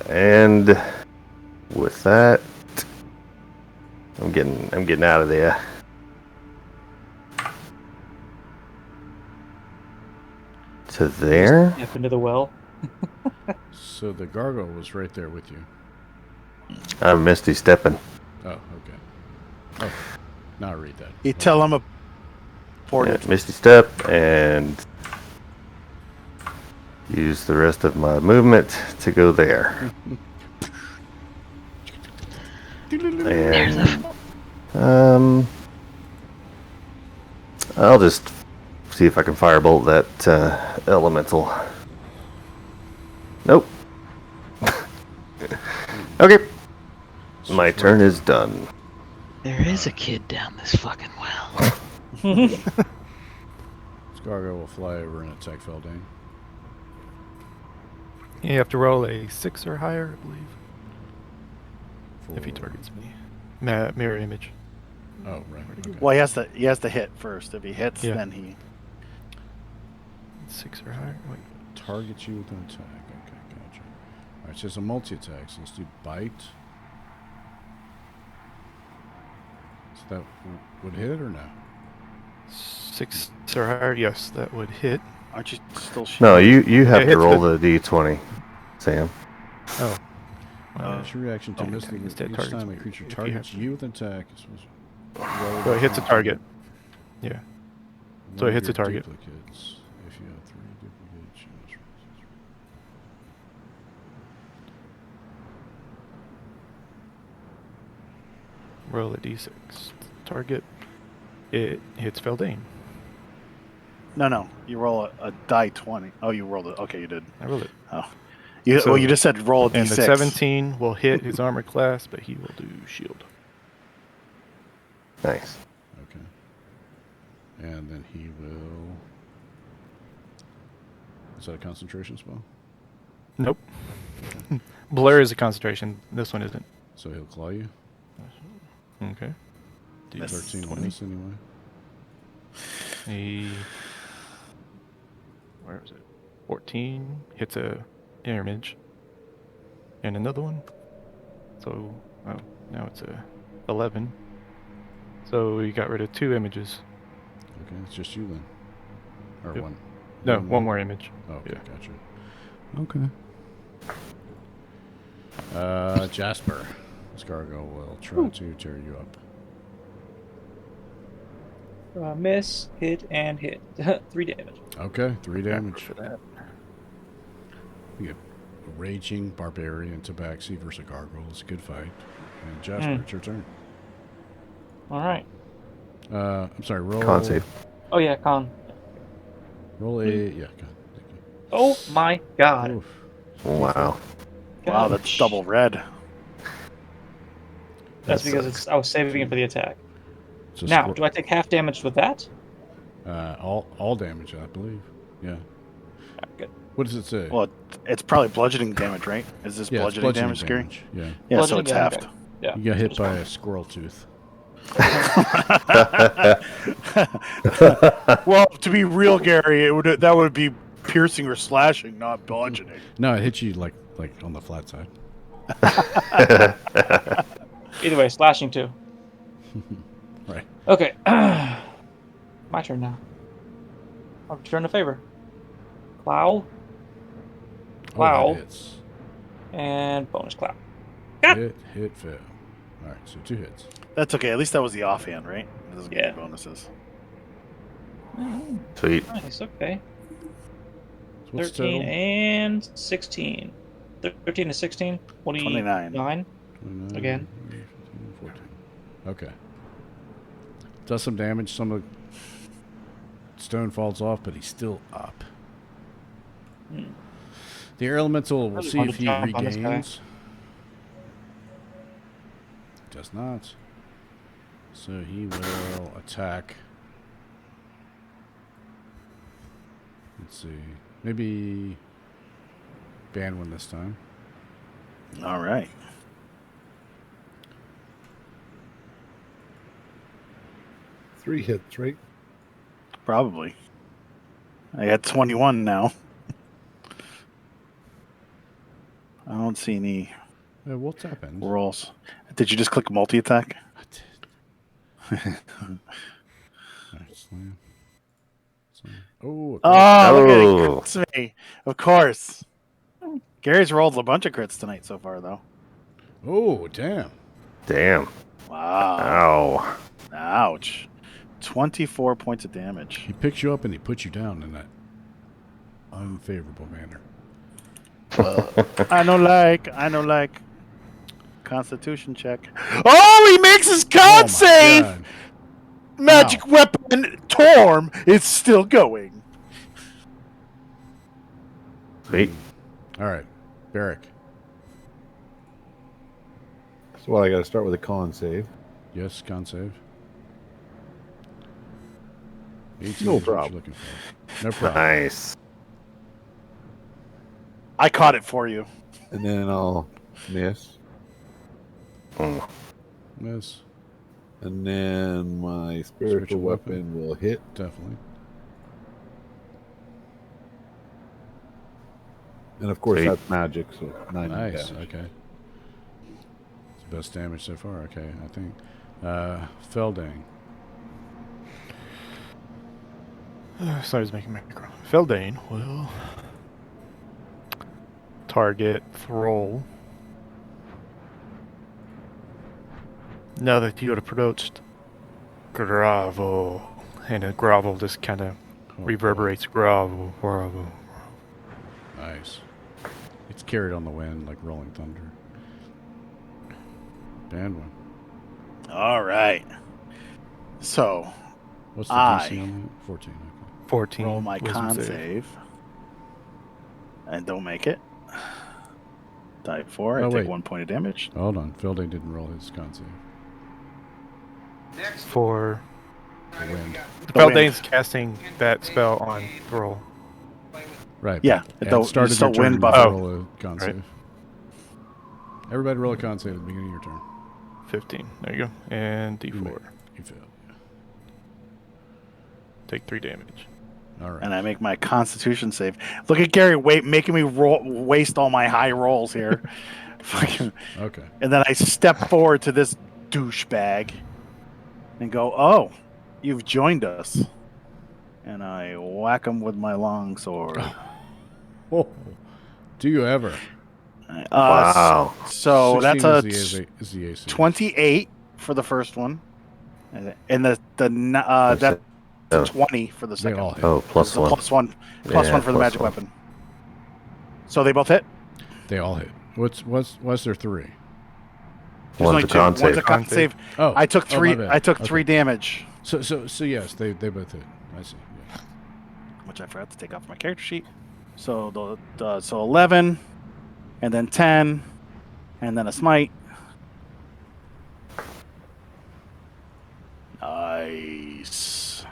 And with that, I'm getting out of there. To there? Step into the well. So the gargoyle was right there with you. I'm Misty stepping. Oh, okay. Oh, now I read that. You tell him a Yeah, portage. Misty step and use the rest of my movement to go there. And I'll just see if I can firebolt that elemental. Nope. Okay. My turn is done. There is a kid down this fucking well. Scargo will fly over and attack Feldane. You have to roll a 6 or higher, I believe, if he For- targets me. Mirror image. Oh, right. Okay. Well, he has to hit first. If he hits, Yeah. then he. 6 or higher. Wait. Target you with an attack. Okay, gotcha. All right, so it's a multi-attack. So let's do bite. So that would hit or no? 6 or higher. Yes, that would hit. Aren't you still? No, you have It to hits roll the- the d20, Sam. Oh. It's your reaction to Oh, miss okay, the instead each targets time a me creature if you targets have- you with an attack. It's supposed to roll So it hits a the- target. Yeah. So one it of hits a your target. Duplicates. If you have 3 duplicates. Roll a d6. Target. It hits Feldane. No. You roll a die 20. Oh, you rolled it. Okay, you did. I rolled it. You So- you just said roll a d6. And the 17 will hit his armor class, but he will do shield. Nice. Okay. And then he will. Is that a concentration spell? Nope. Blur is a concentration. This one isn't. So he'll claw you? Okay. Miss. 13 will 20. miss anyway. A where is it? 14 hits a image, and another one. So now it's a 11. So we got rid of 2 images. Okay, it's just you then. Or Yep. one. No, one more image. Oh, okay, Yeah. gotcha. Okay. Jasper. Scargo will try to tear you up. Miss, hit, and hit. 3 damage. Okay, 3 damage. For that. We get a raging barbarian tabaxi versus a gargoyle. It's a good fight. And Jasper, it's your turn. All right. I'm sorry, roll. Con save. Oh yeah, con. Roll a. Yeah, con. Oh my god. Oof. Wow. Wow, that's double red. That's That because sucks. I was saving it for the attack. So Now, do I take half damage with that? all damage, I believe. Yeah. Good. What does it say? Well, it's probably bludgeoning damage, right? Is this yeah, it's bludgeoning damage, Scary? Yeah. Yeah, so Bludgeoning it's damage, halved. okay. Yeah. You got hit by a squirrel tooth. Well, to be real, Gary, that would be piercing or slashing, not bludgeoning. No, it hit you like on the flat side. Either way, slashing too. Right. Okay. My turn now. I'll return a favor. Clow Oh, Wow. that hits. and bonus clow. God. Hit, fail. All right, so 2 hits. That's okay. At least that was the offhand, right? It doesn't Yeah. give you bonuses. Sweet. Nice. Okay. So what's 13 total? and 16. 13 to 16. 29. 29. 29, Again. 15, 14. Okay. Does some damage. Some of the stone falls off, but he's still up. Hmm. The air elemental, we'll Really see want if to he jump on this guy. regains. Does not. So he will attack. Let's see. Maybe Banwin this time. All right. Three hits, right? Probably. I got 21 now. I don't see any What's happened? rolls. Did you just click multi-attack? I did. Alright, slam. Slam. Oh, Oh, look at Oh. it. Crits me. Of course. Gary's rolled a bunch of crits tonight so far, though. oh, damn. Damn. Wow. Ow. Ouch. 24 points of damage. He picks you up and he puts you down in that unfavorable manner. I don't like. Constitution check. Oh, he makes his con Oh my save! God. Magic weapon Torm is still going. Sweet. All right. Barrick. So what? I got to start with a con save. Yes, con save. 18 No is what problem. you're looking for. No problem. Nice. I caught it for you. And then I'll miss. Mm. Miss. And then my spiritual weapon will hit. Definitely. And of course, Sweet. that's magic, so 9 Nice. damage. Okay. It's the best damage so far. Okay, I think. Felding. Somebody's making macro. Feldane will target Thurl. Now that you have approached gravel, and the gravel just kind of Oh, reverberates gravel. Nice. It's carried on the wind like rolling thunder. Band one. All right. So What's the I DC on that? 14. Okay. 14. roll my wisdom con save. And don't make it. Die 4. Oh, I take wait. 1 point of damage. Hold on. Felding didn't roll his con save. For The wind. Feldane's casting that spell on Thurl. Right. Yeah, but the- it started still your turn. wind You buff. roll a con Right. save. Everybody roll a con save at the beginning of your turn. 15. There you go. And You D4. You failed. Take 3 damage. All right. And I make my Constitution save. Look at Gary making me waste all my high rolls here. Fucking. Okay. And then I step forward to this douchebag and go, "Oh, you've joined us." And I whack him with my longsword. Oh, do you ever? Wow. So 16 that's a is the AC. 28 for the first one, and that's Oh. 20 for the They second. all hit. Oh, plus It's a one. plus one Yeah, for the plus magic one. weapon. So they both hit. They all hit. What's there 3? There's One's only a two. con One's save. a con save. Oh, I took oh, 3. my bad. I took Okay. 3 damage, So yes, they both hit. I see. Yeah. which I forgot to take off my character sheet. So so 11, and then 10, and then a smite. Nice.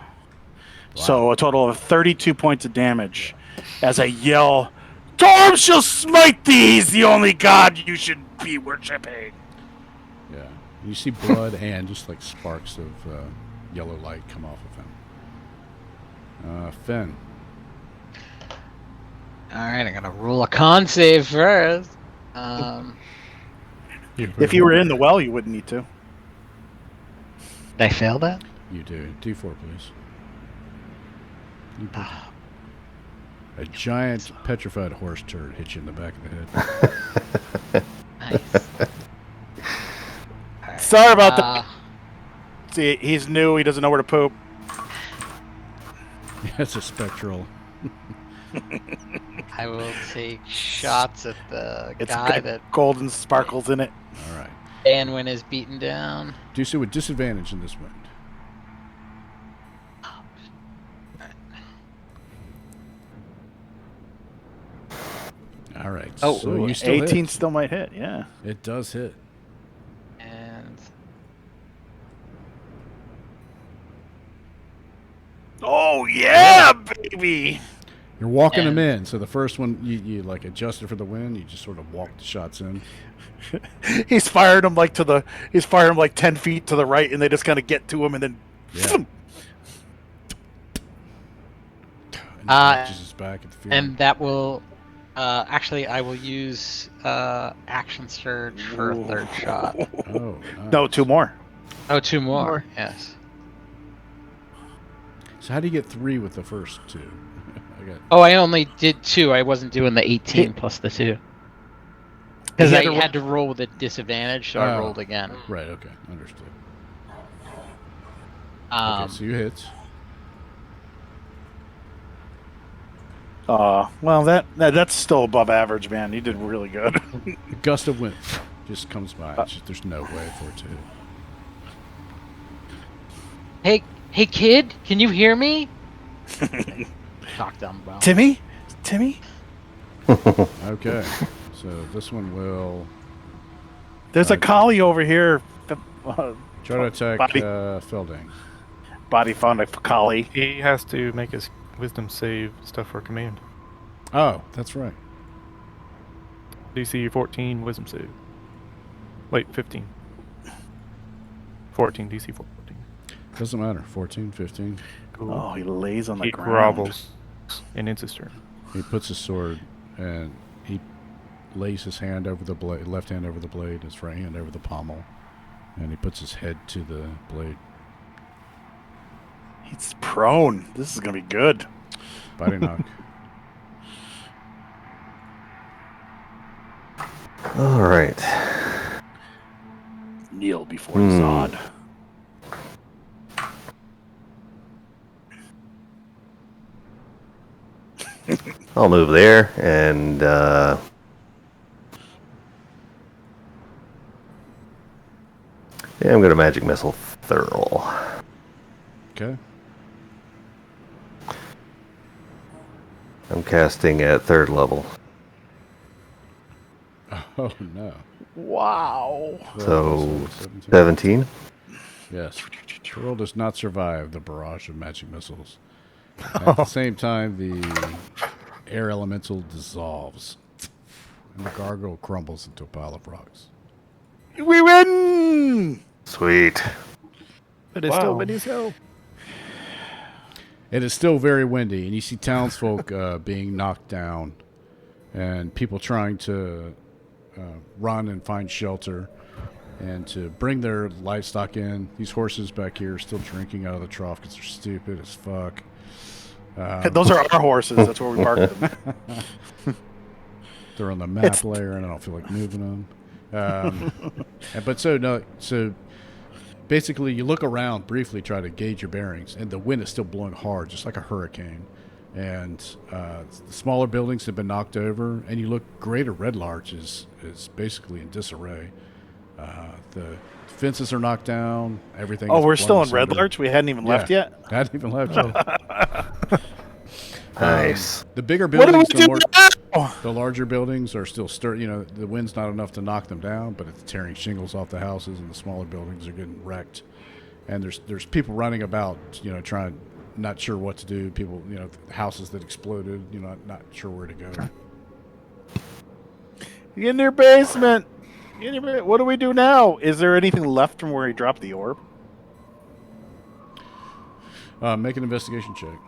So a total of 32 points of damage as I yell, "Storm shall smite thee! He's the only god you should be worshipping." Yeah. You see blood and just like sparks of yellow light come off of him. Finn. All right, I'm gonna roll a con save first. If you were in the well, you wouldn't need to. Did I fail that? You do. D4, please. You pick a giant petrified horse turd hit you in the back of the head. Nice. All right. Sorry about that. See, he's new. He doesn't know where to poop. It's a spectral. I will take shots at the It's guy got that golden sparkles in it. All right. Banwin is beaten down. Do so with disadvantage in this wind. All right. Oh, so you still 18 hit. still might hit. Yeah. It does hit. And Oh yeah, baby. You're walking them And- in. So the first one, you like adjusted for the wind. You just sort of walk the shots in. He's fired him like he's fired him like 10 feet to the right, and they just kind of get to him, and then. Yeah. And catches his back at the field. and that will actually I will use action surge for a third shot. Oh, nice. No, 2 more. Oh, 2 more. Yes. So how do you get 3 with the first 2? I got. Oh, I only did 2. I wasn't doing the 18 plus the 2. Because He I had to had to roll with a disadvantage, so I Oh. rolled again. Right. Okay. Understood. Um, Okay. So you hit. Well, that's still above average, man. He did really good. A gust of wind just comes by. It's just, there's no way for it to hit. hey, kid, can you hear me? Talk dumb, bro. Timmy? Okay. So this one will There's a collie over here. try to attack Body. Felding. Body found a collie. He has to make his wisdom save stuff for command. Oh, that's right. DC 14 wisdom save. Wait, 15. 14, DC 14. Doesn't matter. 14, 15. Cool. Oh, he lays on the He ground. grovels and ends his turn. He puts his sword and he lays his hand over the blade, left hand over the blade, his right hand over the pommel, and he puts his head to the blade. He's prone. This is gonna be good. Body knock. All right. Kneel before Zod. I'll move there and yeah, I'm gonna magic missile Thurl. Okay. I'm casting at 3rd level. Oh no. Wow. So 17. 17. Yes. The world does not survive the barrage of magic missiles. At the same time, the air elemental dissolves, and the gargoyle crumbles into a pile of rocks. We win. Sweet. But it's still windy as hell. It is still very windy, and you see townsfolk being knocked down, and people trying to run and find shelter, and to bring their livestock in. These horses back here are still drinking out of the trough because they're stupid as fuck. Those are our horses. That's where we parked them. They're on the map layer, and I don't feel like moving them. So basically, you look around briefly, try to gauge your bearings, and the wind is still blowing hard, just like a hurricane. And the smaller buildings have been knocked over, and you look, Greater Red Larch is basically in disarray. The fences are knocked down. Everything. Oh, is we're still blown in Red asunder. Larch. We hadn't even left yet. Hadn't even left yet. Nice. The bigger What do we buildings, do now? the larger buildings are still the wind's not enough to knock them down, but it's tearing shingles off the houses, and the smaller buildings are getting wrecked. And there's people running about, trying, not sure what to do. People, houses that exploded, not sure where to go. Get in their basement. What do we do now? Is there anything left from where he dropped the orb? Make an investigation check.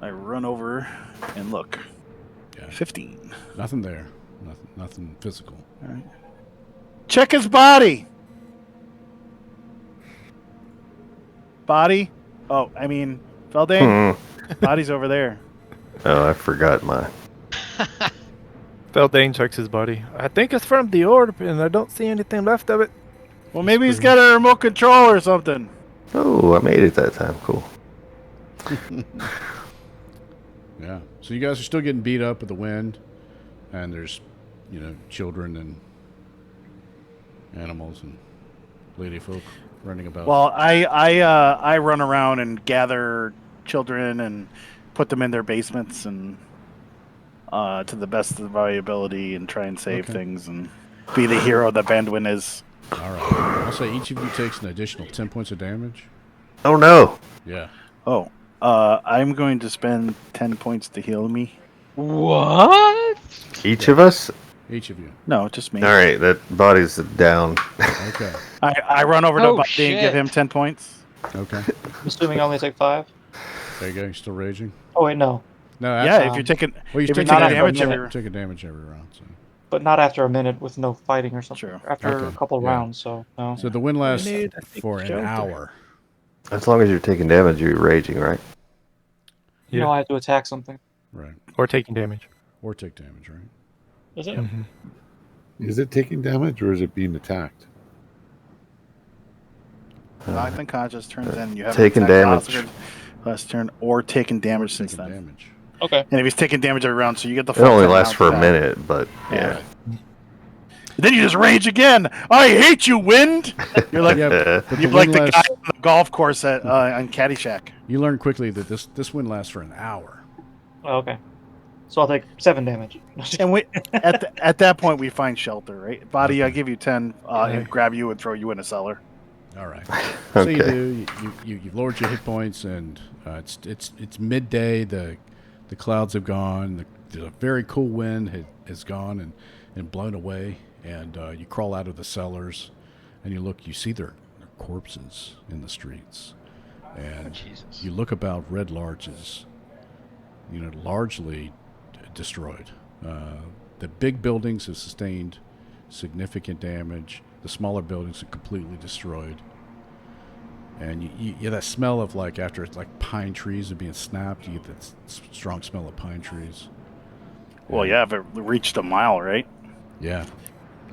I run over and look. Yeah. 15. Nothing there. Nothing physical. All right. Check his body. Body? Oh, I mean, Feldane? Body's over there. Oh, I forgot mine. Feldane checks his body. I think it's from the orb, and I don't see anything left of it. Well, maybe he's got a remote control or something. Oh, I made it that time. Cool. Yeah. So you guys are still getting beat up with the wind, and there's, children and animals and lady folk running about. Well, I run around and gather children and put them in their basements and to the best of my ability and try and save things and be the hero that Bandwin is. All right. I'll say each of you takes an additional 10 points of damage. Oh no. Yeah. Oh, I'm going to spend 10 points to heal me. What? Each of us? Each of you. No, just me. All right, that body's down. Okay. I run over to Oh, Buddy and give shit. him 10 points. Okay. I'm assuming I only take 5. There you go. You're still raging? Oh wait, no, No, Yeah, actually, if you're taking well, if you're taking taking damage damage every- every taking damage every round. but not after a minute with no fighting or something. Sure. After a Okay, couple yeah. rounds, so no. So the wind lasts need, I think, for an shelter. hour. As long as you're taking damage, you're raging, right? You know I have to attack something. Right. Or taking damage. Or take damage, right? Is it? Mm-hmm. Is it taking damage or is it being attacked? Knocked unconscious turns in. You have Taking damage. Last turn or taking damage since Taking then. damage. Okay. And if he's taking damage every round, so you get the It full only 10 lasts rounds for a back. minute, but yeah. Then you just rage again. I hate you, wind. You're like Yeah, but you're the like wind the guy lasts, on the golf course at on Caddyshack. you learn quickly that this wind lasts for an hour. Oh, okay. So I'll take 7 damage. And we at that point we find shelter, right? Body, I give you 10 and grab you and throw you in a cellar. All right. So you Okay. do. You've lowered your hit points, and it's midday. The clouds have gone. The very cool wind has gone and blown away. And you crawl out of the cellars, and you look. You see their corpses in the streets, and Jesus. you look about. Red Larches, largely destroyed. The big buildings have sustained significant damage. The smaller buildings are completely destroyed. And you get that smell of after it's like pine trees are being snapped, you get that strong smell of pine trees. Well, yeah, if it reached a mile, right? Yeah.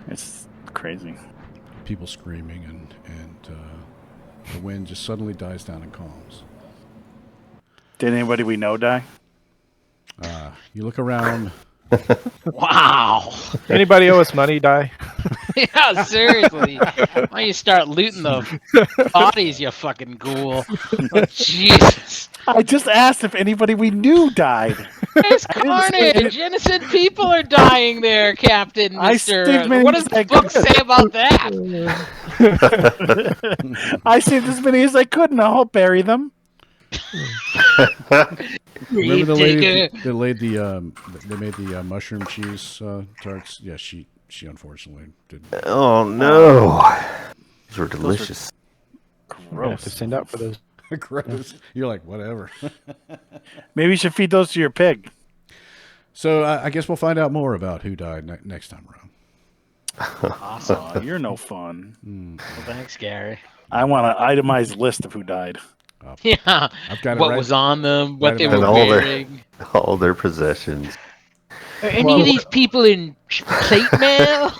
It's crazy. People screaming, and the wind just suddenly dies down and calms. Did anybody we know die? You look around. Wow. Anybody owe us money, die? Yeah, seriously. Why don't you start looting the bodies, you fucking ghoul? Oh, Jesus. I just asked if anybody we knew died. There's carnage. Innocent people are dying there, Captain. I Mister. saved many What does the as I book could. say about that? I saved as many as I could, and I'll bury them. Remember the Take lady a- that laid they made the mushroom cheese tarts? Yeah, she unfortunately didn't. Oh no, these were delicious. We're gonna have to send out for those. Gross. You're like, whatever. Maybe you should feed those to your pig. So I guess we'll find out more about who died next time around. Awesome. Aw, you're no fun. Well, thanks, Gary. I want an itemized list of who died. Yeah. I've got it What right- was on them, what right they about were all their- wearing. All their possessions. Are any of these people in plate mail?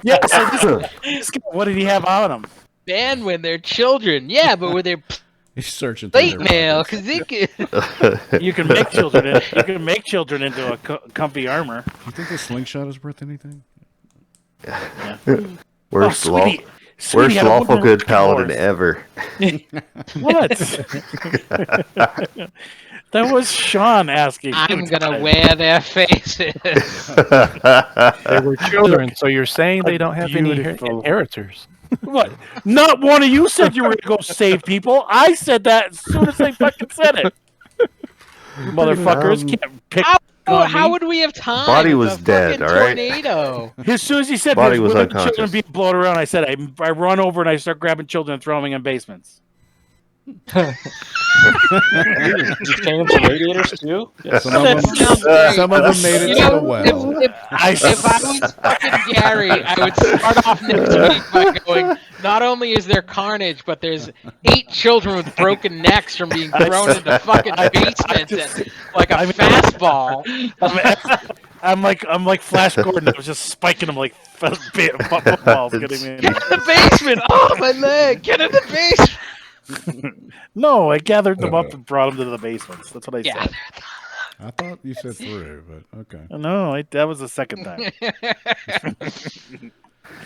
Yeah, so this guy, what did he have on him? Man, when they're children. Yeah, but were they He's searching through plate their mail? pockets. Because they could... You can make children. You can make children into a comfy armor. You think the slingshot is worth anything? Worst, sweetie, worst sweetie had a lawful wooden good horse. paladin ever. What? That was Sean asking. I'm who gonna died. wear their faces. They were children, so you're saying they don't have any Beautiful. inheritors. What? Not one of you said you were gonna go save people. I said that as soon as I fucking said it. Motherfuckers can't pick. How would we have time? Body It's was a dead, fucking all right? tornado. As soon as he said Body there's was women and children unconscious. being blown around, I said I run over and I start grabbing children and throwing them in basements. You change some radiators too? Some of them, Sounds great. some of them made it You to know, the well. if I I was fucking Gary, I would start off next week by going, not only is there carnage, but there's 8 children with broken necks from being thrown into fucking basements and like a fastball. I'm like Flash Gordon. I was just spiking them like footballs. Getting me. Get in the basement! Oh, my leg! Get in the basement! No, I gathered them up and brought them to the basements. That's what I Yeah. said. I thought you said through, but okay. No, that was the second time.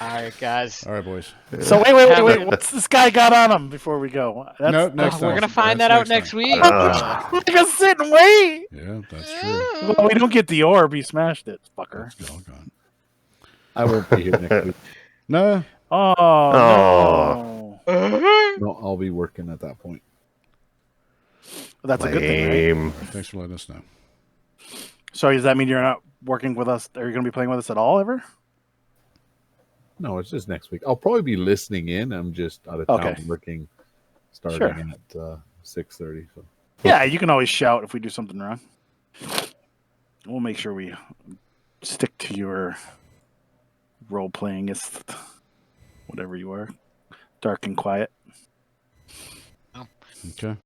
All right, guys. All right, boys. So wait. What's this guy got on him before we go? That's, Nope, next time. We're gonna find That's that out next time. week. We're gonna sit and wait. Yeah, that's true. Well, we don't get the orb. He smashed it, fucker. It's all gone. I won't be here next week. No, Oh, Oh. no. No, I'll be working at that point. That's a good thing, right? Lame. thanks for letting us know. So does that mean you're not working with us? Are you going to be playing with us at all ever? No, it's just next week. I'll probably be listening in. I'm just out of town Okay. working, starting Sure. at 6:30. So Yeah, you can always shout if we do something wrong. We'll make sure we stick to your role playingist, whatever you are, dark and quiet. Okay.